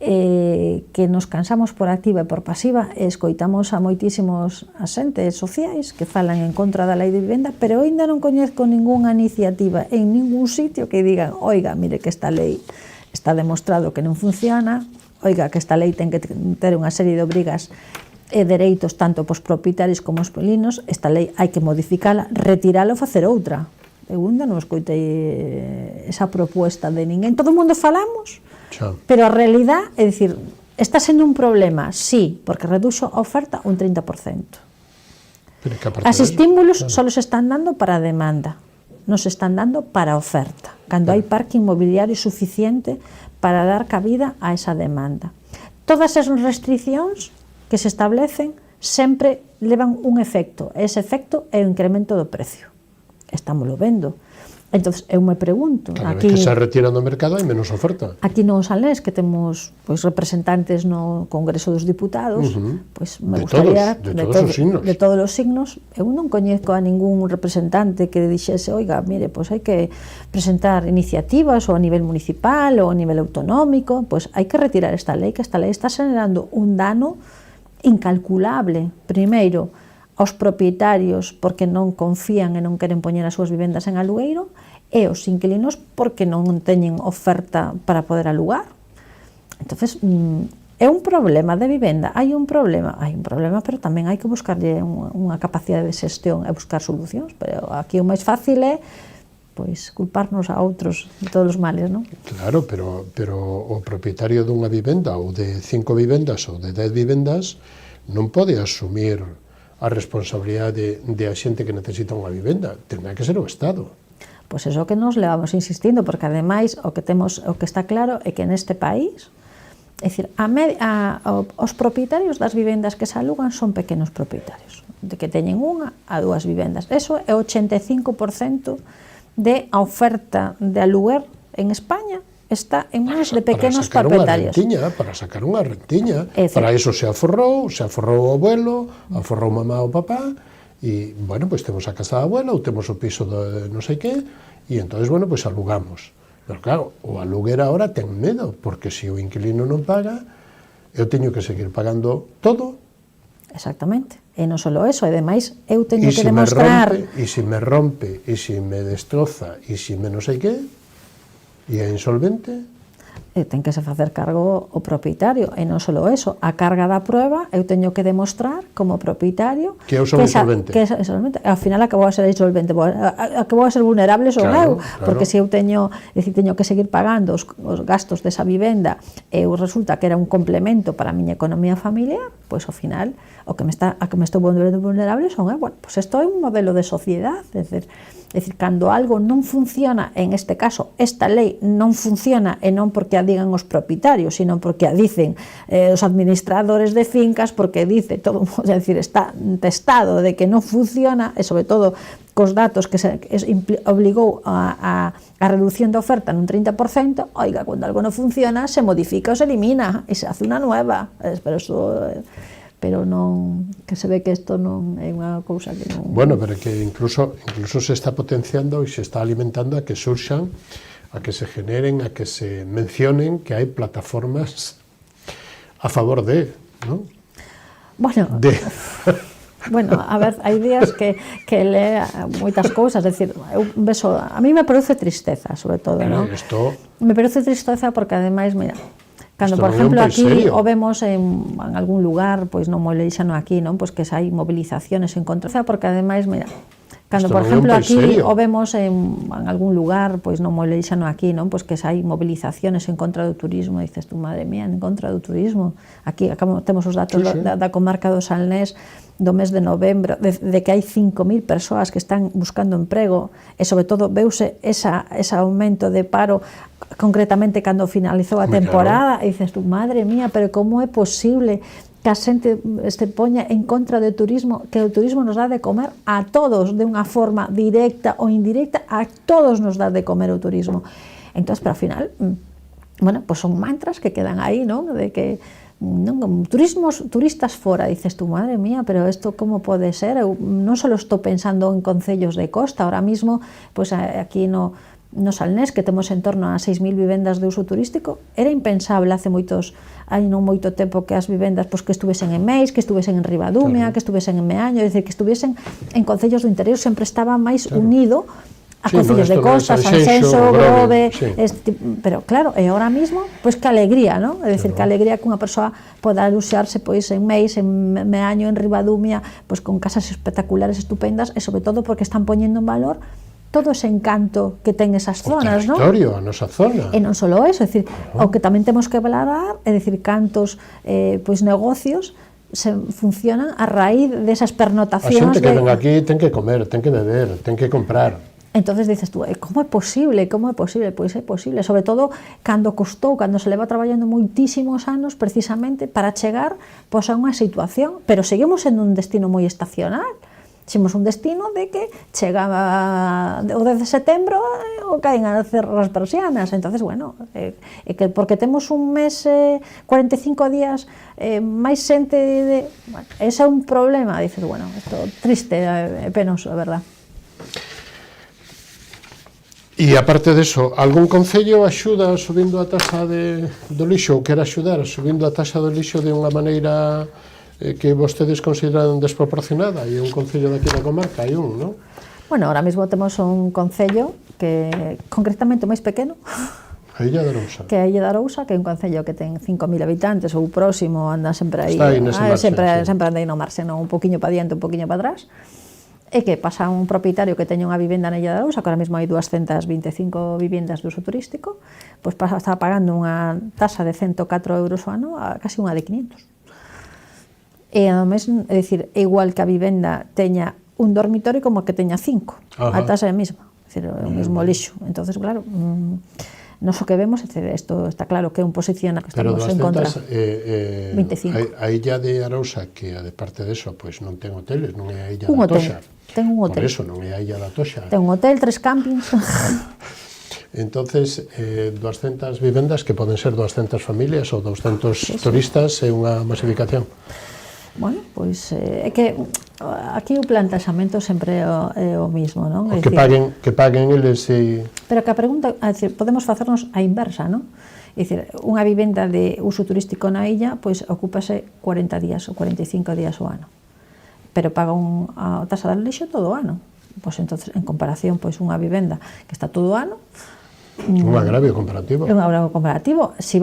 que nos cansamos por activa e por pasiva e escoitamos a moitísimos asentes sociais que falan en contra da lei de vivenda, pero ainda non coñezco ningunha iniciativa en ningún sitio que digan, oiga, mire que esta lei está demostrado que non funciona, oiga, que esta lei ten que ter unha serie de obrigas e dereitos tanto pos propietarios como os inquilinos, esta lei hai que modificala, retirala ou facer outra. Eu ainda non escoitei esa proposta de ninguén. Todo o mundo falamos, pero a realidad é dicir, está sendo un problema, sí, porque reduxo a oferta un 30%. As estímulos só se están dando para a demanda, non se están dando para a oferta, cando hai parque inmobiliario suficiente para dar cabida a esa demanda. Todas as restriccións que se establecen sempre levan un efecto, e ese efecto é o incremento do precio. Estámoslo vendo. Entón, eu me pregunto... Cada vez que se retiran do mercado hai menos oferta. Aquí no Salnés, que temos representantes no Congreso dos Diputados, me gustaría... De todos os signos. Eu non coñezco a ningún representante que dixese, oiga, mire, hai que presentar iniciativas ou a nivel municipal ou a nivel autonómico, hai que retirar esta lei, que esta lei está generando un dano incalculable. Primeiro, aos propietarios porque non confían e non queren poñer as súas vivendas en alugueiro, e os inquilinos porque non teñen oferta para poder alugar. Entonces, é un problema de vivenda, hai un problema, pero tamén hai que buscarlle unha capacidade de xestión e buscar solucións, pero aquí o máis fácil é pois culparnos a outros de todos os males, non? Claro, pero o propietario dunha vivenda ou de 5 vivendas ou de 10 vivendas non pode asumir a responsabilidade de a xente que necesita unha vivenda, terá que ser o Estado. Pois eso que nos levamos insistindo, porque ademais o que está claro é que neste país, é dicir, os propietarios das vivendas que se alugan son pequenos propietarios, de que teñen unha a 2 vivendas. Eso é o 85% de a oferta de aluguer en España está en manos de pequenos propietarios. Para sacar unha rentiña, para eso se aforrou o abuelo, aforrou mamá ou papá, e, bueno, pois temos a casa da abuela ou temos o piso de non sei que, e entonces, bueno, pois alugamos. Pero claro, o aluguer ahora ten medo, porque se o inquilino non paga, eu teño que seguir pagando todo. Exactamente. E non só eso, e demais, eu teño que demostrar... E se me rompe, e se me destroza, e se me non sei que, e é insolvente... ten que se facer cargo o propietario, e non só eso, a carga da prueba eu teño que demostrar como propietario que eu son insolvente. Ao final acabou a ser insolvente, acabou a ser vulnerable son eu, porque se eu teño que seguir pagando os gastos desa vivenda e resulta que era un complemento para a miña economía familiar, pois ao final a que me estou volvendo vulnerable son eu. Bueno, pois isto é un modelo de sociedade, é dicir, cando algo non funciona, en este caso, esta lei non funciona, e non porque a digan os propietarios, sino porque a dicen os administradores de fincas, porque dice todo, é dicir, está testado de que non funciona, e sobre todo cos datos que obligou a reducción da oferta nun 30%, oiga, cando algo non funciona, se modifica ou se elimina, e se hace unha nueva, pero non, que se ve que isto non é unha cousa que non... Bueno, pero que incluso se está potenciando e se está alimentando a que surxan, a que se generen, a que se mencionen que hai plataformas a favor de, non? Bueno, bueno, a ver, hai días que lee moitas cousas, é dicir, a mí me produce tristeza, sobre todo, non? Me produce tristeza porque, ademais, mira, cando, por exemplo, aquí o vemos en algún lugar, pois non mo leixano aquí, non? Pois que hai movilizaciones en contra, porque ademais, mira, cando, por exemplo, aquí o vemos en algún lugar, pois non mo leixano aquí, non? Pois que hai movilizaciones en contra do turismo, dices tú, madre mía, en contra do turismo. Aquí temos os datos da comarca do Salnés do mes de novembro, de que hai 5.000 persoas que están buscando emprego, e sobre todo veuse ese aumento de paro concretamente cando finalizou a temporada, e dices tú, madre mía, pero como é posible que a xente se poña en contra do turismo, que o turismo nos dá de comer a todos, de unha forma directa ou indirecta, a todos nos dá de comer o turismo. Entón, pero ao final, bueno, pues son mantras que quedan aí, non? De que turistas fora, dices tú, madre mía, pero isto como pode ser? Eu non só estou pensando en concellos de costa, ahora mismo, pues aquí no Salnés, que temos en torno a 6.000 vivendas de uso turístico, era impensable hai non moito tempo que as vivendas que estuvesen en Meis, que estuvesen en Ribadumia, que estuvesen en Meaño, é dicir, que estuvesen en concellos do interior, sempre estaba máis unido a concellos de costa, Sanxenxo, Grove, pero claro, e ahora mismo, pois que alegría, non? É dicir, que alegría que unha persoa poda aluxarse pois en Meis, en Meaño, en Ribadumia, pois con casas espectaculares, estupendas, e sobre todo porque están poñendo en valor todo ese encanto que ten esas zonas, non? O territorio, a nosa zona. E non só eso, é dicir, o que tamén temos que valorar, é dicir, cantos negocios funcionan a raíz desas pernotacións. A xente que ven aquí ten que comer, ten que beber, ten que comprar. Entonces dices tú, como é posible? Pois é posible, sobre todo cando se leva traballando moitísimos anos precisamente para chegar a unha situación, pero seguimos sendo un destino moi estacional. Somos un destino de que chega o 10 de setembro o caen a cerrar as persianas. Entonces, bueno, que porque temos un mes, 45 días máis xente bueno, ese é un problema, dices, bueno, isto triste, penoso, a verdad. E aparte deso, algún concello axuda subindo a taxa do lixo, ou quer axudar subindo a taxa do lixo de unha maneira que vostedes consideran desproporcionada? E un concello daqui da comarca, hai un, non? Bueno, ahora mismo temos un concello que concretamente o máis pequeno, A Illa de Arousa. que é a Illa de Arousa, que é un concello que ten 5.000 habitantes, ou próximo, anda sempre aí, Está aí nese marxe, sempre sí. anda aí no marxe, non? Un poquinho para diante, un poquinho para atrás, e que pasa un propietario que teña unha vivenda na Illa de Arousa, que ahora mesmo hai 225 vivendas de uso turístico, pois está pagando unha tasa de 104 euros ao ano a casi unha de 500. E ademais, é dicir, é igual que a vivenda teña un dormitorio como que teña 5. A tasa é a mesma, é dicir, é o mesmo lixo. Entonces, claro, nos o que vemos, isto está claro que é un posiciona que Pero estamos en contra. 25. A Illa de Arousa, que de parte deso, pois non ten hoteles, non é a Illa Un da hotel. Toxa. Ten un hotel. Por eso non é a Illa da Toxa. Ten un hotel, 3 campings. Entonces, 200 vivendas que poden ser 200 familias ou 200 turistas é unha masificación. Bueno, pois é que aquí o plantaxamento sempre é o mismo, non? O que paguen eles e... Pero que a pregunta, é dicir, podemos facernos a inversa, non? É dicir, unha vivenda de uso turístico na illa, pois ocúpase 40 días ou 45 días ao ano. Pero paga a tasa de lixo todo o ano. Pois entonces, en comparación, pois unha vivenda que está todo o ano, un agravio comparativo. É un agravio comparativo. Si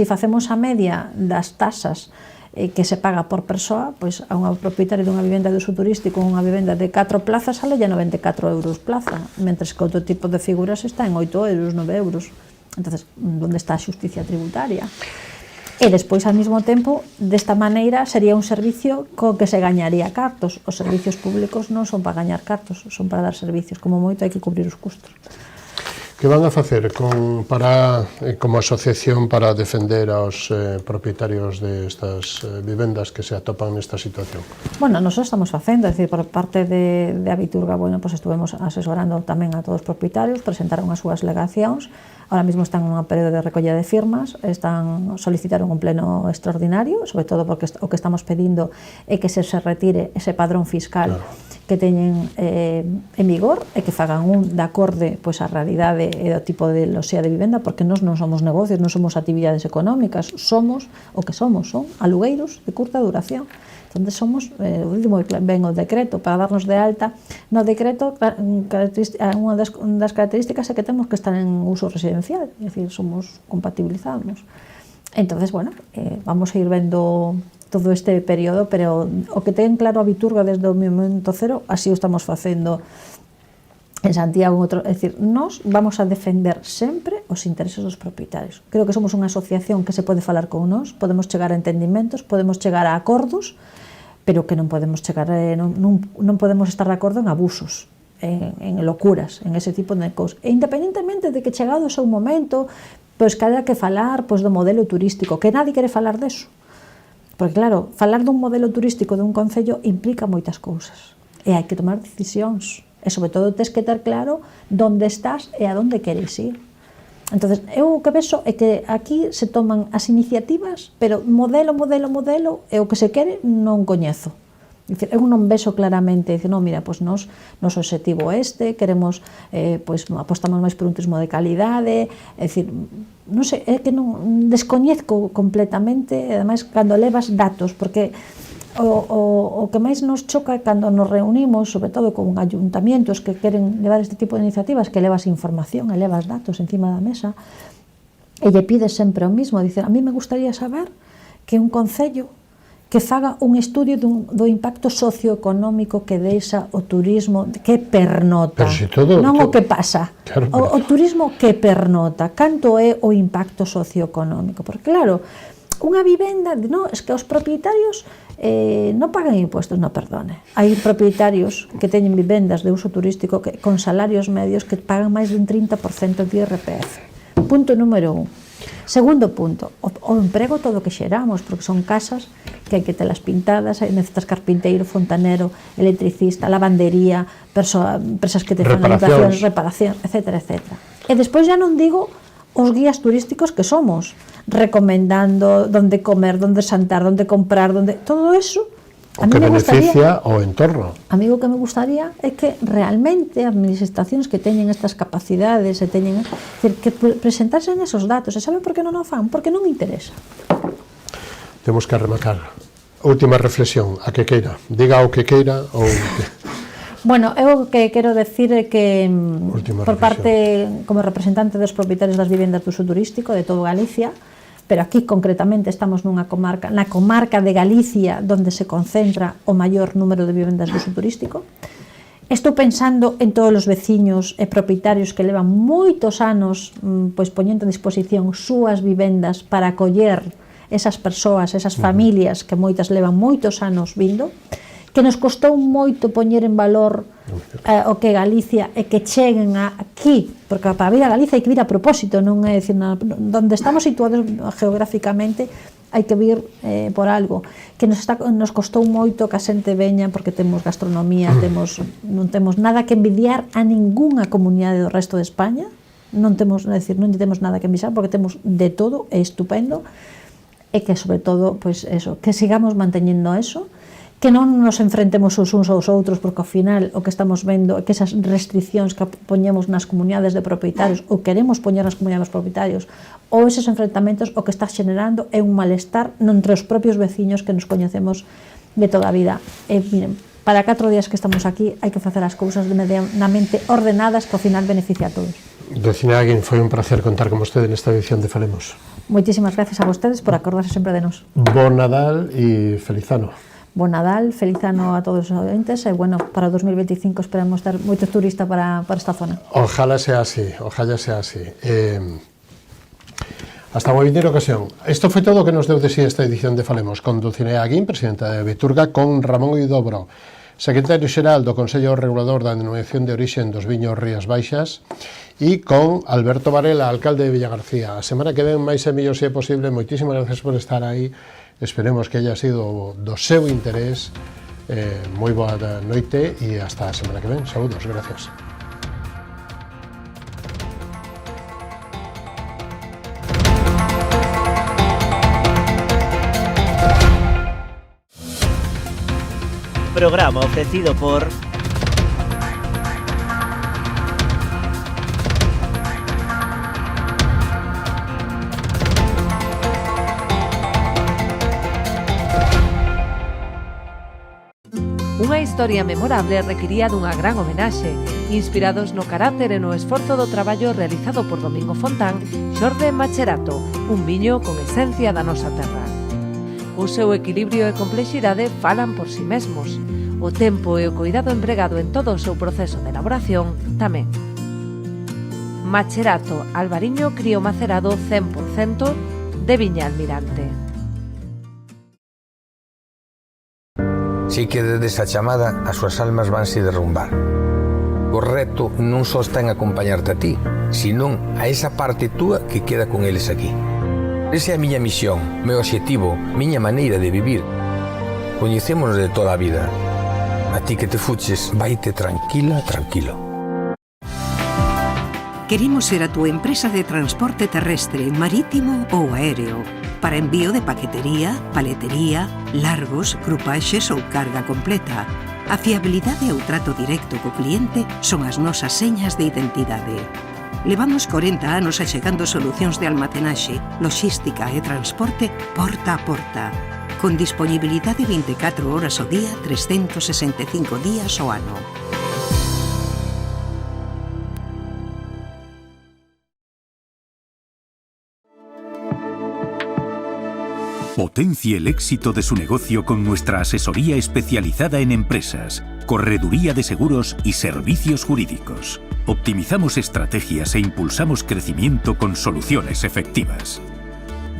facemos a media das tasas que se paga por persoa, pois a unha propietaria dunha vivenda de uso turístico, unha vivenda de 4 plazas, sale ya 94 euros plaza, mentres que outro tipo de figuras está en 8 euros, 9 euros. Entonces, onde está a xusticia tributaria? E despois, ao mesmo tempo, desta maneira, sería un servicio co que se gañaría cartos. Os servicios públicos non son para gañar cartos, son para dar servicios. Como moito hai que cubrir os custos. Que van a facer como asociación para defender aos propietarios de estas vivendas que se atopan nesta situación? Bueno, nosotros estamos facendo, é dicir, por parte de Abiturga, bueno, pues estuvemos asesorando tamén a todos os propietarios, presentaron as súas alegacións, ahora mesmo están en un período de recolla de firmas, solicitaron un pleno extraordinario, sobre todo porque o que estamos pedindo é que se retire ese padrón fiscal, claro, que teñen en vigor e que fagan un de acorde pois a realidade e do tipo de loxea de vivenda, porque nós non somos negocios, non somos actividades económicas, somos o que somos, son alugueiros de curta duración. Entón, somos, ben o decreto, para darnos de alta, no decreto, unha das características é que temos que estar en uso residencial, é dicir, somos compatibilizados. Entón, bueno, vamos a ir vendo todo este período, pero o que ten claro a Abiturga desde o momento cero, así o estamos facendo en Santiago, é dicir, nós vamos a defender sempre os intereses dos propietarios. Creo que somos unha asociación que se pode falar con nós, podemos chegar a entendimentos, podemos chegar a acordos, pero que non podemos chegar non podemos estar de acordo en abusos, en locuras, en ese tipo de cousas. E independentemente de que chegado o seu momento, pois que haya que falar pois do modelo turístico, que nadie quere falar deso. Porque claro, falar dun modelo turístico dun concello implica moitas cousas. E hai que tomar decisións. E sobre todo tens que ter claro onde estás e a onde queres ir. Entón, eu o que vexo é que aquí se toman as iniciativas, pero modelo, e o que se quere non coñezo. Eu non vexo claramente, non, mira, pois nos obxectivo queremos, pois apostamos máis por un turismo de calidade, é dicir, non sei, é que non descoñezco completamente, e ademais cando levas datos, porque o que máis nos choca é cando nos reunimos, sobre todo con ayuntamientos que queren levar este tipo de iniciativas, que levas información e levas datos encima da mesa, e lle pides sempre o mismo, dice, a mí me gustaría saber que un concello que faga un estudio do impacto socioeconómico que deixa o turismo, que pernota, non o que pasa, claro, o turismo que pernota, canto é o impacto socioeconómico, porque claro, unha vivenda, non, es que os propietarios non pagan impuestos, non, perdone, hai propietarios que teñen vivendas de uso turístico con salarios medios que pagan máis dun 30% de IRPF. Punto número 1. Segundo punto, o emprego todo que xeramos, porque son casas que hai que telas pintadas, necesitas carpinteiro, fontanero, electricista, lavandería, empresas que te fan reparación, etcétera, etcétera. E despois já non digo os guías turísticos que somos, recomendando onde comer, onde santar, onde comprar, todo eso. O que beneficia o entorno. A mí o que me gustaría é que realmente as administracións que teñen estas capacidades e teñen que presentasen esos datos. E saben por que non o fan? Porque non interesa. Temos que rematar. Última reflexión, a que queira. Diga o que queira ou... Bueno, eu que quero decir é que por reflexión. parte, como representante dos propietarios das vivendas do uso turístico de todo Galicia, pero aquí concretamente estamos nunha comarca, na comarca de Galicia, onde se concentra o maior número de vivendas de uso turístico. Estou pensando en todos os veciños e propietarios que levan moitos anos pois poñendo a disposición súas vivendas para acoller esas persoas, esas familias que moitas levan moitos anos vindo, que nos costou moito poñer en valor o que Galicia e que cheguen aquí, porque para vir a Galicia hai que vir a propósito, non é dicir, onde estamos situados geográficamente hai que vir por algo, que nos costou moito que a xente veña porque temos gastronomía, non temos nada que envidiar a ningunha comunidade do resto de España, non temos nada que envidiar porque temos de todo, é estupendo, e que sobre todo, pois eso, que sigamos manteñendo eso, que non nos enfrentemos os uns aos outros, porque ao final o que estamos vendo é que esas restriccións que poñemos nas comunidades de propietarios ou queremos poñer nas comunidades de propietarios ou eses enfrentamentos o que está generando é un malestar entre os propios veciños que nos coñecemos de toda a vida. E miren, para 4 días que estamos aquí hai que facer as cousas medianamente ordenadas que ao final beneficia a todos. Vecina Aguín, foi un placer contar con vostede nesta edición de Falemos. Moitísimas gracias a vostedes por acordarse sempre de nos. Bon Nadal e feliz ano. Bon Nadal, feliz ano a todos os oyentes e, bueno, para 2025 esperamos ter moitos turistas para esta zona. Ojalá sea así, ojalá sea así. Hasta unha vindeira ocasión. Isto foi todo o que nos deu de si esta edición de Falemos con Dulcinea Aguín, presidenta de Viturga, con Ramón Huidobro, secretario xeral do Consello Regulador da Denominación de Origen dos Viños Rías Baixas, e con Alberto Varela, alcalde de Villagarcía. A semana que ven máis e mellor se é posible. Moitísimas gracias por estar aí. Esperemos que haya sido do seu interés. Moi boa noite e hasta a semana que ven. Saúdos, gracias. Programa ofrecido por Unha historia memorable requiría dunha gran homenaxe, inspirados no carácter e no esforzo do traballo realizado por Domingo Fontán, xorde Macherato, un viño con esencia da nosa terra. O seu equilibrio e complexidade falan por si mesmos. O tempo e o cuidado empregado en todo o seu proceso de elaboración tamén. Macherato, albariño crío macerado 100% de Viña Almirante. Si que desde esa chamada as súas almas vanse derrumbar. O reto non só está en acompañarte a ti, senón a esa parte túa que queda con eles aquí. Esa é a miña misión, meu obxectivo, miña maneira de vivir. Coñecémonos de toda a vida. A ti que te fuches, vaite tranquila, tranquilo. Queremos ser a túa empresa de transporte terrestre, marítimo ou aéreo, para envío de paquetería, paletería, largos, crupaxes ou carga completa. A fiabilidade e o trato directo co cliente son as nosas señas de identidade. Levamos 40 anos achegando solucións de almacenaxe, logística e transporte porta a porta, con disponibilidade 24 horas ao día, 365 días ao ano. Potencie el éxito de su negocio con nuestra asesoría especializada en empresas, correduría de seguros y servicios jurídicos. Optimizamos estrategias e impulsamos crecimiento con soluciones efectivas.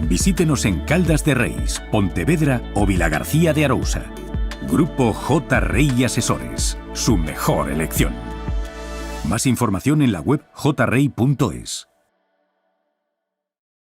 Visítenos en Caldas de Reis, Pontevedra o Vilagarcía de Arousa. Grupo J. Rey Asesores, su mejor elección. Más información en la web jrey.es.